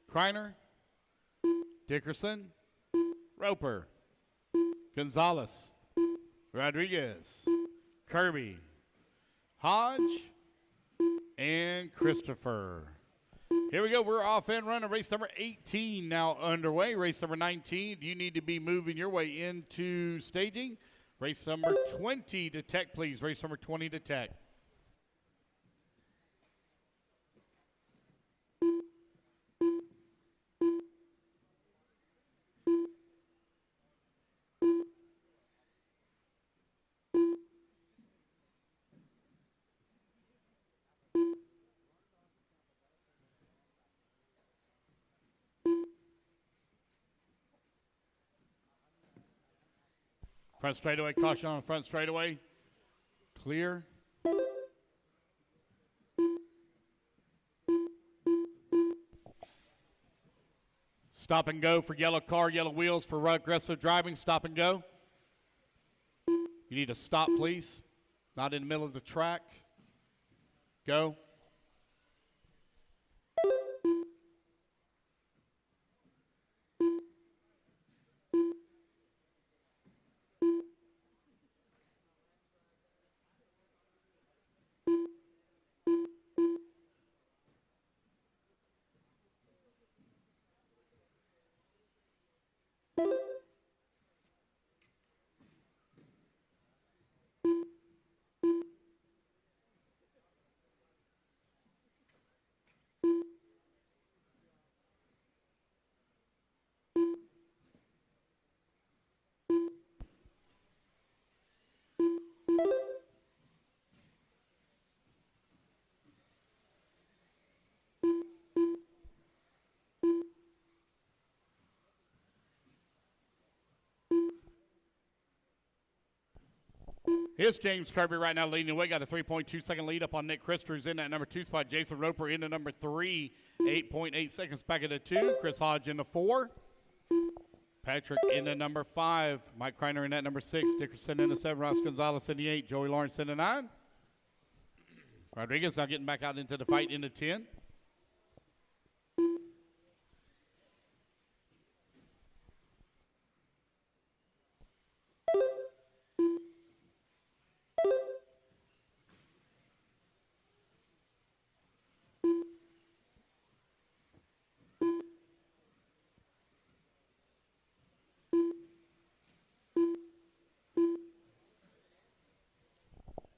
Kreiner, Dickerson, Roper, Gonzalez, Rodriguez, Kirby, Hodge, and Christopher. Here we go. We're off and running. Race number 18 now underway. Race number 19, you need to be moving your way into staging. Race number 20 to Tech, please. Race number 20 to Tech. Front straightaway, caution on the front straightaway. Clear. Stop and go for yellow car, yellow wheels for aggressive driving. Stop and go. You need to stop, please. Not in the middle of the track. Go. Here's James Kirby right now leading the way. Got a 3.2-second lead up on Nick Christer, who's in that number 2 spot. Jason Roper in the number 3, 8.8 seconds back at the 2. Chris Hodge in the 4. Patrick in the number 5. Mike Kreiner in that number 6. Dickerson in the 7. Ross Gonzalez in the 8. Joey Lawrence in the 9. Rodriguez now getting back out into the fight in the 10.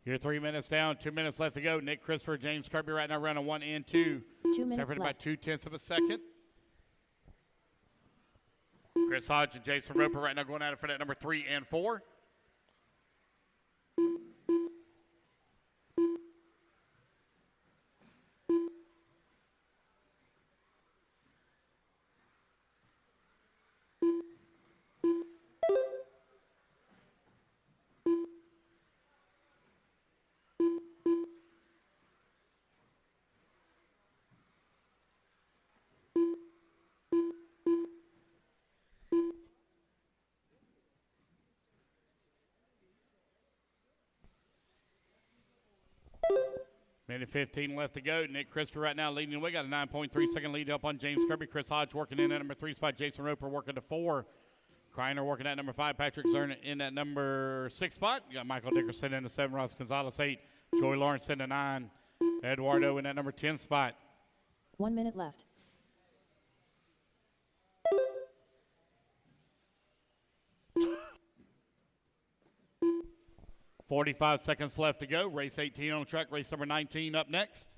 You're 3 minutes down, 2 minutes left to go. Nick Christopher, James Kirby right now running 1 and 2. 2 minutes separated left. by 0.2 of a second. Chris Hodge and Jason Roper right now going at it for that number 3 and 4. Minute 15 left to go. Nick Christer right now leading the way. Got a 9.3-second lead up on James Kirby. Chris Hodge working in at number 3 spot. Jason Roper working to 4. Kreiner working at number 5. Patrick Zerna in at number 6 spot. You got Michael Dickerson in the 7. Ross Gonzalez 8. Joey Lawrence in the 9. Eduardo in that number 10 spot. 1 minute left. 45 seconds left to go. Race 18 on track. Race number 19 up next.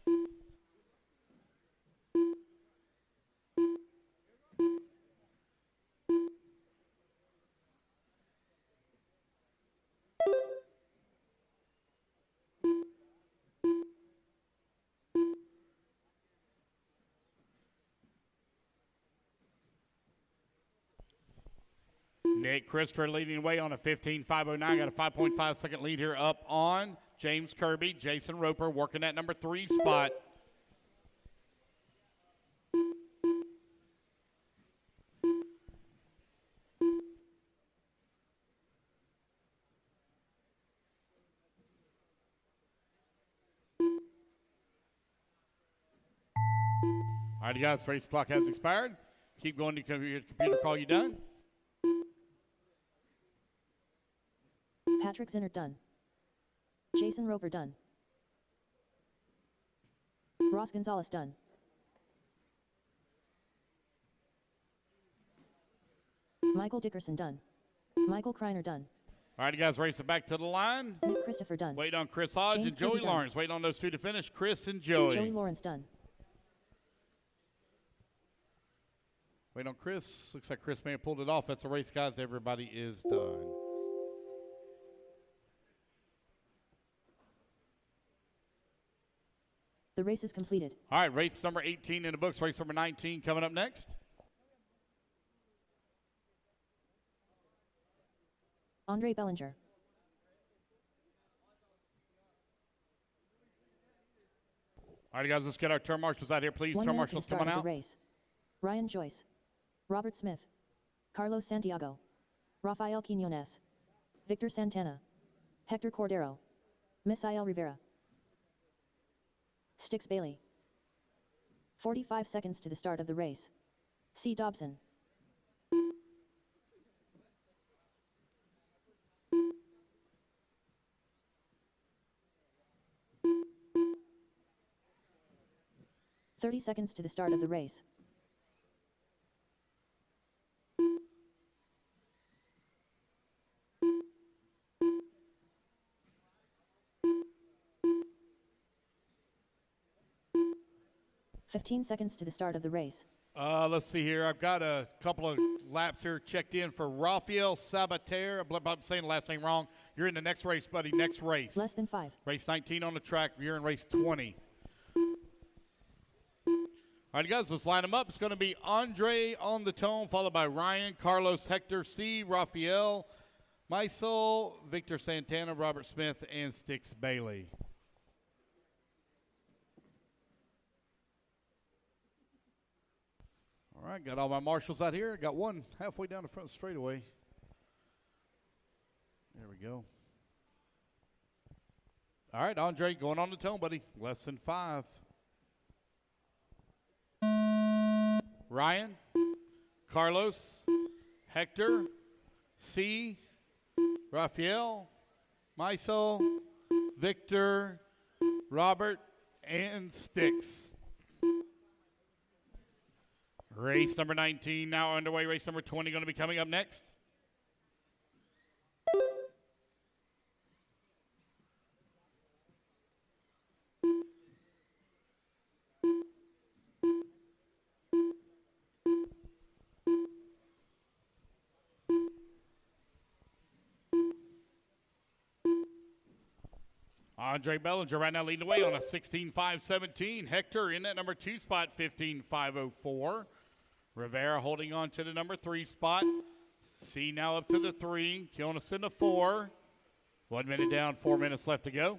Nick Christopher leading the way on a 15.509. Got a 5.5-second lead here up on James Kirby. Jason Roper working that number 3 spot. All right, you guys, race clock has expired. Keep going to your computer call you done. Patrick Zinnert done. Jason Roper done. Ross Gonzalez done. Michael Dickerson done. Michael Kreiner done. All right, you guys, race it back to the line. Nick Christopher done. Wait on Chris Hodge James and Joey Kirby done. Lawrence. Waiting on those two to finish, Chris and Joey. Joey Lawrence done. Wait on Chris. Looks like Chris may have pulled it off. That's a race, guys. Everybody is done. The race is completed. All right, race number 18 in the books. Race number 19 coming up next. Andre Bellinger. All right, guys, let's get our turn marshals out here, please. 1 Turn minute to the marshals, start come on of out. the race. Ryan Joyce. Robert Smith. Carlos Santiago. Rafael Quinones. Victor Santana. Hector Cordero. Misael Rivera. Stix Bailey. 45 seconds to the start of the race. C. Dobson. "30 seconds to the start of the race. "15 seconds to the start of the race. Let's see here. I've got a couple of laps here checked in for Rafael Sabater. I'm saying the last name wrong. You're in the next race, buddy. Next race. Less than 5. Race 19 on the track. You're in race 20. All right, guys, let's line them up. It's going to be Andre on the tone, followed by Ryan, Carlos, Hector, C, Rafael, Maisel, Victor Santana, Robert Smith, and Stix Bailey. All right, got all my marshals out here. Got one halfway down the front straightaway. There we go. All right, Andre, going on the tone, buddy. Less than 5. Ryan, Carlos, Hector, C, Rafael, Maisel, Victor, Robert, and Stix. Race number 19 now underway. Race number 20 going to be coming up next. Andre Bellinger right now leading the way on a 16.517. Hector in that number 2 spot, 15.504. Rivera holding on to the number 3 spot. C now up to the 3. Kionis in the 4. 1 minute down, 4 minutes left to go.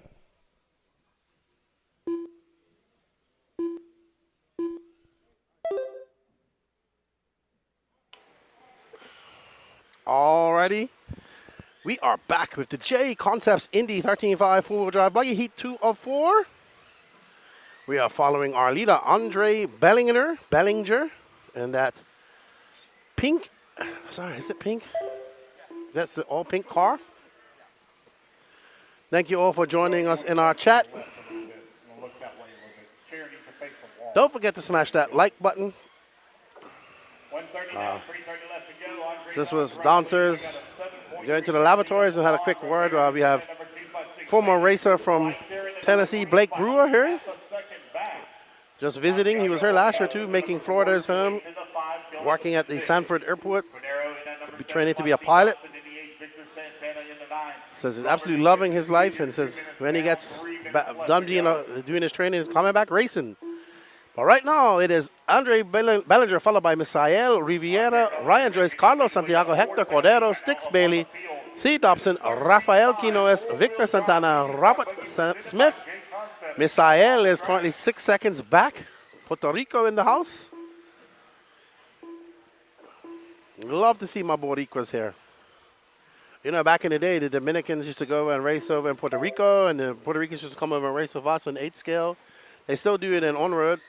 Alrighty. We are back with the J Concepts Indy 13.5 four-wheel drive buggy heat 2 of 4. We are following our leader, Andre Bellinger, and that pink, sorry, is it pink? That's the all pink car. Thank you all for joining us in our chat. Don't forget to smash that like button. This was Dancers going to the lavatories and had a quick word. We have former racer from Tennessee, Blake Brewer here. Just visiting. He was here last year too, making Florida his home, working at the Sanford Airport, training to be a pilot. Says he's absolutely loving his life and says when he gets done doing his training, he's coming back racing. But right now, it is Andre Bellinger, followed by Misael Rivera, Ryan Joyce, Carlos Santiago, Hector Cordero, Stix Bailey, C. Dobson, Rafael Quinones, Victor Santana, Robert Smith. Misael is currently 6 seconds back. Puerto Rico in the house. Love to see my Boricuas here. You know, back in the day, the Dominicans used to go and race over in Puerto Rico, and the Puerto Ricans used to come over and race with us on 8 scale. They still do it in on-road.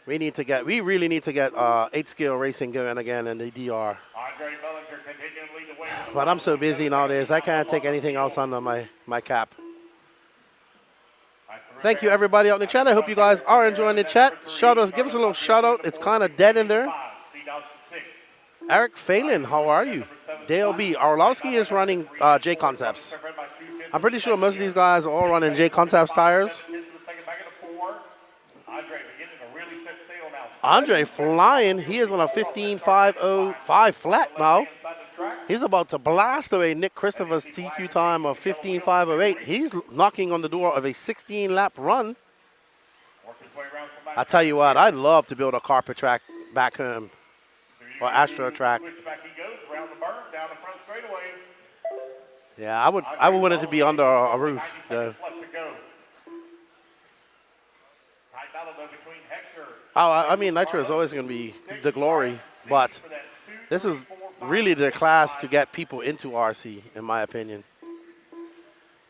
We really need to get 8-scale racing going again in the DR. But I'm so busy nowadays, I can't take anything else under my cap. Thank you, everybody out in the chat. I hope you guys are enjoying the chat. Give us a little shout out. It's kind of dead in there. Eric Phelan, how are you? Dale B. Arlowski is running J Concepts. I'm pretty sure most of these guys are all running J Concepts tires. Andre flying. He is on a 15.505 flat now. He's about to blast away Nick Christopher's TQ time of 15.508. He's knocking on the door of a 16-lap run. I tell you what, I'd love to build a carpet track back home, or Astro track. Yeah, I would want it to be under a roof, though. Oh, I mean, Nitro is always going to be the glory, but this is really the class to get people into RC, in my opinion.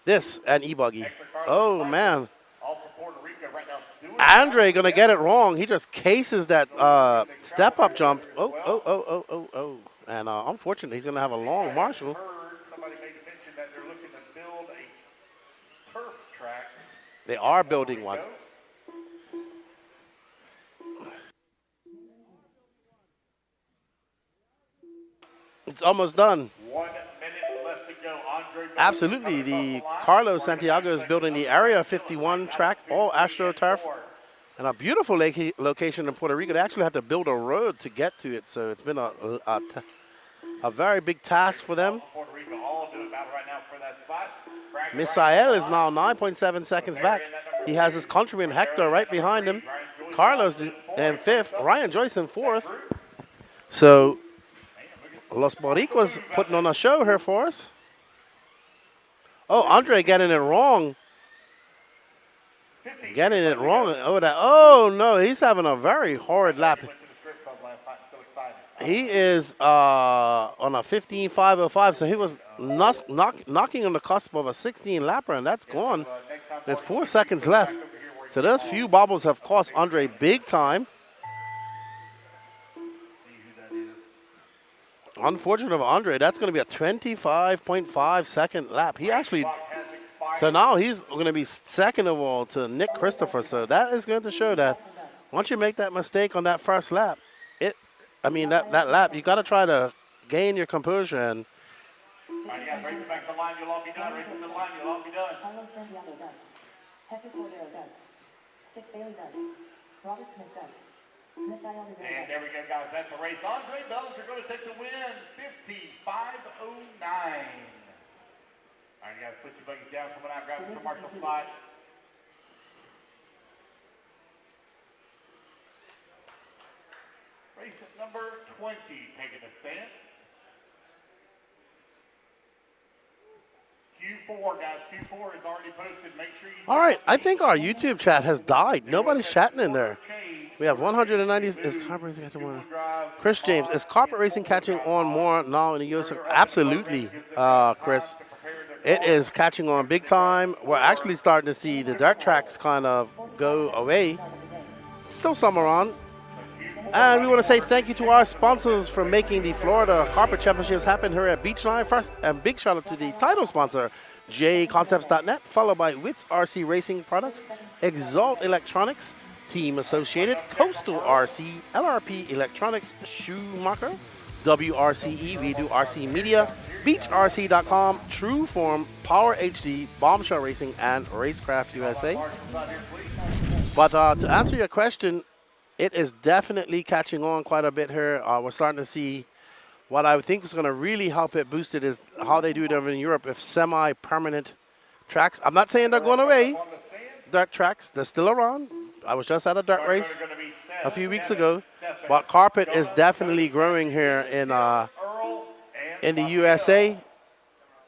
This and e-buggy. Oh, man. Andre going to get it wrong. He just cases that step-up jump. Oh. And unfortunately, he's going to have a long Marshall. They are building one. It's almost done. 1 minute left to go. Absolutely. The Carlos Santiago is building the Area 51 track, all AstroTurf, and a beautiful location in Puerto Rico. They actually had to build a road to get to it, so it's been a very big task for them. Misael is now 9.7 seconds back. He has his countryman Hector right behind him. Carlos in 5th. Ryan Joyce in 4th. So Los Boricuas putting on a show here for us. Oh, Andre getting it wrong. Getting it wrong. Oh, no, he's having a very horrid lap. He is on a 15.505, so he was knocking on the cusp of a 16-lapper, and that's gone with 4 seconds left. So those few bobbles have cost Andre big time. Unfortunate of Andre, that's going to be a 25.5-second lap. He actually, so now he's going to be second of all to Nick Christopher. So that is going to show that once you make that mistake on that first lap, that lap, you got to try to gain your composure. And All right, guys, race back to the line, you'll all be done. Race to the line, you'll all be done. Carlos Santiago done. Hector Cordero done. Sticks Bailey done. Robert Smith done. And there we go, guys. That's the race. Andre Bellinger going to take the win. 15.509. All right, guys, put your buggies down. Coming out, grab the commercial spot. Race at number 20, taking a stand. Q4, guys. Q4 is already posted. Make sure you. all right, I think our YouTube chat has died. Nobody's chatting in there. We have 190. Is carpet racing catching more? Chris James, is carpet racing catching on more now in the U.S.? Absolutely, Chris. It is catching on big time. We're actually starting to see the dirt tracks kind of go away. Still some are on. And we want to say thank you to our sponsors for making the Florida Carpet Championships happen here at Beachline. First, and big shout out to the title sponsor, jconcepts.net, followed by WRCE Racing Products, Exalt Electronics, Team Associated, Coastal RC, LRP Electronics, Schumacher, WRCE, we do RC Media, BeachRC.com, True Form, Power HD, Bombshell Racing, and Racecraft USA. But to answer your question, it is definitely catching on quite a bit here. We're starting to see what I think is going to really help it boost it is how they do it over in Europe if semi-permanent tracks. I'm not saying they're going away. Dirt tracks, they're still around. I was just at a dirt race a few weeks ago. But carpet is definitely growing here in the USA.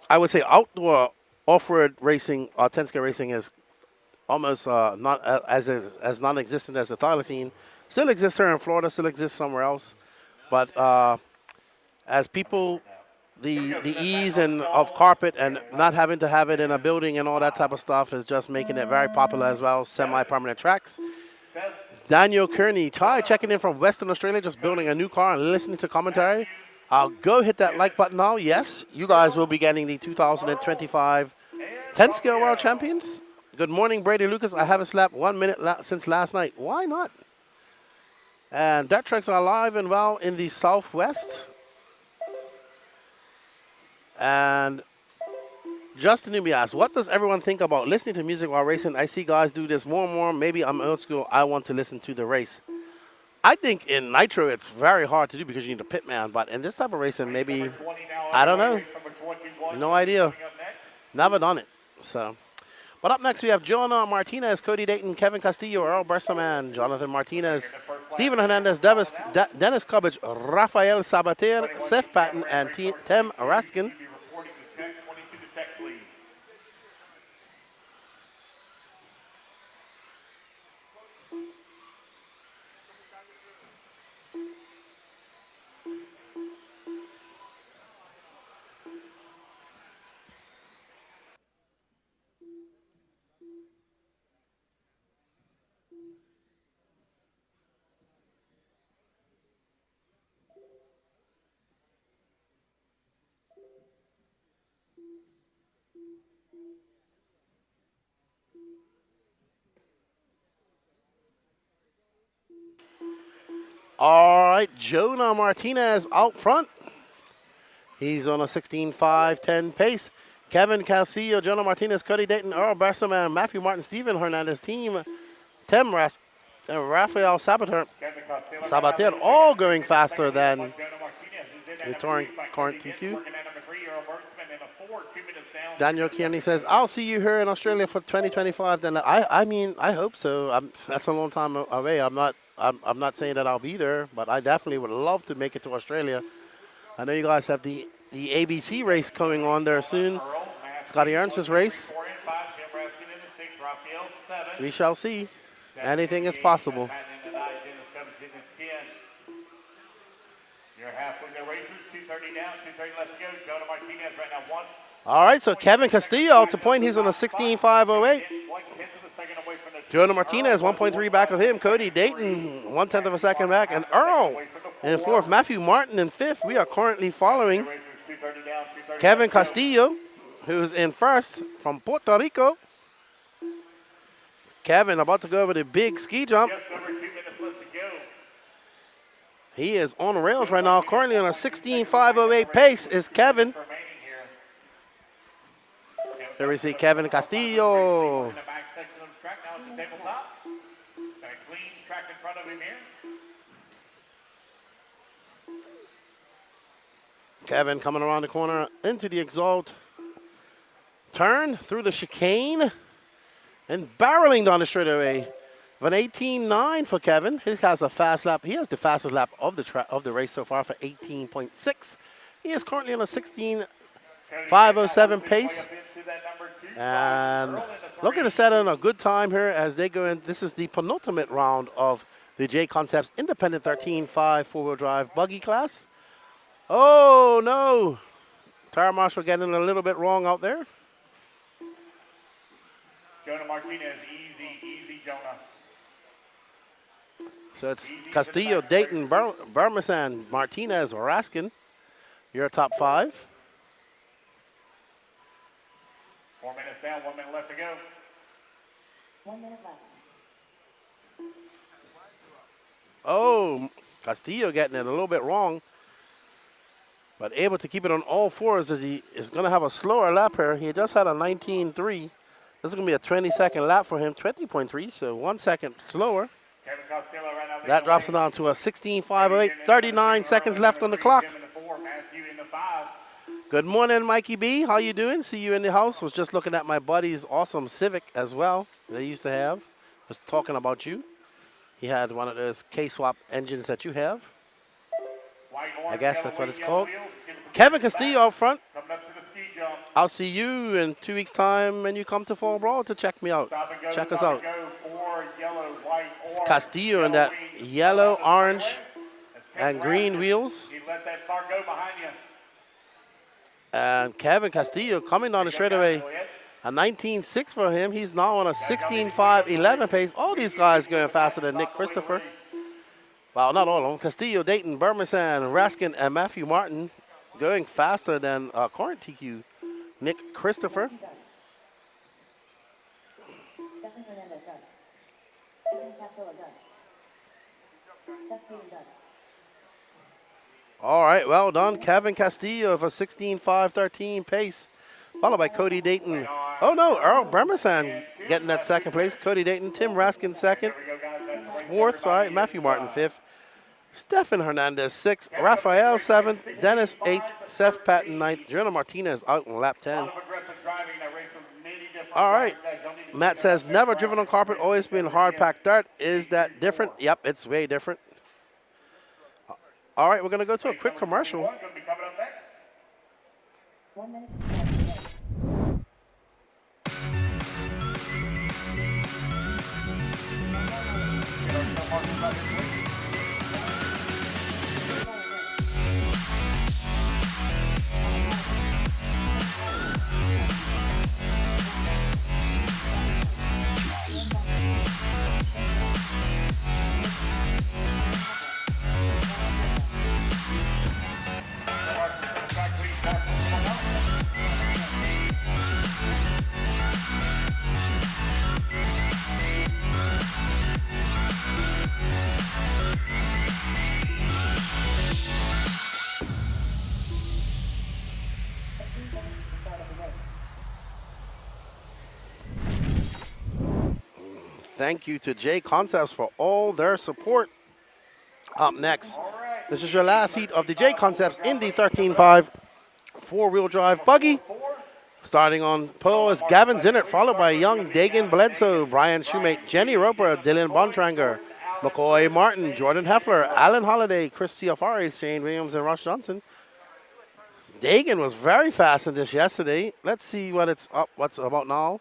I would say outdoor off-road racing, 10-scale racing is almost not as non-existent as the thylacine. Still exists here in Florida, still exists somewhere else. But as people, the ease of carpet and not having to have it in a building and all that type of stuff is just making it very popular as well, semi-permanent tracks. Daniel Kearney, Ty checking in from Western Australia, just building a new car and listening to commentary. I'll go hit that like button now. Yes, you guys will be getting the 2025 10 Scale World Champions. Good morning, Brady Lucas. I haven't slept 1 minute since last night. Why not? And dirt tracks are alive and well in the Southwest. And Justin Newby asks, what does everyone think about listening to music while racing? I see guys do this more and more. Maybe I'm old school. I want to listen to the race. I think in Nitro it's very hard to do because you need a pit man. But in this type of racing, maybe, I don't know. No idea. Never done it. So, but up next we have Jonah Martinez, Cody Dayton, Kevin Castillo, Earl Bersaman, Jonathan Martinez, Steven Hernandez, Dennis Cubbage, Rafael Sabater, Seth Patton, and Tim Raskin. All right, Jonah Martinez out front. He's on a 16.5-10 pace. Kevin Castillo, Jonah Martinez, Cody Dayton, Earl Besserman, Matthew Martin, Steven Hernandez, team Tim Rafael Sabater, all going faster than the current TQ. Daniel Kearney says, I'll see you here in Australia for 2025. Then I mean, I hope so. That's a long time away. I'm not saying that I'll be there, but I definitely would love to make it to Australia. I know you guys have the ABC race coming on there soon. Scotty Ernst's race. We shall see. Anything is possible. All right, so Kevin Castillo, to point, he's on a 16.508. Jonah Martinez, 1.3 back of him. Cody Dayton, 1/10 of a second back. And Earl in fourth. Matthew Martin in fifth. We are currently following Kevin Castillo, who's in first from Puerto Rico. Kevin about to go over the big ski jump. He is on the rails right now. Currently on a 16.508 pace is Kevin. There we see Kevin Castillo. Kevin coming around the corner into the exalt turn through the chicane and barreling down the straightaway. An 18.9 for Kevin. He has a fast lap. He has the fastest lap of the race so far for 18.6. He is currently on a 16.507 pace. And looking to set in a good time here as they go in. This is the penultimate round of the J Concepts Independent 13.5 four-wheel drive buggy class. Oh, no. Tire marshal getting a little bit wrong out there. Jonah Martinez, easy, Jonah. So it's Castillo, Dayton, Burmesan, Martinez, Raskin. Your top five. 4 minutes down, 1 minute left to go. 1 minute left. Oh, Castillo getting it a little bit wrong, but able to keep it on all fours as he is going to have a slower lap here. He just had a 19.3. This is going to be a 20-second lap for him, 20.3, so 1 second slower. That drops him down to a 16.508, 39 seconds left on the clock. Good morning, Mikey B. How you doing? See you in the house. Was just looking at my buddy's awesome Civic as well that he used to have. Was talking about you. He had one of those K-swap engines that you have. I guess that's what it's called. Kevin Castillo out front. I'll see you in 2 weeks' time when you come to Fall Brawl to check me out. Check us out. It's Castillo in that yellow, orange, and green wheels. And Kevin Castillo coming down the straightaway. A 19.6 for him. He's now on a 16.5.11 pace. All these guys going faster than Nick Christopher. Well, not all of them. Castillo, Dayton, Burmesan, Raskin, and Matthew Martin going faster than current TQ Nick Christopher. Stefan Hernandez, done. Kevin Castillo, done. Seth Payton, done. All right, well done, Kevin Castillo of a 16.5.13 pace, followed by Cody Dayton. Oh no, Earl Burmesan getting that second place. Cody Dayton, Tim Raskin second, fourth, sorry, Matthew Martin fifth, Stefan Hernandez sixth, Rafael seventh, Dennis eighth, Seth Patton ninth, Jonah Martinez out on lap 10. All right, Matt says never driven on carpet, always been hard packed dirt. Is that different? Yep, it's way different. All right, we're going to go to a quick commercial. 1 minute. Thank you to J Concepts for all their support. Up next, this is your last heat of the J Concepts Indy 13.5 four-wheel drive buggy. Starting on pole is Gavin Zinnert, followed by young Dagan Bledsoe, Brian Shoemate, Jenny Roper, Dylan Bontranger, McCoy Martin, Jordan Heffler, Alan Holliday, Chris Ciafari, Shane Williams, and Ross Johnson. Dagan was very fast in this yesterday. Let's see what's about now.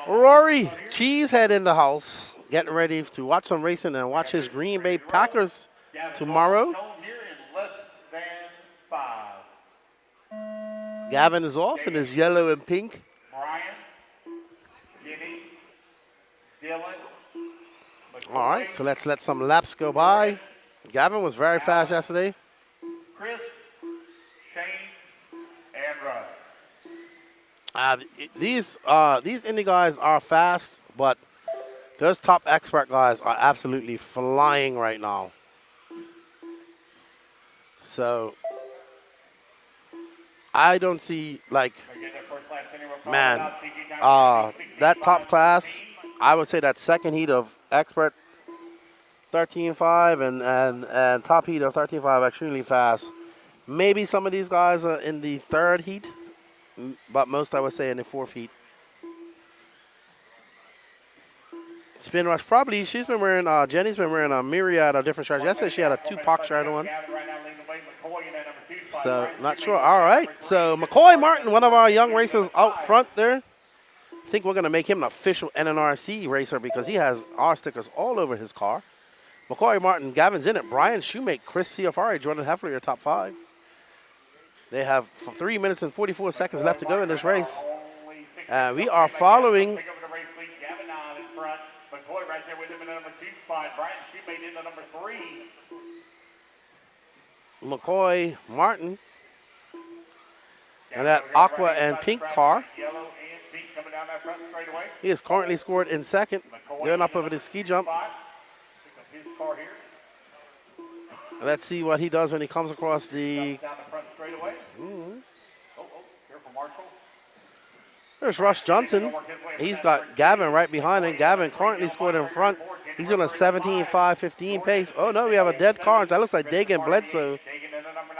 Rory Cheesehead in the house, getting ready to watch some racing and watch his Green Bay Packers tomorrow. Gavin is off in his yellow and pink. Brian, Jimmy, Dylan. All right, so let's let some laps go by. Gavin was very fast yesterday. Chris, Shane, and Russ. These Indy guys are fast, but those top expert guys are absolutely flying right now. So I don't see, like, man, that top class, I would say that second heat of expert 13.5 and top heat of 13.5 are extremely fast. Maybe some of these guys are in the third heat, but most I would say in the fourth heat. Spin Rush, probably, she's been wearing, Jenny's been wearing a myriad of different shirts. Yesterday she had a Tupac shirt on. So, not sure. All right, so McCoy Martin, one of our young racers out front there. I think we're going to make him an official NNRC racer because he has R stickers all over his car. McCoy Martin, Gavin's in it, Brian Shoemate, Chris Ciafari, Jordan Heffler, your top five. They have 3 minutes and 44 seconds left to go in this race. We are following McCoy Martin and that aqua and pink car. He is currently scored in second, going up over the ski jump. Let's see what he does when he comes across the. There's Russ Johnson. He's got Gavin right behind him. Gavin currently scored in front. He's on a 17.5.15 pace. Oh no, we have a dead car. That looks like Dagan Bledsoe.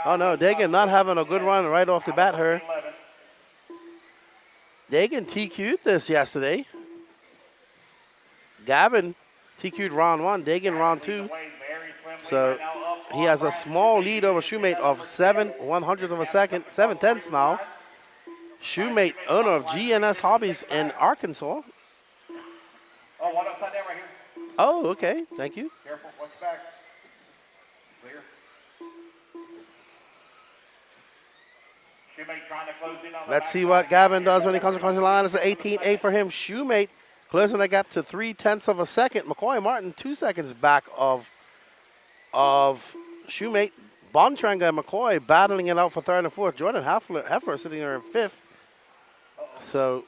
Oh no, Dagan not having a good run right off the bat here. Dagan TQ'd this yesterday. Gavin TQ'd round one, Dagan round two. So he has a small lead over Shoemate of 7/100 of a second, 7/10 now. Shoemate, owner of GNS Hobbies in Arkansas. Oh, one upside down right here. Oh, okay. Thank you. Careful, watch back. Clear. Shoemate trying to close in on the Let's see what Gavin does when he comes across the line. It's an 18.8 for him. Shoemate closing the gap to 0.3 of a second. McCoy Martin 2 seconds back of Shoemate. Bontrager and McCoy battling it out for third and fourth. Jordan Heffler sitting there in fifth. So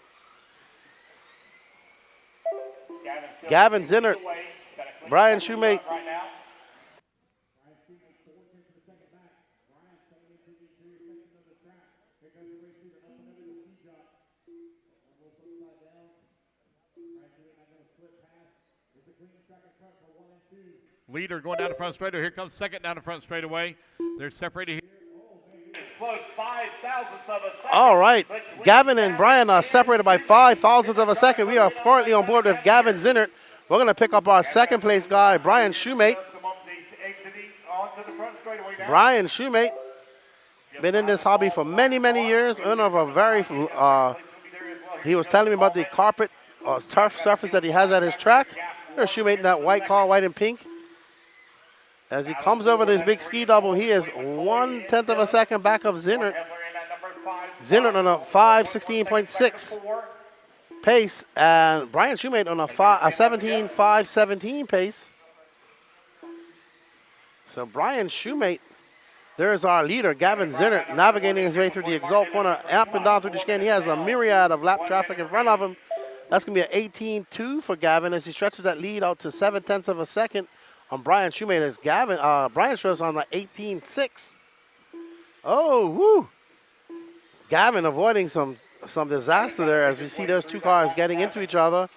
Gavin Zinnert, Brian Shoemate. Leader going down the front straightaway. Here comes second down the front straightaway. They're separated here. Close 5/1000ths of a second. All right, Gavin and Brian are separated by 5/1000ths of a second. We are currently on board with Gavin Zinnert. We're going to pick up our second place guy, Brian Shoemate. Brian Shoemate, been in this hobby for many, many years. Owner of a very, he was telling me about the carpet turf surface that he has at his track. There's Shoemate in that white car, white and pink. As he comes over this big ski double, he is 1/10 of a second back of Zinnert. Zinnert on a 5:16.6 pace, and Brian Shoemate on a 17:5:17 pace. So Brian Shoemate, there's our leader, Gavin Zinnert, navigating his way through the Exalt corner, up and down through the chicane. He has a myriad of lap traffic in front of him. That's going to be an 18.2 for Gavin as he stretches that lead out to 0.7 of a second on Brian Shoemate. As Brian shows on the 18.6. Oh, woo! Gavin avoiding some disaster there as we see those two cars getting into each other.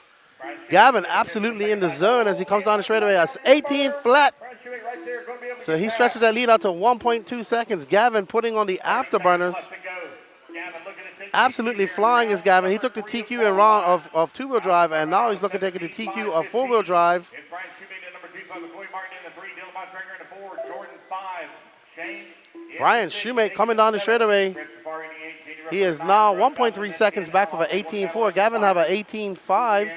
Gavin absolutely in the zone as he comes down the straightaway. That's 18 flat. So he stretches that lead out to 1.2 seconds. Gavin putting on the afterburners. Absolutely flying is Gavin. He took the TQ in round of two-wheel drive, and now he's looking to take the TQ of four-wheel drive. Brian Shoemate coming down the straightaway. He is now 1.3 seconds back with an 18.4. Gavin have an 18.5.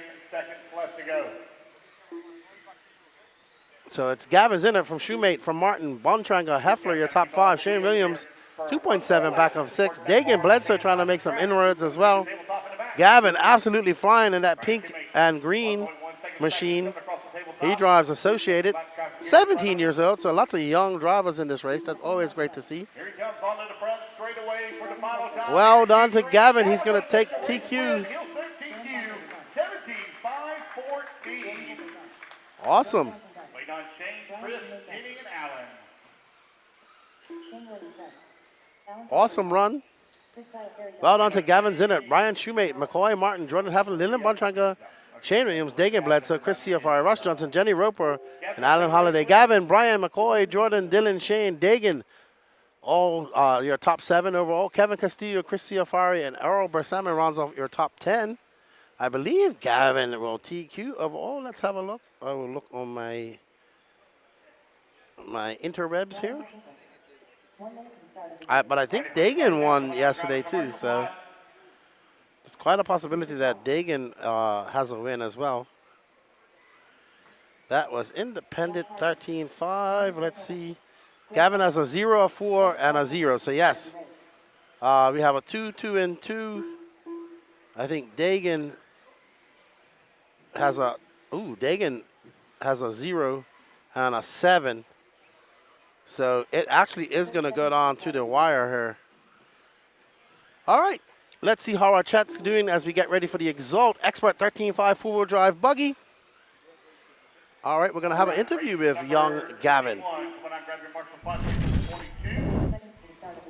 So it's Gavin Zinnert from Shoemate, from Martin, Bontrager, Heffler, your top five. Shane Williams, 2.7 back of 6. Dagan Bledsoe trying to make some inroads as well. Gavin absolutely flying in that pink and green machine. He drives Associated, 17 years old, so lots of young drivers in this race. That's always great to see. Well done to Gavin. He's going to take TQ. Awesome. Awesome run. Well done to Gavin Zinnert, Brian Shoemate, McCoy Martin, Jordan Heffler, Lyndon Bontrager, Shane Williams, Dagan Bledsoe, Chris Ciafari, Russ Johnson, Jenny Roper, and Alan Holliday. Gavin, Brian, McCoy, Jordan, Dylan, Shane, Dagan, all your top 7 overall. Kevin Castillo, Chris Ciafari, and Errol Bersamin rounds off your top 10. I believe Gavin will TQ overall. Let's have a look. I will look on my interwebs here. But I think Dagan won yesterday too, so it's quite a possibility that Dagan has a win as well. That was independent 13.5. Let's see. Gavin has a 0, a 4, and a 0. So yes, we have a 2, 2, and 2. I think Dagan has a Dagan has a 0 and a 7. So it actually is going to go down to the wire here. All right, let's see how our chat's doing as we get ready for the Exalt Expert 13.5 four-wheel drive buggy. All right, we're going to have an interview with young Gavin.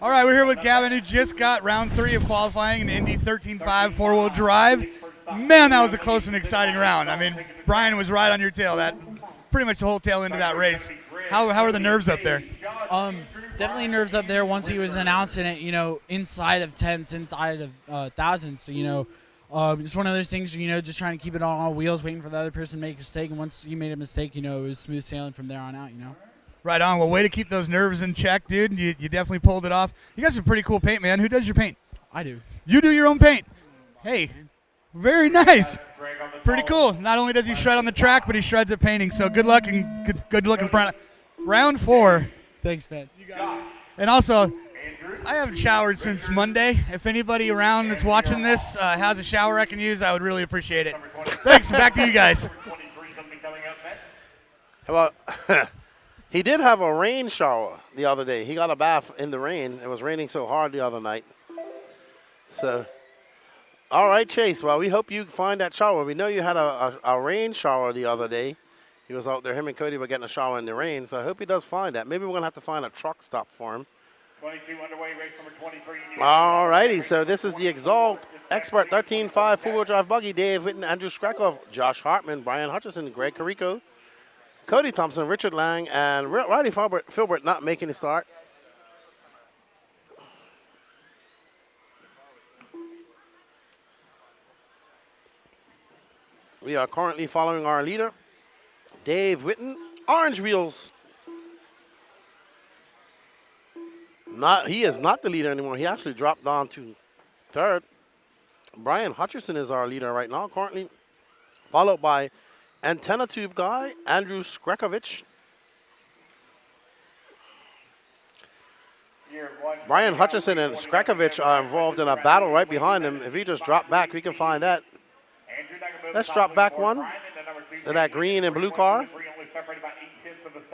All right, we're here with Gavin, who just got round 3 of qualifying in the Indy 13.5 four-wheel drive. Man, that was a close and exciting round. I mean, Brian was right on your tail. That pretty much the whole tail end of that race. How are the nerves up there? Definitely nerves up there once he was announcing it, you know, inside of tenths, inside of thousandths. So, you know, just one of those things, you know, just trying to keep it on wheels, waiting for the other person to make a mistake. And once you made a mistake, you know, it was smooth sailing from there on out, you know. Right on. Well, way to keep those nerves in check, dude. You definitely pulled it off. You got some pretty cool paint, man. Who does your paint? I do. You do your own paint? Hey, very nice. Pretty cool. Not only does he shred on the track, but he shreds at painting. So good luck and good luck in front. Round 4. Thanks, man. And also, I haven't showered since Monday. If anybody around that's watching this has a shower I can use, I would really appreciate it. Thanks. Back to you guys. Well, he did have a rain shower the other day. He got a bath in the rain. It was raining so hard the other night. So, all right, Chase. Well, we hope you find that shower. We know you had a rain shower the other day. He was out there. Him and Cody were getting a shower in the rain. So I hope he does find that. Maybe we're going to have to find a truck stop for him. 22 underway, race number 23. All righty. So this is the Exalt Expert 13.5 four-wheel drive buggy. Dave Whitten, Andrew Skrekov, Josh Hartman, Brian Hutchison, Greg Carrico, Cody Thompson, Richard Lang, and Riley Filbert not making the start. We are currently following our leader, Dave Whitten, orange wheels. He is not the leader anymore. He actually dropped down to third. Brian Hutcherson is our leader right now, currently, followed by antenna tube guy, Andrew Skrekovich. Brian Hutchison and Skrekovich are involved in a battle right behind him. If he just drop back, we can find that. Let's drop back one to that green and blue car,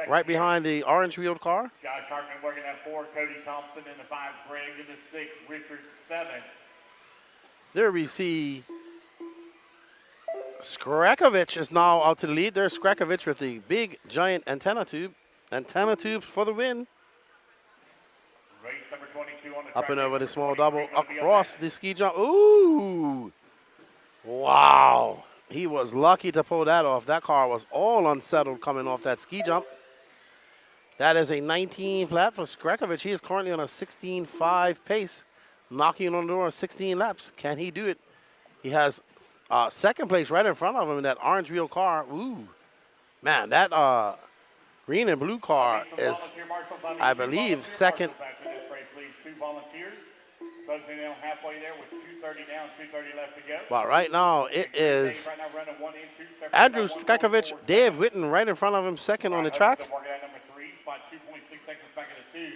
right behind the orange wheeled car. Josh Hartman working at 4, Cody Thompson in the 5, Greg in the 6, Richard 7. There we see Skrekovich is now out to the lead. There's Skrekovich with the big giant antenna tube. Antenna tubes for the win. Race number 22 on the Up track. and over the small double across the ski jump. Ooh! Wow. He was lucky to pull that off. That car was all unsettled coming off that ski jump. That is a 19 flat for Skrekovich. He is currently on a 16.5 pace, knocking on the door of 16 laps. Can he do it? He has second place right in front of him in that orange wheel car. Ooh. Man, that green and blue car is, I believe, second. Two volunteers. Closing in halfway there with 2:30 down, 2:30 left to go. But right now, it is Andrew Skrekovich, Dave Whitten right in front of him, second on the track. Number 3, spot 2.6 seconds back in the 2.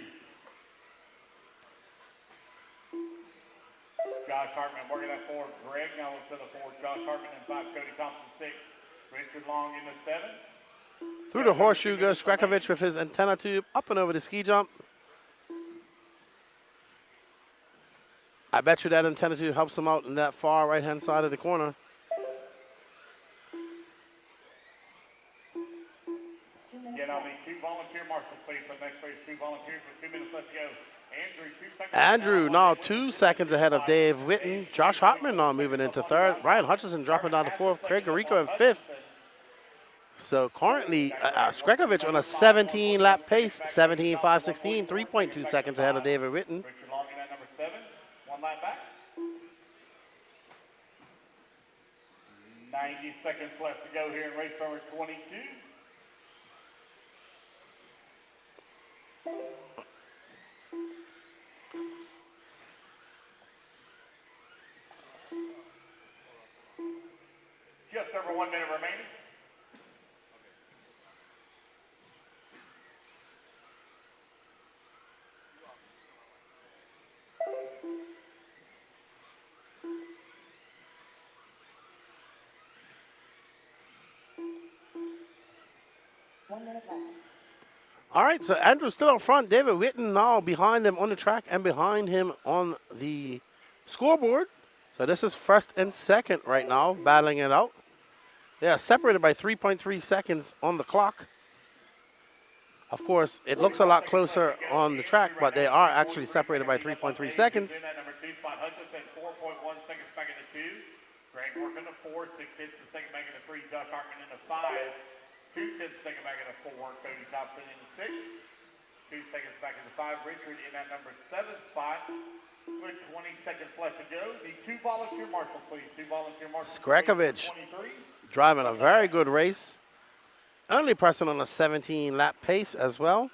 Josh Hartman working at 4, Greg now to the 4, Josh Hartman in 5, Cody Thompson 6, Richard Long in the 7. Through the horseshoe goes Skrekovich with his antenna tube up and over the ski jump. I bet you that antenna tube helps him out in that far right-hand side of the corner. Again, I'll need 2 volunteer marshals, please, for the next race. 2 volunteers with 2 minutes left to go. Andrew, 2 seconds. Andrew now 2 seconds ahead of Dave Whitten. Josh Hartman now moving into third. Brian Hutchison dropping down to fourth. Craig Carrico in fifth. So currently, Skrekovich on a 17-lap pace, 17.516, 3.2 seconds ahead of David Whitten. Richard Long in at number 7. 1 lap back. 90 seconds left to go here in race number 22. Just over 1 minute remaining. All right, so Andrew's still up front. David Whitten now behind him on the track and behind him on the scoreboard. So this is first and second right now, battling it out. They are separated by 3.3 seconds on the clock. Of course, it looks a lot closer on the track, but they are actually separated by 3.3 seconds. Number 2 spot, Hutchison, 4.1 seconds back in the 2. Greg working the 4, 6 tenths of a second back in the 3. Josh Hartman in the 5. 2 tenths of a second back in the 4. Cody Thompson in the 6. 2 seconds back in the 5. Richard in that number 7 spot. With 20 seconds left to go. The 2 volunteer marshals, please. 2 volunteer marshals. Skrekovich driving a very good race. Only person on a 17-lap pace as well.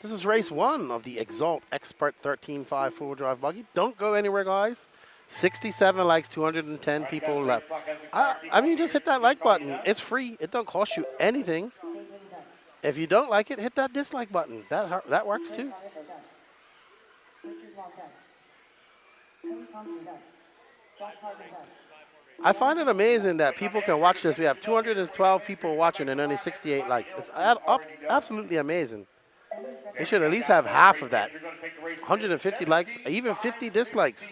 This is race 1 of the Exalt Expert 13.5 four-wheel drive buggy. Don't go anywhere, guys. 67 likes, 210 people left. I mean, just hit that like button. It's free. It don't cost you anything. If you don't like it, hit that dislike button. That works too. I find it amazing that people can watch this. We have 212 people watching and only 68 likes. It's absolutely amazing. We should at least have half of that. 150 likes, even 50 dislikes.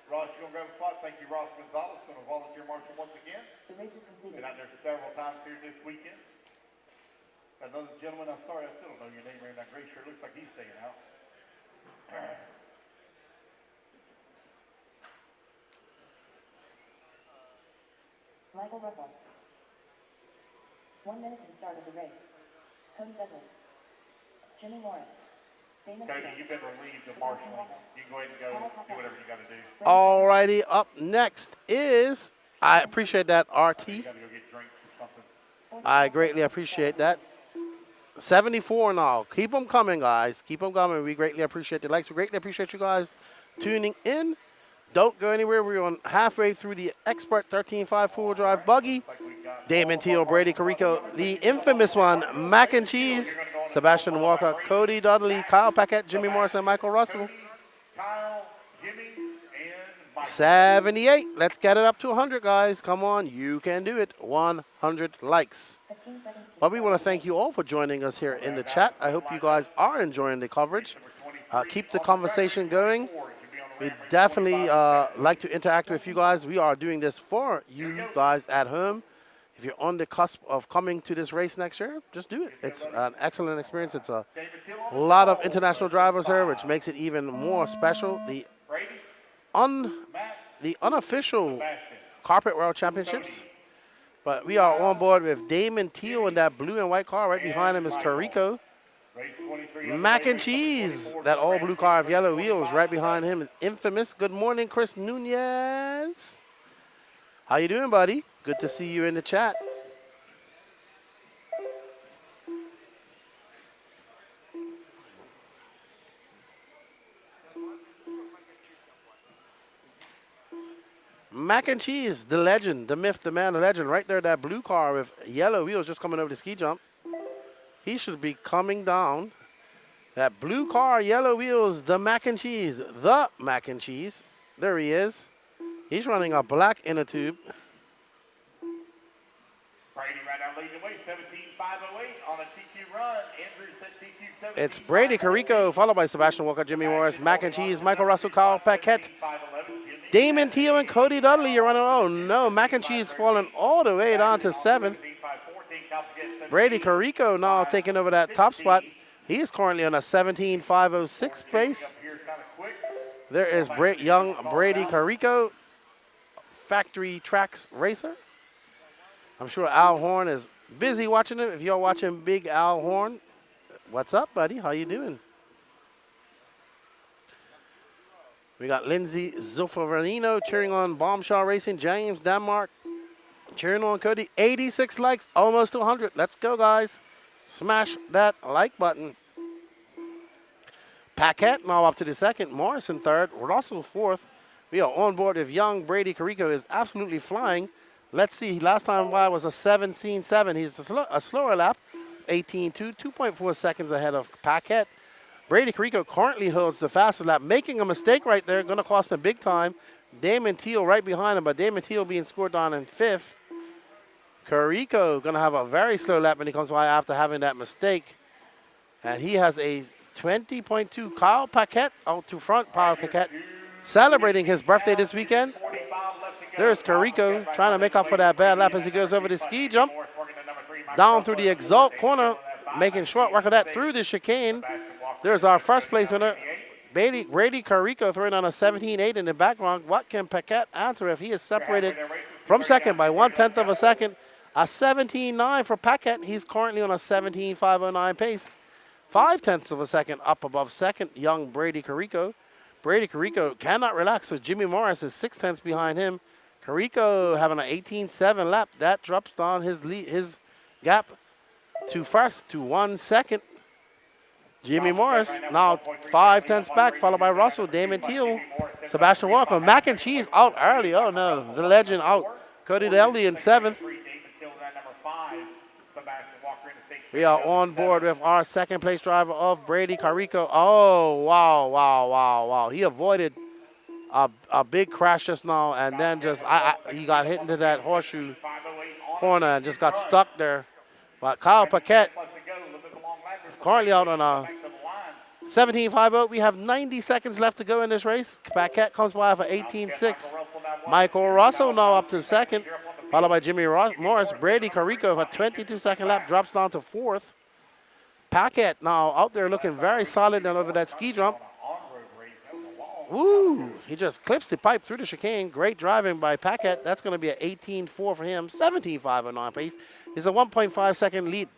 Ross, you're going to grab a spot. Thank you, Ross Gonzalez, going to volunteer marshal once again. The race is completed. Been out there several times here this weekend. Another gentleman, I'm sorry, I still don't know your name wearing that gray shirt. Looks like he's staying out. Michael Russell. 1 minute to the start of the race. Cody Dudley. Jimmy Morris. Cody, you've been relieved of marshaling. You can go ahead and go do whatever you got to do. All righty, up next is, I appreciate that, RT. I greatly appreciate that. 74 now. Keep them coming, guys. Keep them coming. We greatly appreciate the likes. We greatly appreciate you guys tuning in. Don't go anywhere. We're on halfway through the Expert 13.5 four-wheel drive buggy. Damon Teal, Brady Carico, the infamous one, Mac and Cheese, Sebastian Walker, Cody Dudley, Kyle Paquette, Jimmy Morris, and Michael Russell. 78. Let's get it up to 100, guys. Come on. You can do it. 100 likes. But we want to thank you all for joining us here in the chat. I hope you guys are enjoying the coverage. Keep the conversation going. We definitely like to interact with you guys. We are doing this for you guys at home. If you're on the cusp of coming to this race next year, just do it. It's an excellent experience. It's a lot of international drivers here, which makes it even more special. The unofficial Carpet World Championships. But we are on board with Damon Teal in that blue and white car. Right behind him is Carico. Mac and Cheese, that all blue car of yellow wheels. Right behind him is infamous. Good morning, Chris Nunez. How you doing, buddy? Good to see you in the chat. Mac and Cheese, the legend, the myth, the man, the legend. Right there, that blue car with yellow wheels just coming over the ski jump. He should be coming down. That blue car, yellow wheels, the Mac and Cheese. The Mac and Cheese. There he is. He's running a black inner tube. Brady right now leading the way, 17.508 on a TQ run. Andrew set TQ 17. It's Brady Carico, followed by Sebastian Walker, Jimmy Morris, Mac and Cheese, Michael Russell, Kyle Paquette, Damon Teal, and Cody Dudley. You're running. Oh no, Mac and Cheese falling all the way down to 7th. Brady Carico now taking over that top spot. He is currently on a 17.506 pace. There is young Brady Carico, factory tracks racer. I'm sure Al Horn is busy watching it. If you're watching Big Al Horn, what's up, buddy? How you doing? We got Lindsay Zoffaranino cheering on Bombshell Racing. James Denmark cheering on Cody. 86 likes, almost to 100. Let's go, guys. Smash that like button. Paquette now up to the second. Morrison third. Russell fourth. We are on board with young Brady Carico is absolutely flying. Let's see. Last time by was a 17.7. He's a slower lap. 18.2. 2.4 seconds ahead of Paquette. Brady Carico currently holds the fastest lap. Making a mistake right there. Going to cost him big time. Damon Teal right behind him. But Damon Teal being scored down in 5th. Carico going to have a very slow lap when he comes by after having that mistake. And he has a 20.2. Kyle Paquette out to front. Kyle Paquette celebrating his birthday this weekend. There's Carico trying to make up for that bad lap as he goes over the ski jump. Down through the exalt corner, making short work of that through the chicane. There's our first place winner, Brady Carico, throwing on a 17.8 in the background. What can Paquette answer if he is separated from second by 1/10 of a second? A 17.9 for Paquette. He's currently on a 17.509 pace. 0.5 of a second up above second, young Brady Carico. Brady Carico cannot relax, so Jimmy Morris is 0.6 behind him. Carico having an 18.7 lap. That drops down his gap to first to 1 second. Jimmy Morris now 5/10 back, followed by Russell, Damon Teal, Sebastian Walker. Mac and Cheese out early. Oh no, the legend out. Cody Dudley in 7th. We are on board with our second place driver of Brady Carico. Oh, wow, wow, wow, wow. He avoided a big crash just now, and then he got hit into that horseshoe corner and just got stuck there. But Kyle Paquette currently out on a 17.50. We have 90 seconds left to go in this race. Paquette comes by for 18.6. Michael Russell now up to second, followed by Jimmy Morris. Brady Carico with a 22-second lap drops down to 4th. Paquette now out there looking very solid and over that ski jump. Woo! He just clips the pipe through the chicane. Great driving by Paquette. That's going to be an 18.4 for him. 17.5 pace. He's a 1.5 second lead.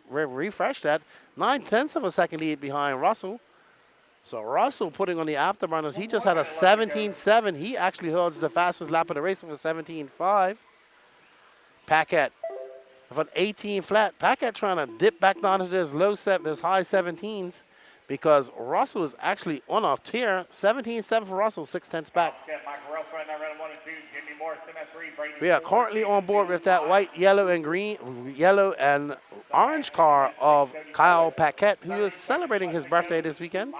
Refresh that. 9/10 of a second lead behind Russell. So Russell putting on the afterburners. He just had a 17.7. He actually holds the fastest lap of the race with a 17.5. Paquette with an 18 flat. Paquette trying to dip back down to those high 17s. Because Russell is actually on a tear. 17.7 for Russell, 6/10 back. We are currently on board with that white, yellow, and orange car of Kyle Paquette, who is celebrating his birthday this weekend.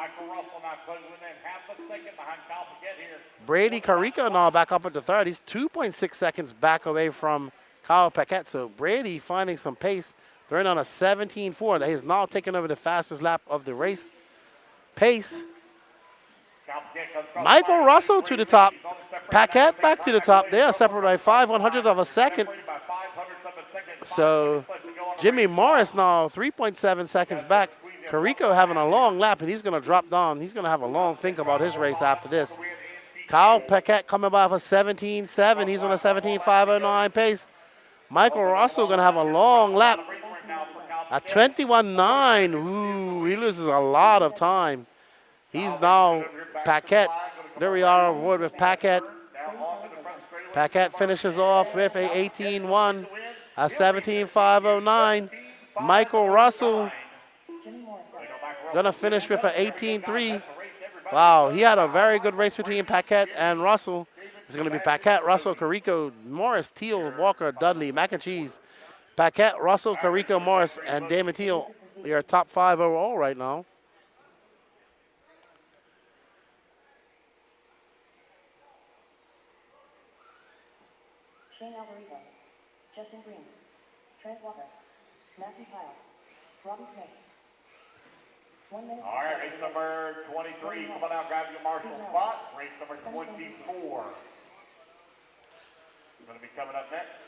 Brady Carico now back up at the third. He's 2.6 seconds back away from Kyle Paquette. So Brady finding some pace. They're on a 17.4. He is now taking over the fastest lap of the race. Pace. Michael Russell to the top. Paquette back to the top. They are separated by 5/100th of a second. So Jimmy Morris now 3.7 seconds back. Carico having a long lap, and he's going to drop down. He's going to have a long think about his race after this. Kyle Paquette coming by for 17.7. He's on a 17.509 pace. Michael Russell going to have a long lap. At 21.9, ooh, he loses a lot of time. He's now Paquette. There we are on board with Paquette. Paquette finishes off with a 18.1, a 17.509. Michael Russell gonna finish with an 18.3. Wow, he had a very good race between Paquette and Russell. It's gonna be Paquette, Russell, Carico, Morris, Teal, Walker, Dudley, Mac and Cheese. Paquette, Russell, Carico, Morris, and Damon Teal. They are top 5 overall right now. Shane Alvarito, Justin Green, Trent Walker, Matthew Kyle, Robbie Smith. 1 minute. All right, race number 23. Come on out, grab your marshal spot. Race number 24. Going to be coming up next.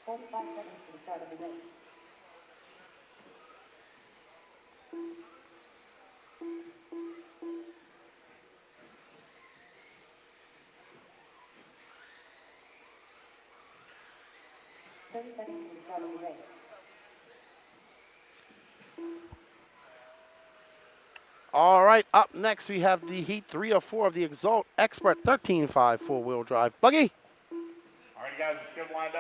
$45 seconds to the start of the race. Seconds to the start of the race. All right, up next we have the Heat 3 or 4 of the Exalt Expert 13.5 four-wheel drive buggy.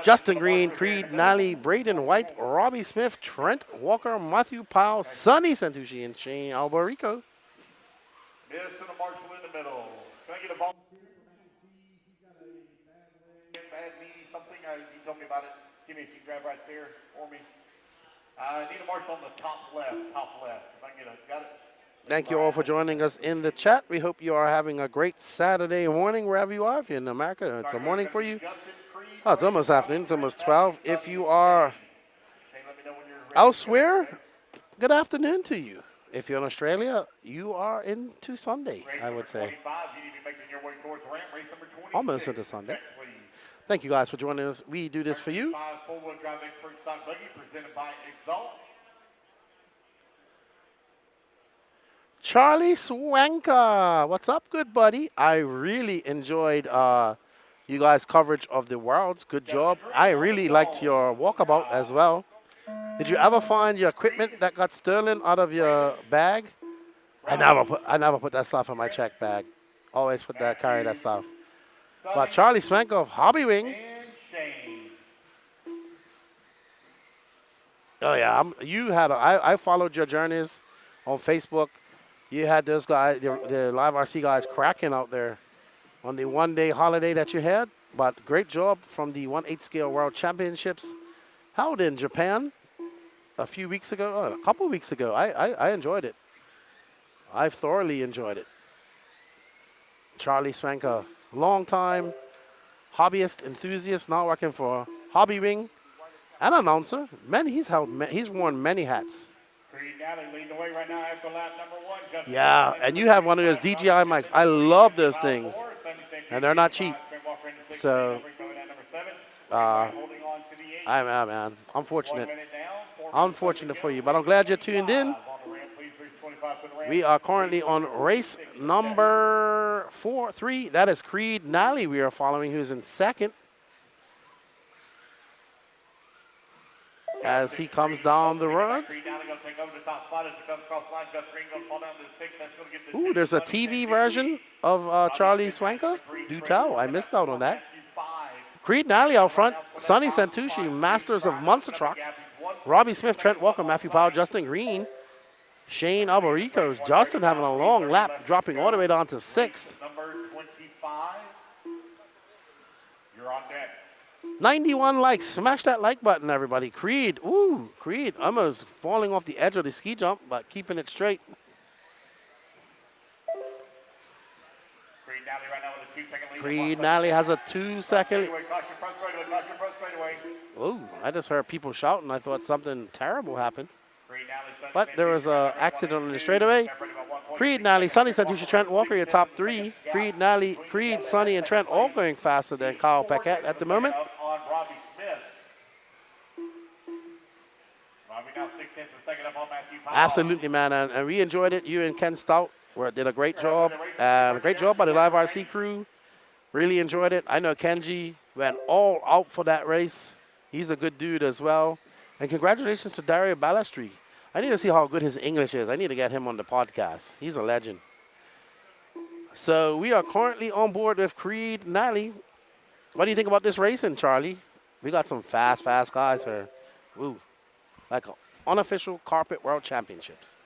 Justin Green, Creed, Nally, Braden White, Robbie Smith, Trent Walker, Matthew Powell, Sonny Santucci, and Shane Albarico. This and the marshal in the middle. Can I get a ball? Bad knee, something. You told me about it. Give me if you grab right there for me. I need a marshal on the top left. If I can get a, got it. Thank you all for joining us in the chat. We hope you are having a great Saturday morning wherever you are. If you're in America, it's a morning for you. Oh, it's almost afternoon. It's almost 12. If you are elsewhere, good afternoon to you. If you're in Australia, you are into Sunday, I would say. Almost into Sunday. Thank you guys for joining us. We do this for you. Four-wheel drive expert stock buggy presented by Exalt. Charlie Swanka, what's up, good buddy? I really enjoyed you guys' coverage of the Worlds. Good job. I really liked your walkabout as well. Did you ever find your equipment that got stolen out of your bag? I never put that stuff in my check bag. Always carry that stuff. But Charlie Swanka of Hobby Wing. Oh yeah, I followed your journeys on Facebook. You had those guys, the live RC guys, cracking out there on the one-day holiday that you had. But great job from the 1/8 scale World Championships held in Japan a few weeks ago, a couple weeks ago. I enjoyed it. I thoroughly enjoyed it. Charlie Swanka, long time hobbyist, enthusiast, now working for Hobby Ring, and announcer. Man, he's worn many hats. Yeah, and you have one of those DJI mics. I love those things, and they're not cheap. So, man, unfortunate. Unfortunate for you, but I'm glad you're tuned in. We are currently on race number 3. That is Creed Nally we are following, who's in second. As he comes down the road. Ooh, there's a TV version of Charlie Swanka. Do tell, I missed out on that. Creed Nally out front. Sonny Santucci, Masters of Monster Truck. Robbie Smith, Trent Walker, Matthew Powell, Justin Green. Shane Albarico. Justin having a long lap, dropping all the way down to 6th. Number 25. You're on deck. 91 likes. Smash that like button, everybody. Creed. Ooh, Creed almost falling off the edge of the ski jump, but keeping it straight. Creed Nally has a 2-second. Ooh, I just heard people shouting. I thought something terrible happened. But there was an accident on the straightaway. Creed, Nally, Sonny, Santucci, Trent Walker, your top 3. Creed, Nally, Creed, Sonny, and Trent all going faster than Kyle Paquette at the moment. Absolutely, man, and we enjoyed it. You and Ken Stout did a great job, and a great job by the Live RC crew. Really enjoyed it. I know Kenji went all out for that race. He's a good dude as well. And congratulations to Dario Balestri. I need to see how good his English is. I need to get him on the podcast. He's a legend. So we are currently on board with Creed Nally. What do you think about this racing, Charlie? We got some fast guys here. Woo. Like an unofficial carpet world championships.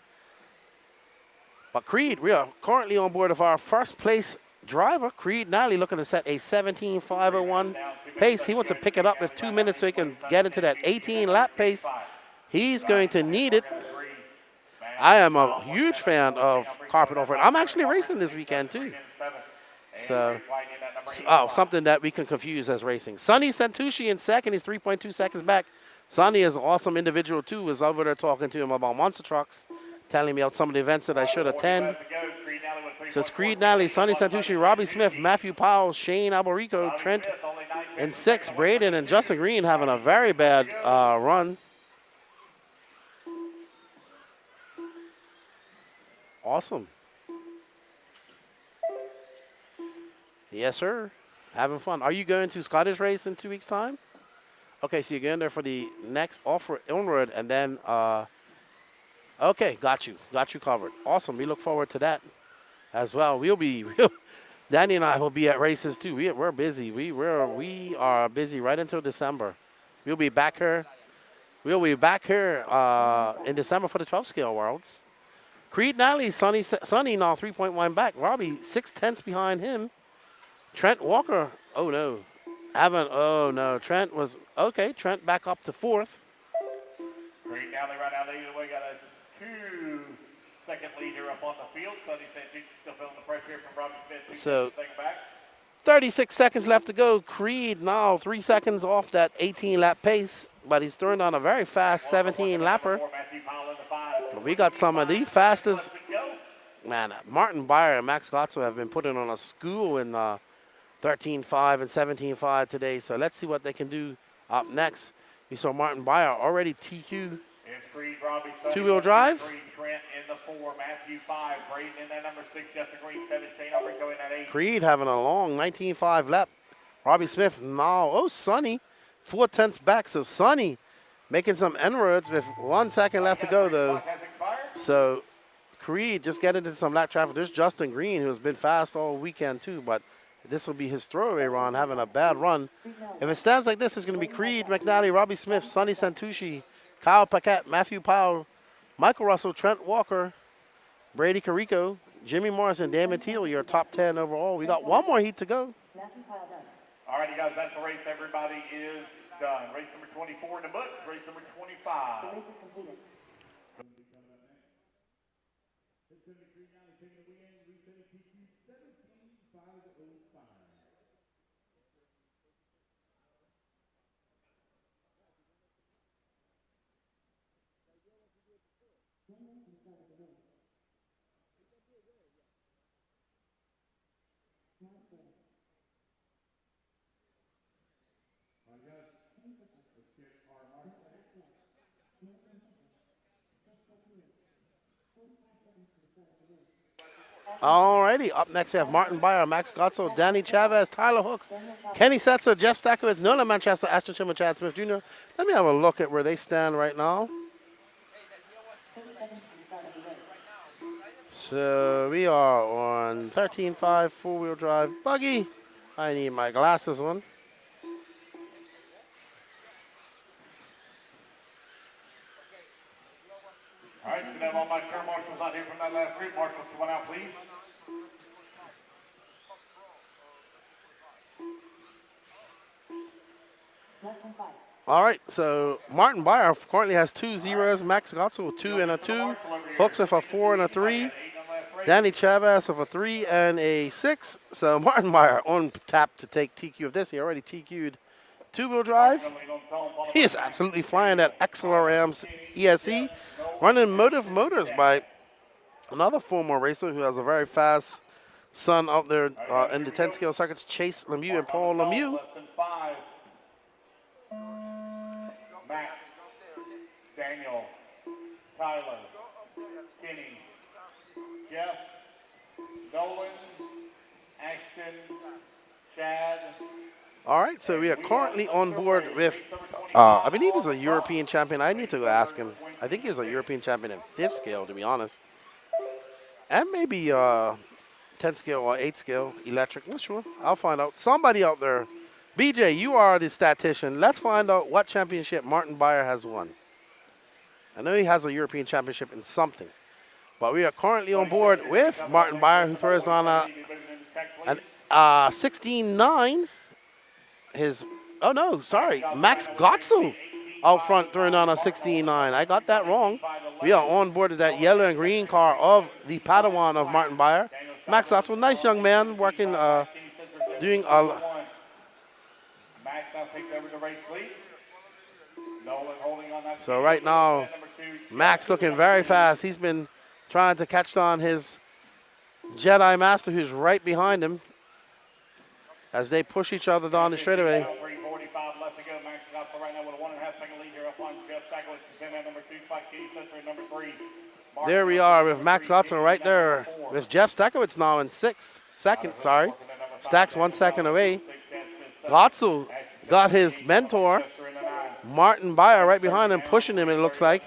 But Creed, we are currently on board of our first place driver, Creed Nally, looking to set a 17.501 pace. He wants to pick it up with 2 minutes so he can get into that 18 lap pace. He's going to need it. I am a huge fan of carpet over. I'm actually racing this weekend too. So, something that we can confuse as racing. Sonny Santucci in second. He's 3.2 seconds back. Sonny is an awesome individual too. Was over there talking to him about monster trucks, telling me about some of the events that I should attend. So it's Creed Nally, Sonny Santucci, Robbie Smith, Matthew Powell, Shane Albarico, Trent in 6th. Braden and Justin Green having a very bad run. Awesome. Yes, sir. Having fun. Are you going to Scottish race in 2 weeks' time? Okay, so you're going there for the next onward, and then, okay, got you covered. Awesome. We look forward to that as well. Danny and I will be at races too. We're busy. We are busy right until December. We'll be back here. In December for the 12 scale worlds. Creed Nally, Sonny now 3.1 back. Robbie 6/10 behind him. Trent Walker, oh no. Trent was, okay, Trent back up to 4th. Creed Nally right now leading the way, got a 2-second lead here up on the field. Sonny Santucci still feeling the pressure here from Robbie Smith. So 36 seconds left to go. Creed now 3 seconds off that 18 lap pace, but he's throwing on a very fast 17 lapper. We got some of the fastest. Man, Martin Beyer and Max Gotzo have been putting on a school in 13.5 and 17.5 today. So let's see what they can do up next. We saw Martin Beyer already TQ. Two-wheel drive. Creed having a long 19.5 lap. Robbie Smith now, Sonny, 4/10 back. So Sonny making some inroads with 1 second left to go though. So Creed just getting into some lap traffic. There's Justin Green, who has been fast all weekend too, but this will be his throwaway run, having a bad run. If it stands like this, it's going to be Creed, McNally, Robbie Smith, Sonny Santucci, Kyle Paquette, Matthew Powell, Michael Russell, Trent Walker, Brady Carico, Jimmy Morrison, Damon Teal, your top 10 overall. We got one more heat to go. All right, you guys, that's the race. Everybody is done. Race number 24 in the books. Race number 25. The race is completed. Alrighty, up next we have Martin Beyer, Max Gotzo, Danny Chavez, Tyler Hooks, Kenny Setzer, Jeff Stakowitz, Nolan Manchester, Ashton Schimmer, Chad Smith Jr. Let me have a look at where they stand right now. So we are on 13.5 four-wheel drive buggy. I need my glasses one. All right, so now all my turn marshals out here from that last group. Marshals, come on out, please. All right, so Martin Beyer currently has 2 zeros. Max Gotzo with 2 and a 2. Hooks with a 4 and a 3. Danny Chavez with a 3 and a 6. So Martin Beyer on tap to take TQ of this. He already TQ'd two-wheel drive. He is absolutely flying that XLRM's ESE. Running Motive Motors by another former racer who has a very fast son out there in the 10-scale circuits, Chase Lemieux and Paul Lemieux. Max, Daniel, Tyler, Kenny, Jeff, Nolan, Ashton, Chad. All right, so we are currently on board with, I believe he's a European champion. I need to ask him. I think he's a European champion in 5th scale, to be honest. And maybe 10th scale or 8th scale electric. Not sure. I'll find out. Somebody out there. BJ, you are the statistician. Let's find out what championship Martin Beyer has won. I know he has a European championship in something. But we are currently on board with Martin Beyer, who throws on an 16.9. Max Gotzo out front throwing on a 16.9. I got that wrong. We are on board with that yellow and green car of the Padawan of Martin Beyer. Max Gotzo, nice young man, working, doing a... Max now takes over the race lead. Nolan holding on that. So right now, Max looking very fast. He's been trying to catch on his Jedi Master, who's right behind him, as they push each other down the straightaway. 3:45 left to go. Max is out for right now with a 1.5 second lead here up on Jeff Stakowitz in at number 2 spot. Katie Setzer at number 3. There we are with Max Gotzo right there with Jeff Stakowitz now in second. Stacks 1 second away. Gotzo got his mentor, Martin Beyer, right behind him, pushing him, it looks like.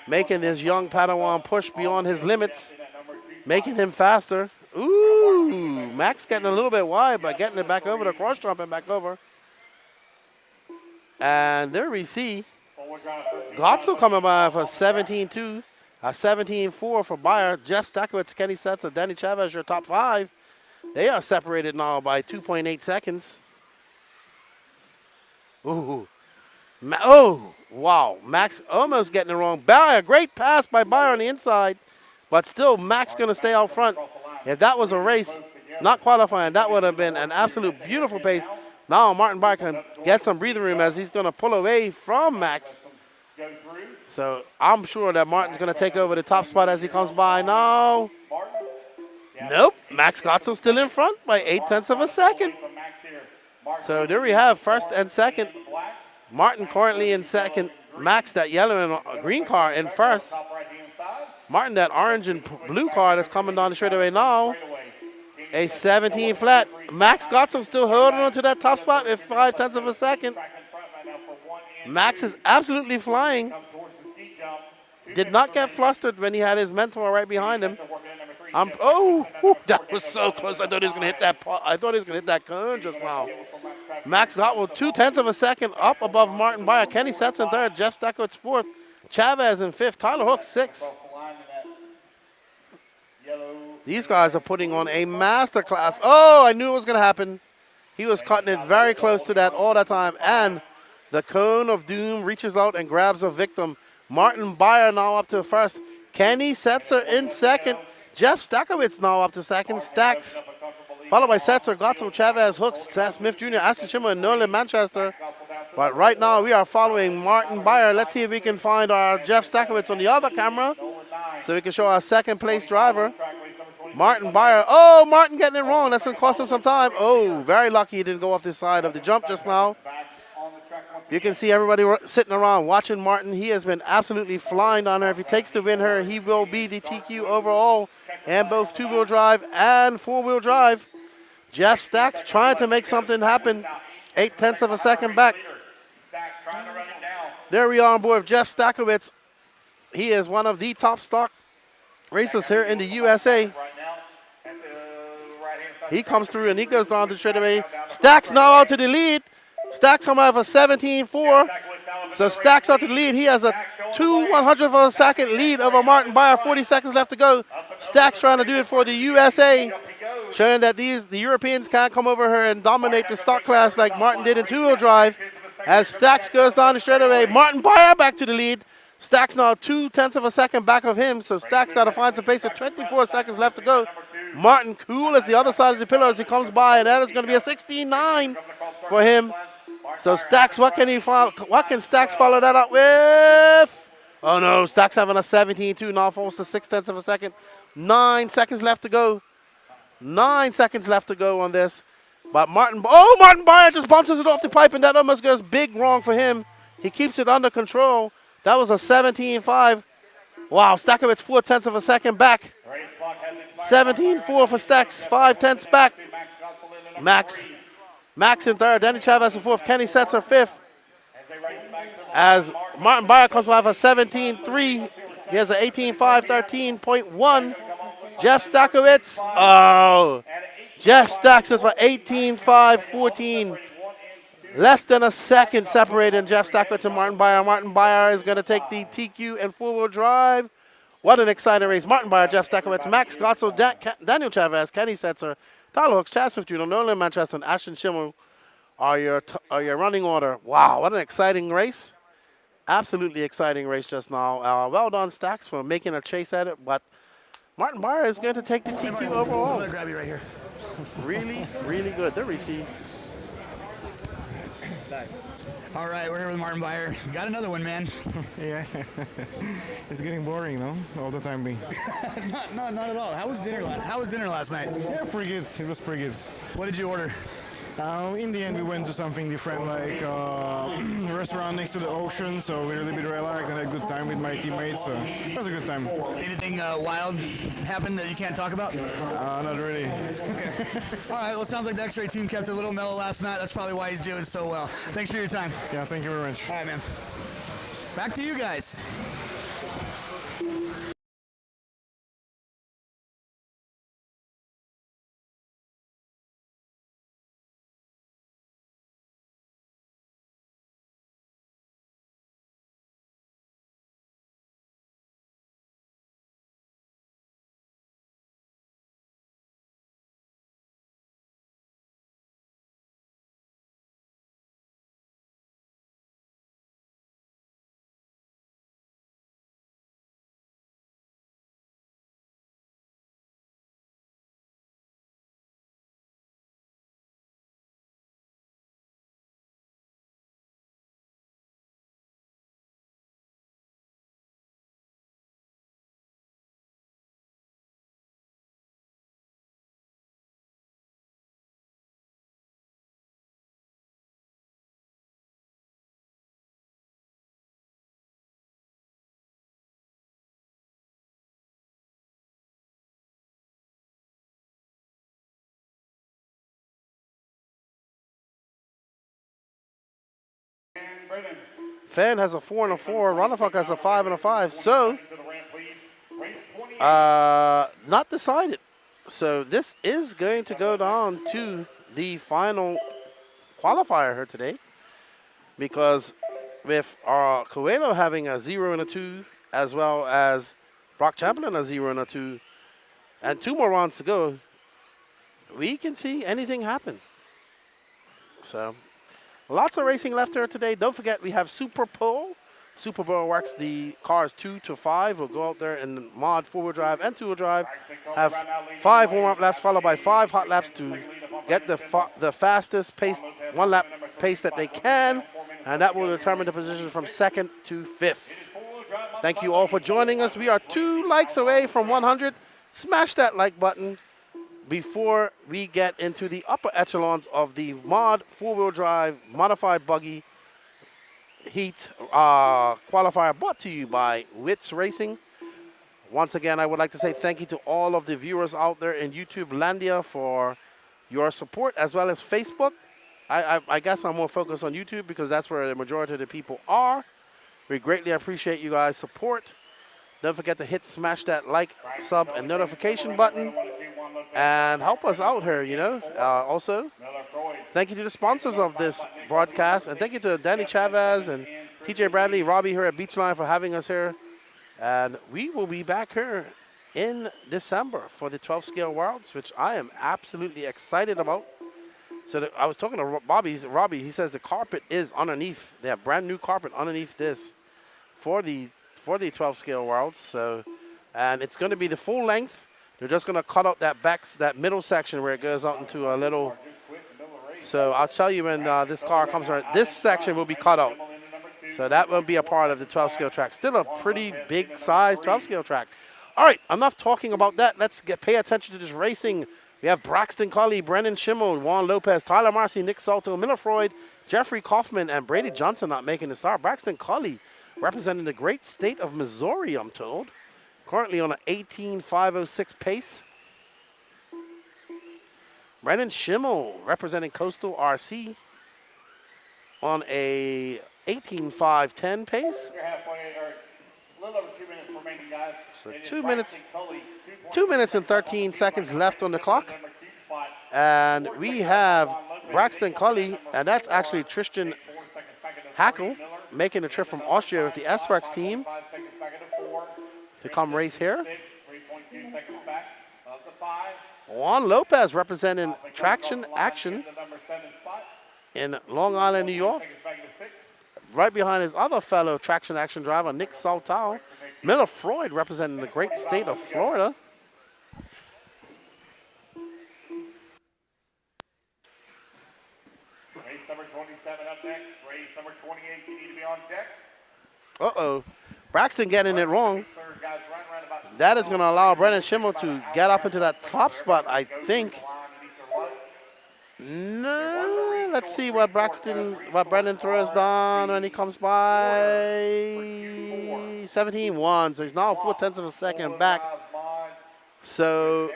Making this young Padawan push beyond his limits, making him faster. Ooh, Max getting a little bit wide, but getting it back over, the cross jumping back over. And there we see Gotzo coming by for 17.2, a 17.4 for Beyer. Jeff Stakowitz, Kenny Setzer, Danny Chavez, your top 5. They are separated now by 2.8 seconds. Ooh. Oh, wow. Max almost getting it wrong. Beyer, great pass by Beyer on the inside, but still Max going to stay out front. If that was a race, not qualifying, that would have been an absolute beautiful pace. Now Martin Beyer can get some breathing room as he's going to pull away from Max. So I'm sure that Martin's going to take over the top spot as he comes by now. Nope, Max Gotzo still in front by 0.8 of a second. So there we have first and second. Martin currently in second. Max, that yellow and green car, in first. Martin, that orange and blue car that's coming down the straightaway now. A 17 flat. Max Gotzo still holding on to that top spot with 0.5 of a second. Max is absolutely flying. Did not get flustered when he had his mentor right behind him. That was so close. I thought he was going to hit that. I thought he was going to hit that cone just now. Max Gottwald 0.2 of a second up above Martin Beyer. Kenny Setz in third. Jeff Stakowitz fourth. Chavez in fifth. Tyler Hook sixth. These guys are putting on a master class. Oh, I knew it was going to happen. He was cutting it very close to that all that time. And the cone of doom reaches out and grabs a victim. Martin Beyer now up to first. Kenny Setzer in second. Jeff Stakowitz now up to second. Stacks. Followed by Setzer, Gotzo, Chavez, Hooks, Smith Jr., Aston Schimmer, and Nolan Manchester. But right now we are following Martin Beyer. Let's see if we can find our Jeff Stakowitz on the other camera so we can show our second place driver. Martin Beyer. Oh, Martin getting it wrong. That's going to cost him some time. Oh, very lucky he didn't go off this side of the jump just now. You can see everybody sitting around watching Martin. He has been absolutely flying down there. If he takes the win here, he will be the TQ overall and both two-wheel drive and four-wheel drive. Jeff Stacks trying to make something happen. 0.8 of a second back. There we are on board with Jeff Stakowitz. He is one of the top stock racers here in the USA. He comes through and he goes down to straightaway. Stacks now out to the lead. Stacks come out of a 17.4. So Stacks out to the lead. He has a 2/100th of a second lead over Martin Beyer. 40 seconds left to go. Stacks trying to do it for the USA. Showing that the Europeans can't come over here and dominate the stock class like Martin did in two-wheel drive. As Stacks goes down the straightaway, Martin Beyer back to the lead. Stacks now 0.2 of a second back of him, so Stacks got to find some pace with 24 seconds left to go. Martin cool as the other side of the pillar as he comes by, and that is going to be a 16.9 for him. So Stacks, what can Stacks follow that up with? Oh no, Stacks having a 17.2 now, almost a 0.6 of a second. 9 seconds left to go. 9 seconds left to go on this. But Martin Beyer just bounces it off the pipe, and that almost goes big wrong for him. He keeps it under control. That was a 17.5. Wow, Stakowitz 0.4 of a second back. 17.4 for Stacks, 0.5 back. Max in third, Danny Chavez in fourth, Kenny Setzer fifth. As Martin Beyer comes by with a 17.3, he has an 18.5, 13.1. Jeff Stakowitz, oh, Jeff Stacks is for 18.5, 14. Less than a second separating Jeff Stakowitz and Martin Beyer. Martin Beyer is going to take the TQ and four-wheel drive. What an exciting race. Martin Beyer, Jeff Stakowitz, Max Gotzo, Daniel Chavez, Kenny Setzer, Tyler Hooks, Chad Smith Jr., Nolan Manchester, and Ashton Schimmel are your running order. Wow, what an exciting race. Absolutely exciting race just now. Well done, Stacks, for making a chase at it, but Martin Beyer is going to take the TQ overall. I'm going to grab you right here. Really, really good. There we see. All right, we're here with Martin Beyer. Got another one, man. Yeah, it's getting boring, no? All the time being. not at all. How was dinner last night? Yeah, pretty good. It was pretty good. What did you order? In the end, we went to something different, like a restaurant next to the ocean, so we were a little bit relaxed and had a good time with my teammates, so it was a good time. Anything wild happened that you can't talk about? Not really. Okay. All right, well, it sounds like the X-Ray team kept it a little mellow last night. That's probably why he's doing so well. Thanks for your time. Yeah, thank you very much. All right, man. Back to you guys. Fan has a 4 and a 4. Ronnefuck has a 5 and a 5. So, not decided. So this is going to go down to the final qualifier here today, because with Coelho having a 0 and a 2, as well as Brock Chamberlain a 0 and a 2, and 2 more rounds to go, we can see anything happen. So, lots of racing left here today. Don't forget, we have Super Bowl. Super Bowl works the cars 2 to 5. We'll go out there in mod 4-wheel drive and 2-wheel drive. Have 5 warm-up laps followed by 5 hot laps to get the fastest pace, 1 lap pace that they can, and that will determine the position from 2nd to 5th. Thank you all for joining us. We are 2 likes away from 100. Smash that like button before we get into the upper echelons of the mod 4-wheel drive modified buggy heat qualifier, brought to you by WRCE Racing. Once again, I would like to say thank you to all of the viewers out there in YouTube Landia for your support, as well as Facebook. I guess I'm more focused on YouTube because that's where the majority of the people are. We greatly appreciate you guys' support. Don't forget to smash that like, sub, and notification button, and help us out here, you know. Also, thank you to the sponsors of this broadcast, and thank you to Danny Chavez and TJ Bradley, Robbie here at Beachline for having us here. And we will be back here in December for the 12 Scale Worlds, which I am absolutely excited about. So I was talking to Robbie, he says the carpet is underneath. They have brand new carpet underneath this for the 12 Scale Worlds. So, and it's going to be the full length. They're just going to cut out that middle section where it goes out into a little. So I'll tell you when this car comes around. This section will be cut out. So that will be a part of the 12 scale track. Still a pretty big size 12 scale track. All right, enough talking about that. Let's pay attention to this racing. We have Braxton Cully, Brendan Schimmel, Juan Lopez, Tyler Marcy, Nick Salto, Miller Freud, Jeffrey Kaufman, and Brady Johnson not making the start. Braxton Cully representing the great state of Missouri, I'm told. Currently on an 18.506 pace. Brendan Schimmel representing Coastal RC on a 18.510 pace. So 2 minutes and 13 seconds left on the clock. And we have Braxton Cully, and that's actually Tristan Hackel making the trip from Austria with the SRX team to come race here. Juan Lopez representing Traction Action in Long Island, New York. Right behind his other fellow Traction Action driver, Nick Saltao. Miller Freud representing the great state of Florida. Race number 27 up next. Race number 28, you need to be on deck. Uh-oh. Braxton getting it wrong. That is going to allow Brendan Schimmel to get up into that top spot, I think. No, let's see what Brendan throws down when he comes by. 17.1, so he's now 0.4 of a second back. So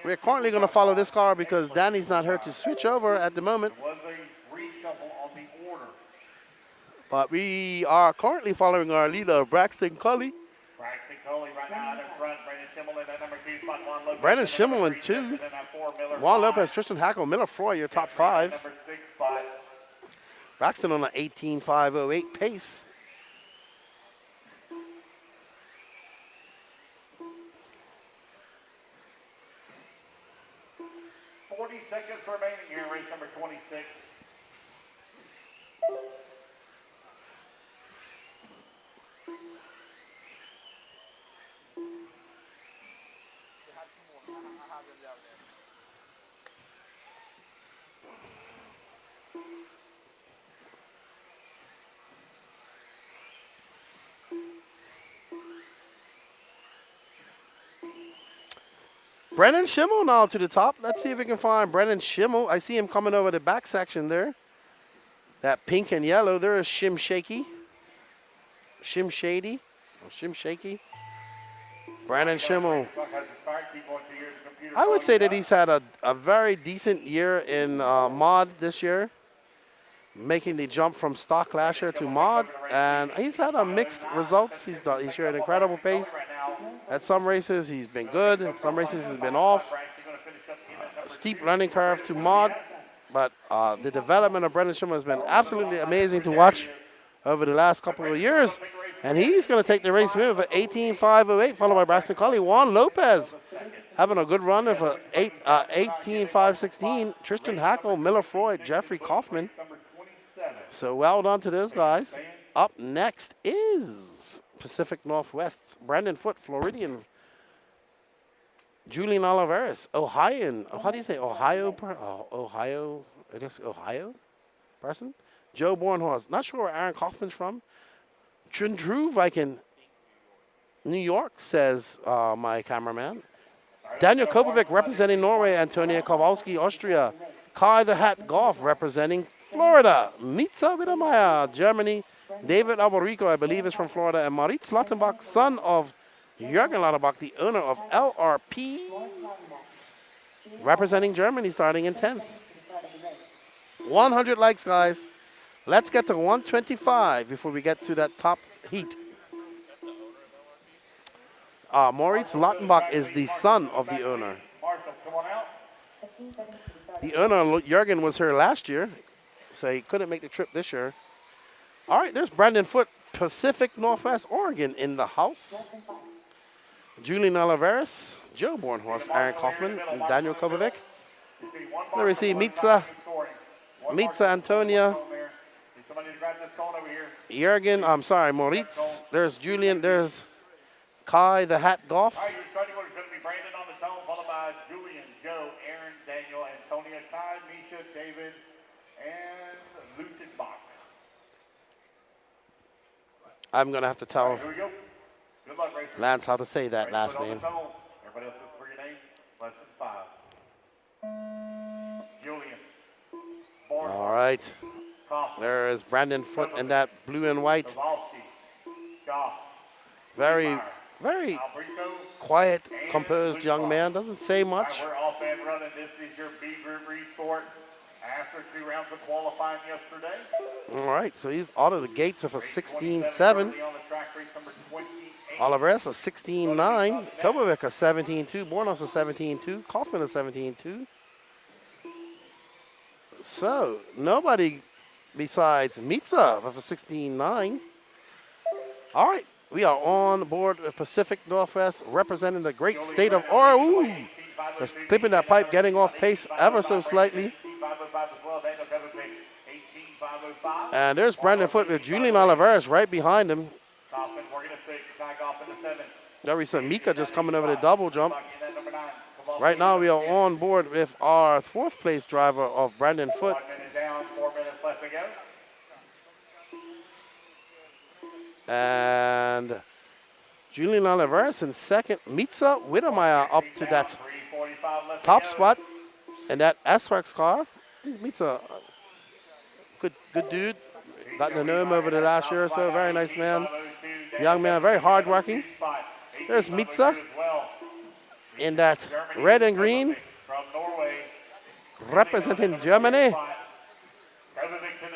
we're currently going to follow this car because Danny's not here to switch over at the moment. But we are currently following our leader, Braxton Cully. Braxton Cully right now out in front. Brendan Schimmel in that number 2 spot. Juan Lopez. Brendan Schimmel in 2. Juan Lopez, Tristan Hackle, Miller Freud, your top 5. Number 6 spot. Braxton on an 18.508 pace. Seconds remaining here, race number 26. Brendan Schimmel now to the top. Let's see if we can find Brendan Schimmel. I see him coming over the back section there. That pink and yellow. There is Shim Shaky. Shim Shady. Or Shim Shaky. Brendan Schimmel. I would say that he's had a very decent year in mod this year. Making the jump from stock last year to mod. And he's had a mixed results. He's showed an incredible pace. At some races, he's been good. At some races, he's been off. Steep learning curve to mod. But the development of Brendan Schimmer has been absolutely amazing to watch over the last couple of years. And he's going to take the race move at 18.508, followed by Braxton Colley. Juan Lopez having a good run of 18.516. Tristan Hackle, Miller Freud, Jeffrey Kaufman. So well done to those guys. Up next is Pacific Northwest's Brandon Foote, Floridian. Julian Oliveris, Ohioan. How do you say Ohio? Ohio, I guess Ohio person. Joe Bornhorst. Not sure where Aaron Kaufman's from. Drew Viking, New York, says my cameraman. Daniel Kopovic representing Norway. Antonia Kowalski, Austria. Kai the Hat Golf representing Florida. Mitza Wiedermeyer, Germany. David Alborico, I believe, is from Florida. And Maritz Lattenbach, son of Jürgen Lattenbach, the owner of LRP, representing Germany, starting in 10th. 100 likes, guys. Let's get to 125 before we get to that top heat. Moritz Lattenbach is the son of the owner. The owner, Jürgen, was here last year, so he couldn't make the trip this year. All right, there's Brandon Foote, Pacific Northwest, Oregon, in the house. Julian Oliveris, Joe Bornhorst, Aaron Kaufman, and Daniel Kopovic. There we see Mitza Antonia, Jürgen, I'm sorry, Moritz. There's Julian, there's Kai the Hat Golf. All right, your starting order is going to be Brandon on the tone, followed by Julian, Joe, Aaron, Daniel, Antonia, Kai, Misha, David, and Lutenbach. I'm going to have to tell Here we go. Good luck, racer. Lance how to say that last Brandon name. on the tone. Everybody else listen for your name. Lesson 5. Julian. All right. There is Brandon Foote in that blue and white. Very, very quiet, composed young man. Doesn't say much. We're off and running. This is your B group resort after 2 rounds of qualifying yesterday. All right, so he's out of the gates with a 16.7. Oliveris a 16.9. Kopovic a 17.2. Bornos a 17.2. Kaufman a 17.2. So nobody besides Mitza with a 16.9. All right, we are on board with Pacific Northwest representing the great state of Oregon. They're clipping that pipe, getting off pace ever so slightly. And there's Brandon Foote with Julian Oliveris right behind him. There we saw Mika just coming over the double jump. Right now we are on board with our 4th place driver of Brandon Foote. 1 minute down, 4 minutes left to go. And Julian Oliveris in 2nd. Mitza Wiedermeyer up to that top spot in that S-Works car. Mitza, good dude. Gotten to know him over the last year or so. Very nice man. Young man, very hardworking. There's Mitza in that red and green, representing Germany.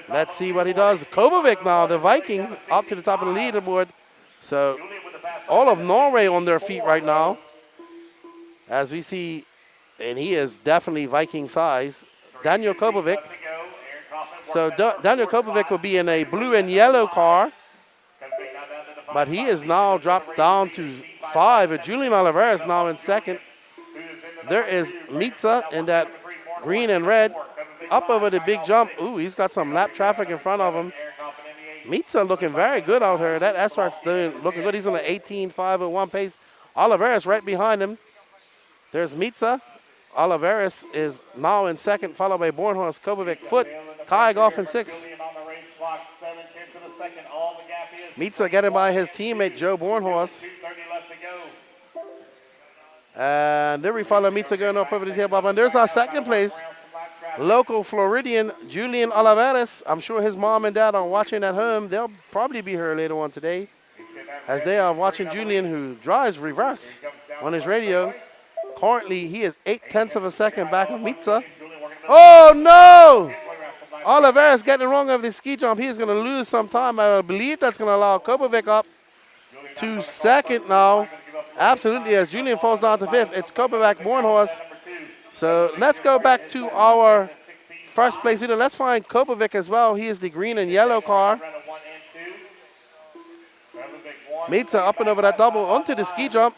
Let's see what he does. Kopovic now, the Viking, up to the top of the leaderboard. So all of Norway on their feet right now. As we see, and he is definitely Viking size, Daniel Kopovic. So Daniel Kopovic will be in a blue and yellow car. But he is now dropped down to 5. And Julian Oliveris now in 2nd. There is Mitza in that green and red. Up over the big jump. Ooh, he's got some lap traffic in front of him. Mitza looking very good out here. That S-Works looking good. He's on an 18.501 pace. Oliveris right behind him. There's Mitza. Oliveris is now in 2nd, followed by Bornhorst, Kopovic, Foote, Kai Goff in 6th. Mitza getting by his teammate, Joe Bornhorst. And there we follow Mitza going up over the tail bob. And there's our 2nd place, local Floridian, Julian Oliveris. I'm sure his mom and dad are watching at home. They'll probably be here later on today as they are watching Julian, who drives reverse on his radio. Currently, he is 0.8 of a second back of Mitza. Oh, no! Oliveris getting wrong over the ski jump. He is going to lose some time. I believe that's going to allow Kopovic up to 2nd now. Absolutely, as Julian falls down to 5th. It's Kopovic, Bornhorst. So let's go back to our first place leader. Let's find Kopovic as well. He is the green and yellow car. Mitsa up and over that double onto the ski jump.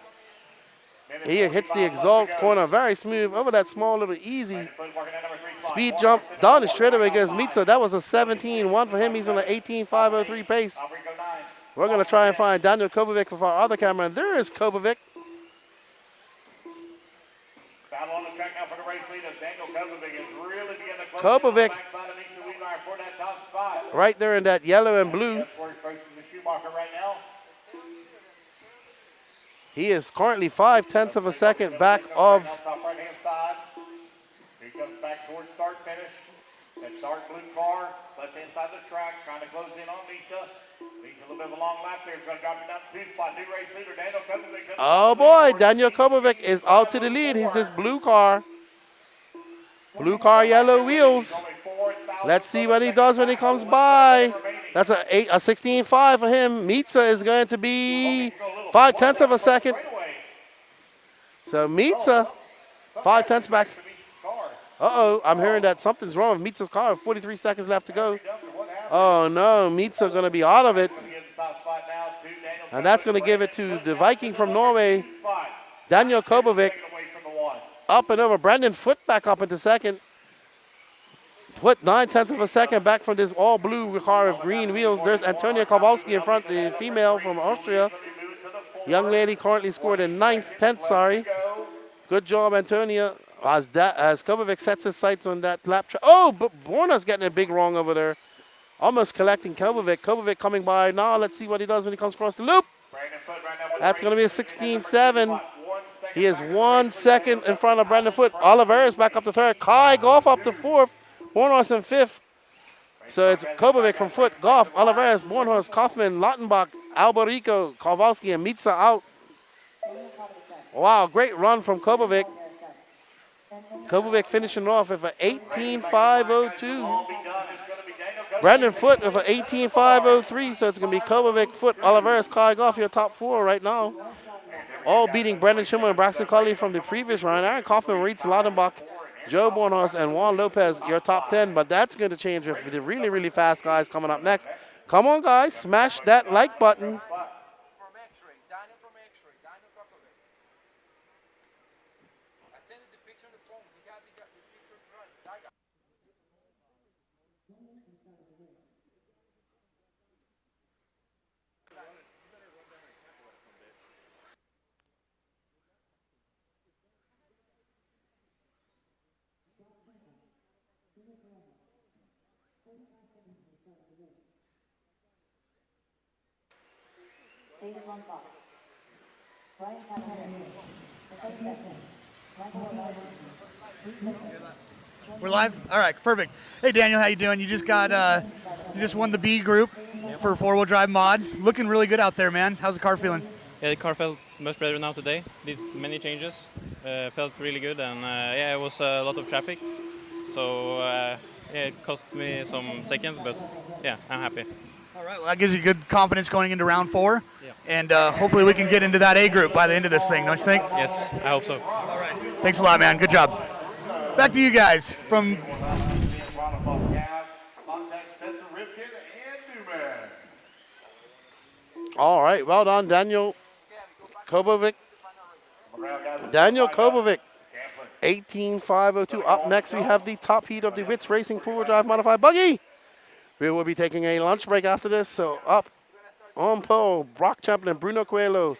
He hits the exalt corner very smooth over that small little easy speed jump. Down the straightaway goes Mitsa. That was a 17-1 for him. He's on an 18.503 pace. We're going to try and find Daniel Kopovic with our other camera. And there is Kopovic. Battle on the track now for the race leader. Daniel Kopovic is really beginning to close Kopovic in on the backside of Mitsa Weidmeyer for that top spot. right there in that yellow and blue. That's where he's facing the Schumacher right now. He is currently 0.5 of a second back of Top right-hand side. Here he comes back towards start finish. That dark blue car, left-hand side of the track, trying to close in on Mitsa. Mitsa a little bit of a long lap there. He's going to drop it down to 2 spot. New race leader, Daniel Kopovic. oh boy, Daniel Kopovic is out to the lead. He's this blue car. Blue car, yellow wheels. Let's see what he does when he comes by. That's a 16.5 for him. Mitsa is going to be 0.5 of a second. So Mitsa, 0.5 back. Uh-oh, I'm hearing that something's wrong with Mitsa's car. 43 seconds left to go. Oh no, Mitsa going to be out of it. And that's going to give it to the Viking from Norway, Daniel Kopovic. Up and over. Brandon Foot back up into second. Put 0.9 of a second back from this all blue car with green wheels. There's Antonia Kowalski in front, the female from Austria. Young lady currently scored in 10th, sorry. Good job, Antonia. As Kopovic sets his sights on that lap track. Oh, but Borna's getting a big wrong over there. Almost collecting Kopovic. Kopovic coming by now. Let's see what he does when he comes across the loop. That's going to be a 16.7. He is 1 second in front of Brandon Foot. Oliveira's back up to third. Kai Goff up to fourth. Bornhorst in fifth. So it's Kopovic from Foot, Goff, Oliveira's, Bornhorst, Kaufman, Lautenbach, Alberico, Kowalski, and Mitsa out. Wow, great run from Kopovic. Kopovic finishing off with an 18.502. Brandon Foot with an 18.503, so it's going to be Kopovic, Foot, Oliveira's, Kai Goff, your top 4 right now. All beating Brendan Schimmer and Braxton Cully from the previous round. Aaron Kaufman, Reitz, Lautenbach, Joe Bornhorst, and Juan Lopez, your top 10. But that's going to change with the really, really fast guys coming up next. Come on, guys. Smash that like button. We're live? All right, perfect. Hey, Daniel, how you doing? You just won the B group for four-wheel drive mod. Looking really good out there, man. How's the car feeling? Yeah, the car felt much better now today. Did many changes. Felt really good, and yeah, it was a lot of traffic. So yeah, it cost me some seconds, but yeah, I'm happy. All right, well, that gives you good confidence going into round 4. Yeah. And hopefully we can get into that A group by the end of this thing, don't you think? Yes, I hope so. All right. Thanks a lot, man. Good job. Back to you guys from All right, well done, Daniel Kopovic. Daniel Kopovic, 18.502. Up next, we have the top heat of the WRCE Racing four-wheel drive modified buggy. We will be taking a lunch break after this, so up on pole, Brock Champlin, Bruno Coelho,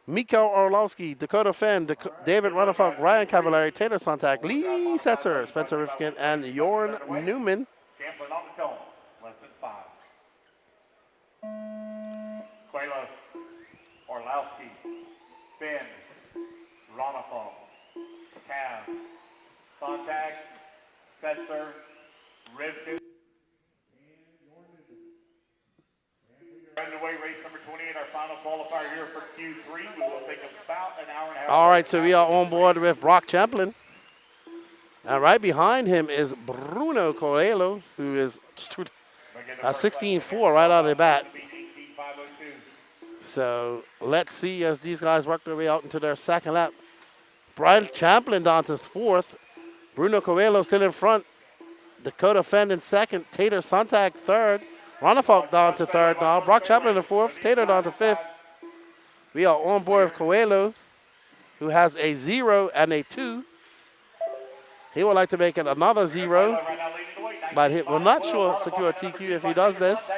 Mikael Orlowski, Dakota Fenn, David Ronnefalk, Ryan Cavallari, Taylor Sontag, Lee Setzer, Spencer Rifkin, and Jorn Newman. Champlin on the tone, less than 5. Coelho, Orlowski, Fenn, Ronnefalk, Cav, Sontag, Setzer, Rifkin. Underway, race number 28, our final qualifier here for Q3. We will take about an hour and a half. All right, so we are on board with Brock Champlin. And right behind him is Bruno Coelho, who is a 16.4 right out of the bat. So let's see as these guys work their way out into their second lap. Brian Champlin down to fourth. Bruno Coelho still in front. Dakota Fenn in second. Tater Sontag third. Ronafalk down to third now. Brock Chaplin in fourth. Tater down to fifth. We are on board with Coelho, who has a 0 and a 2. He would like to make it another 0, but he will not secure a TQ if he does this.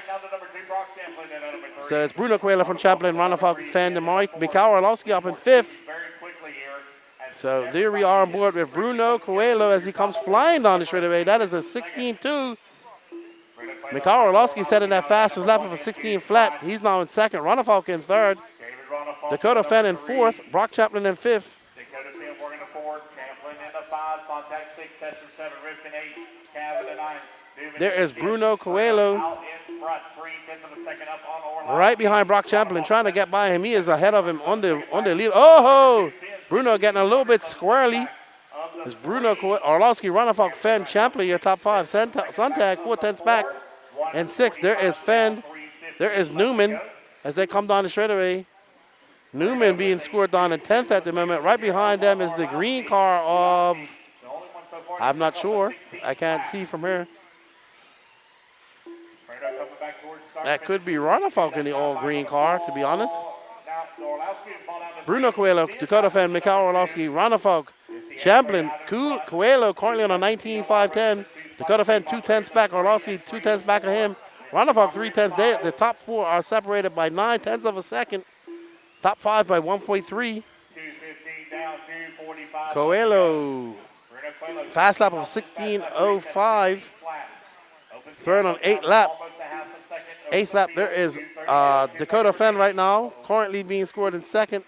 So it's Bruno Coelho from Chaplin, Ronafalk, Fenn, and Mikhail Orlowski up in fifth. So there we are on board with Bruno Coelho as he comes flying down the straightaway. That is a 16.2. Mikhail Orlowski setting that fastest lap of a 16 flat. He's now in second. Ronafalk in third. Dakota Fenn in fourth. Brock Chaplin in fifth. Dakota Fenn working to fourth. Chaplin in the 5. Sontag 6. Tester 7. Rifkin 8. Cabin in 9. There is Bruno Coelho Out in front. 3/10 of a second up on Orlowski. right behind Brock Chaplin, trying to get by him. He is ahead of him on the lead. Oh, Bruno getting a little bit squirrely. It's Bruno Orlowski, Ronafalk, Fenn, Chaplin, your top 5. Sontag 4/10 back. And 6, there is Fenn. There is Newman as they come down the straightaway. Newman being scored down in 10th at the moment. Right behind them is the green car of, I'm not sure. I can't see from here. That could be Ronafalk in the all green car, to be honest. Bruno Coelho, Dakota Fenn, Mikhail Orlowski, Ronafalk, Chaplin, Coelho currently on a 19.510. Dakota Fenn 2/10 back, Orlowski 2/10 back of him. Ronafalk 3/10. The top 4 are separated by 9/10 of a second. Top 5 by 1.3. Coelho, fast lap of 16.05. Third on 8th lap. 8th lap, there is Dakota Fenn right now, currently being scored in second.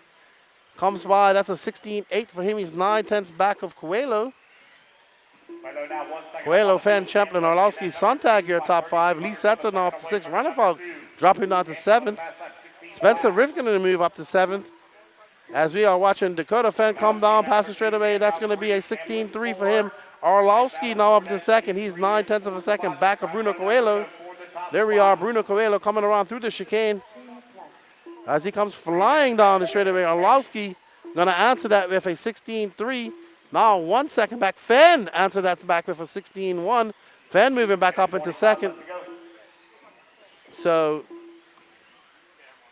Comes by, that's a 16.8 for him. He's 9/10 back of Coelho. Coelho, Fenn, Chaplin, Orlowski, Sontag, your top 5. Lee Setzer now up to 6th. Ronafalk dropping down to 7th. Spencer Rifkin to move up to 7th. As we are watching Dakota Fenn come down past the straightaway, that's going to be a 16.3 for him. Orlowski now up to 2nd. He's 9/10 of a second back of Bruno Coelho. There we are, Bruno Coelho coming around through the chicane. As he comes flying down the straightaway, Orlowski going to answer that with a 16.3. Now 1 second back. Fenn answered that back with a 16.1. Fenn moving back up into 2nd. So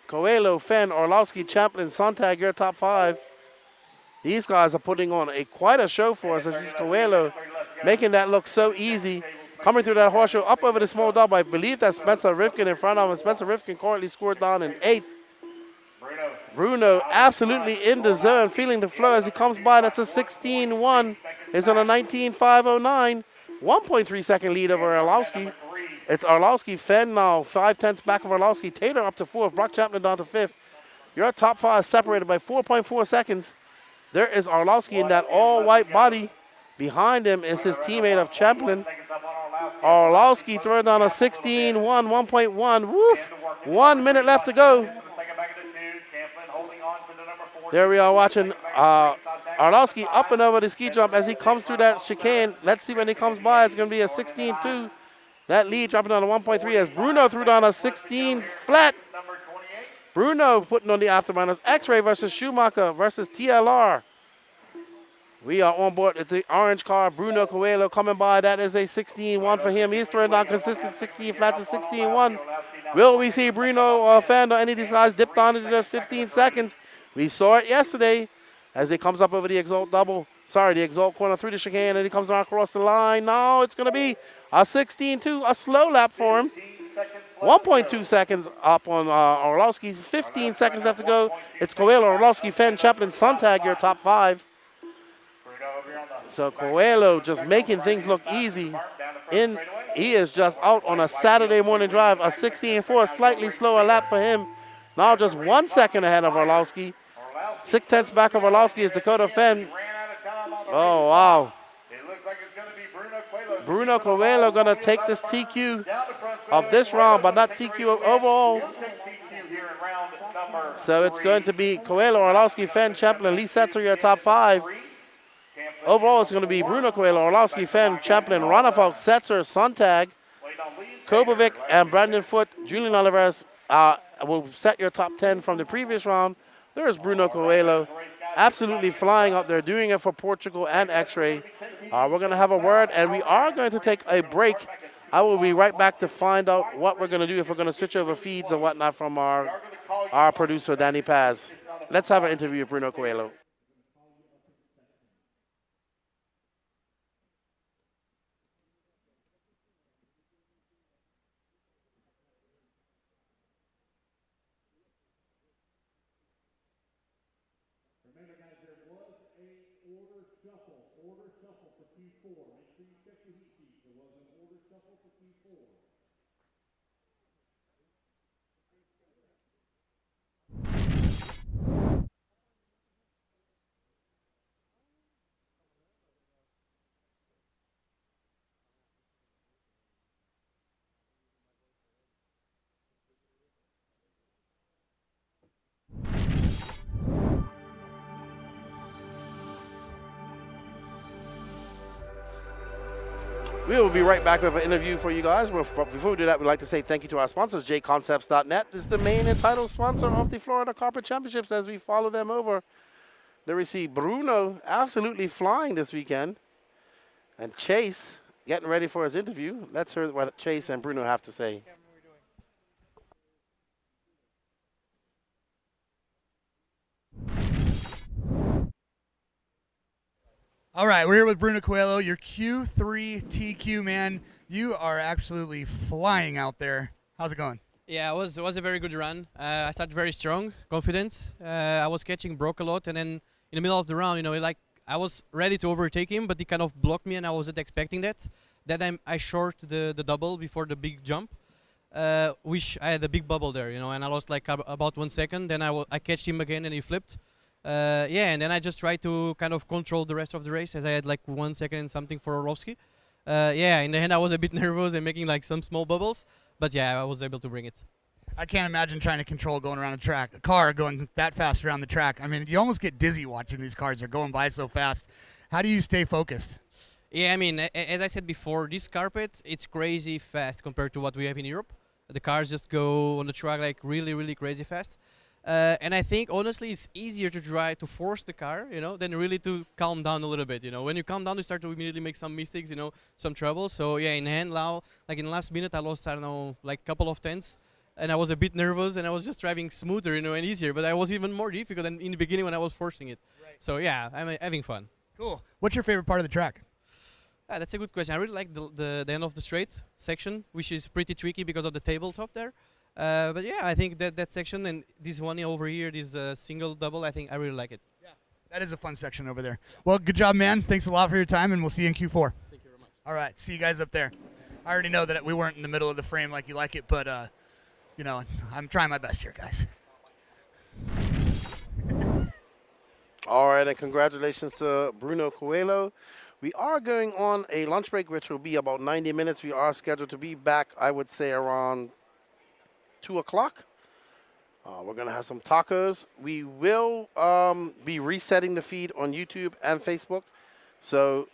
Coelho, Fenn, Orlowski, Chaplin, Sontag, your top 5. These guys are putting on quite a show for us. It's Coelho making that look so easy. Coming through that horseshoe up over the small double. I believe that's Spencer Rifkin in front of him. Spencer Rifkin currently scored down in 8th. Bruno absolutely in the zone, feeling the flow as he comes by. That's a 16.1. He's on a 19.509. 1.3 second lead over Orlowski. It's Orlowski, Fenn now 5/10 back of Orlowski. Taylor up to 4th. Brock Chaplin down to 5th. Your top 5 separated by 4.4 seconds. There is Orlowski in that all-white body. Behind him is his teammate of Chaplin. Orlowski throwing down a 16.1, 1.1. Woof. 1 minute left to go. There we are watching Orlowski up and over the ski jump as he comes through that chicane. Let's see when he comes by. It's going to be a 16.2. That lead dropping down to 1.3 as Bruno threw down a 16 flat. Bruno putting on the afterburners. X-Ray versus Schumacher versus TLR. We are on board with the orange car. Bruno Coelho coming by. That is a 16.1 for him. He's throwing down consistent 16 flats at 16.1. Will we see Bruno Fenn or any of these guys dip down into those 15 seconds? We saw it yesterday as he comes up over the Exalt double. Sorry, the Exalt corner through the chicane, and he comes down across the line. Now it's going to be a 16.2, a slow lap for him. 1.2 seconds up on Orlowski. 15 seconds left to go. It's Coelho, Orlowski, Fenn, Chaplin, Sontag, your top 5. So Coelho just making things look easy. He is just out on a Saturday morning drive. A 16.4, slightly slower lap for him. Now just 1 second ahead of Orlowski. 6/10 back of Orlowski is Dakota Fenn. Oh, wow. Bruno Coelho going to take this TQ of this round, but not TQ overall. So it's going to be Coelho, Orlowski, Fenn, Chaplin, Lee Setzer, your top 5. Overall, it's going to be Bruno Coelho, Orlowski, Fenn, Chaplin, Ronafalk, Setzer, Sontag, Kobovic, and Brandon Foote. Julian Oliveras will set your top 10 from the previous round. There's Bruno Coelho, absolutely flying up there, doing it for Portugal and X-Ray. We're going to have a word, and we are going to take a break. I will be right back to find out what we're going to do, if we're going to switch over feeds or whatnot from our producer, Danny Paz. Let's have an interview with Bruno Coelho. We will be right back with an interview for you guys. Before we do that, we'd like to say thank you to our sponsors. jconcepts.net is the main and title sponsor of the Florida Carpet Championships as we follow them over. There we see Bruno absolutely flying this weekend. And Chase getting ready for his interview. Let's hear what Chase and Bruno have to say. All right, we're here with Bruno Coelho, your Q3 TQ, man. You are absolutely flying out there. How's it going? Yeah, it was a very good run. I started very strong, confident. I was catching Brock a lot, and then in the middle of the round, you know, like I was ready to overtake him, but he kind of blocked me, and I wasn't expecting that. Then I short the double before the big jump, which I had a big bubble there, you know, and I lost like about 1 second. Then I catched him again, and he flipped. Yeah, and then I just tried to kind of control the rest of the race as I had like 1 second and something for Orlovsky. Yeah, in the end I was a bit nervous and making like some small bubbles, but yeah, I was able to bring it. I can't imagine trying to control going around a car going that fast around the track. I mean, you almost get dizzy watching these cars. They're going by so fast. How do you stay focused? Yeah, I mean, as I said before, this carpet, it's crazy fast compared to what we have in Europe. The cars just go on the track like really, really crazy fast. And I think, honestly, it's easier to try to force the car, you know, than really to calm down a little bit, you know. When you calm down, you start to immediately make some mistakes, you know, some trouble. So, yeah, in the end now, like in the last minute, I lost, I don't know, like a couple of tenths. And I was a bit nervous, and I was just driving smoother, you know, and easier. But I was even more difficult than in the beginning when I was forcing it. Right. So, yeah, I'm having fun. Cool. What's your favorite part of the track? That's a good question. I really like the end of the straight section, which is pretty tricky because of the tabletop there. But yeah, I think that section and this one over here, this single double, I think I really like it. Yeah, that is a fun section over there. Well, good job, man. Thanks a lot for your time, and we'll see you in Q4. Thank you very much. All right, see you guys up there. I already know that we weren't in the middle of the frame like you like it, but, you know, I'm trying my best here, guys. All right, and congratulations to Bruno Coelho. We are going on a lunch break, which will be about 90 minutes. We are scheduled to be back, I would say, around 2 o'clock. We're going to have some tacos. We will be resetting the feed on YouTube and Facebook. So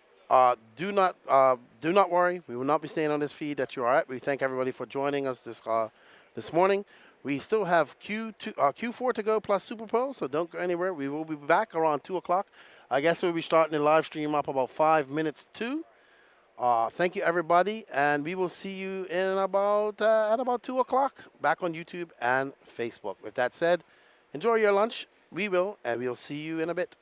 do not worry. We will not be staying on this feed that you are at. We thank everybody for joining us this morning. We still have Q4 to go plus Super Bowl, so don't go anywhere. We will be back around 2 o'clock. I guess we'll be starting the live stream up about 5 minutes to. Thank you, everybody, and we will see you in about at about 2 o'clock back on YouTube and Facebook. With that said, enjoy your lunch. We will, and we'll see you in a bit.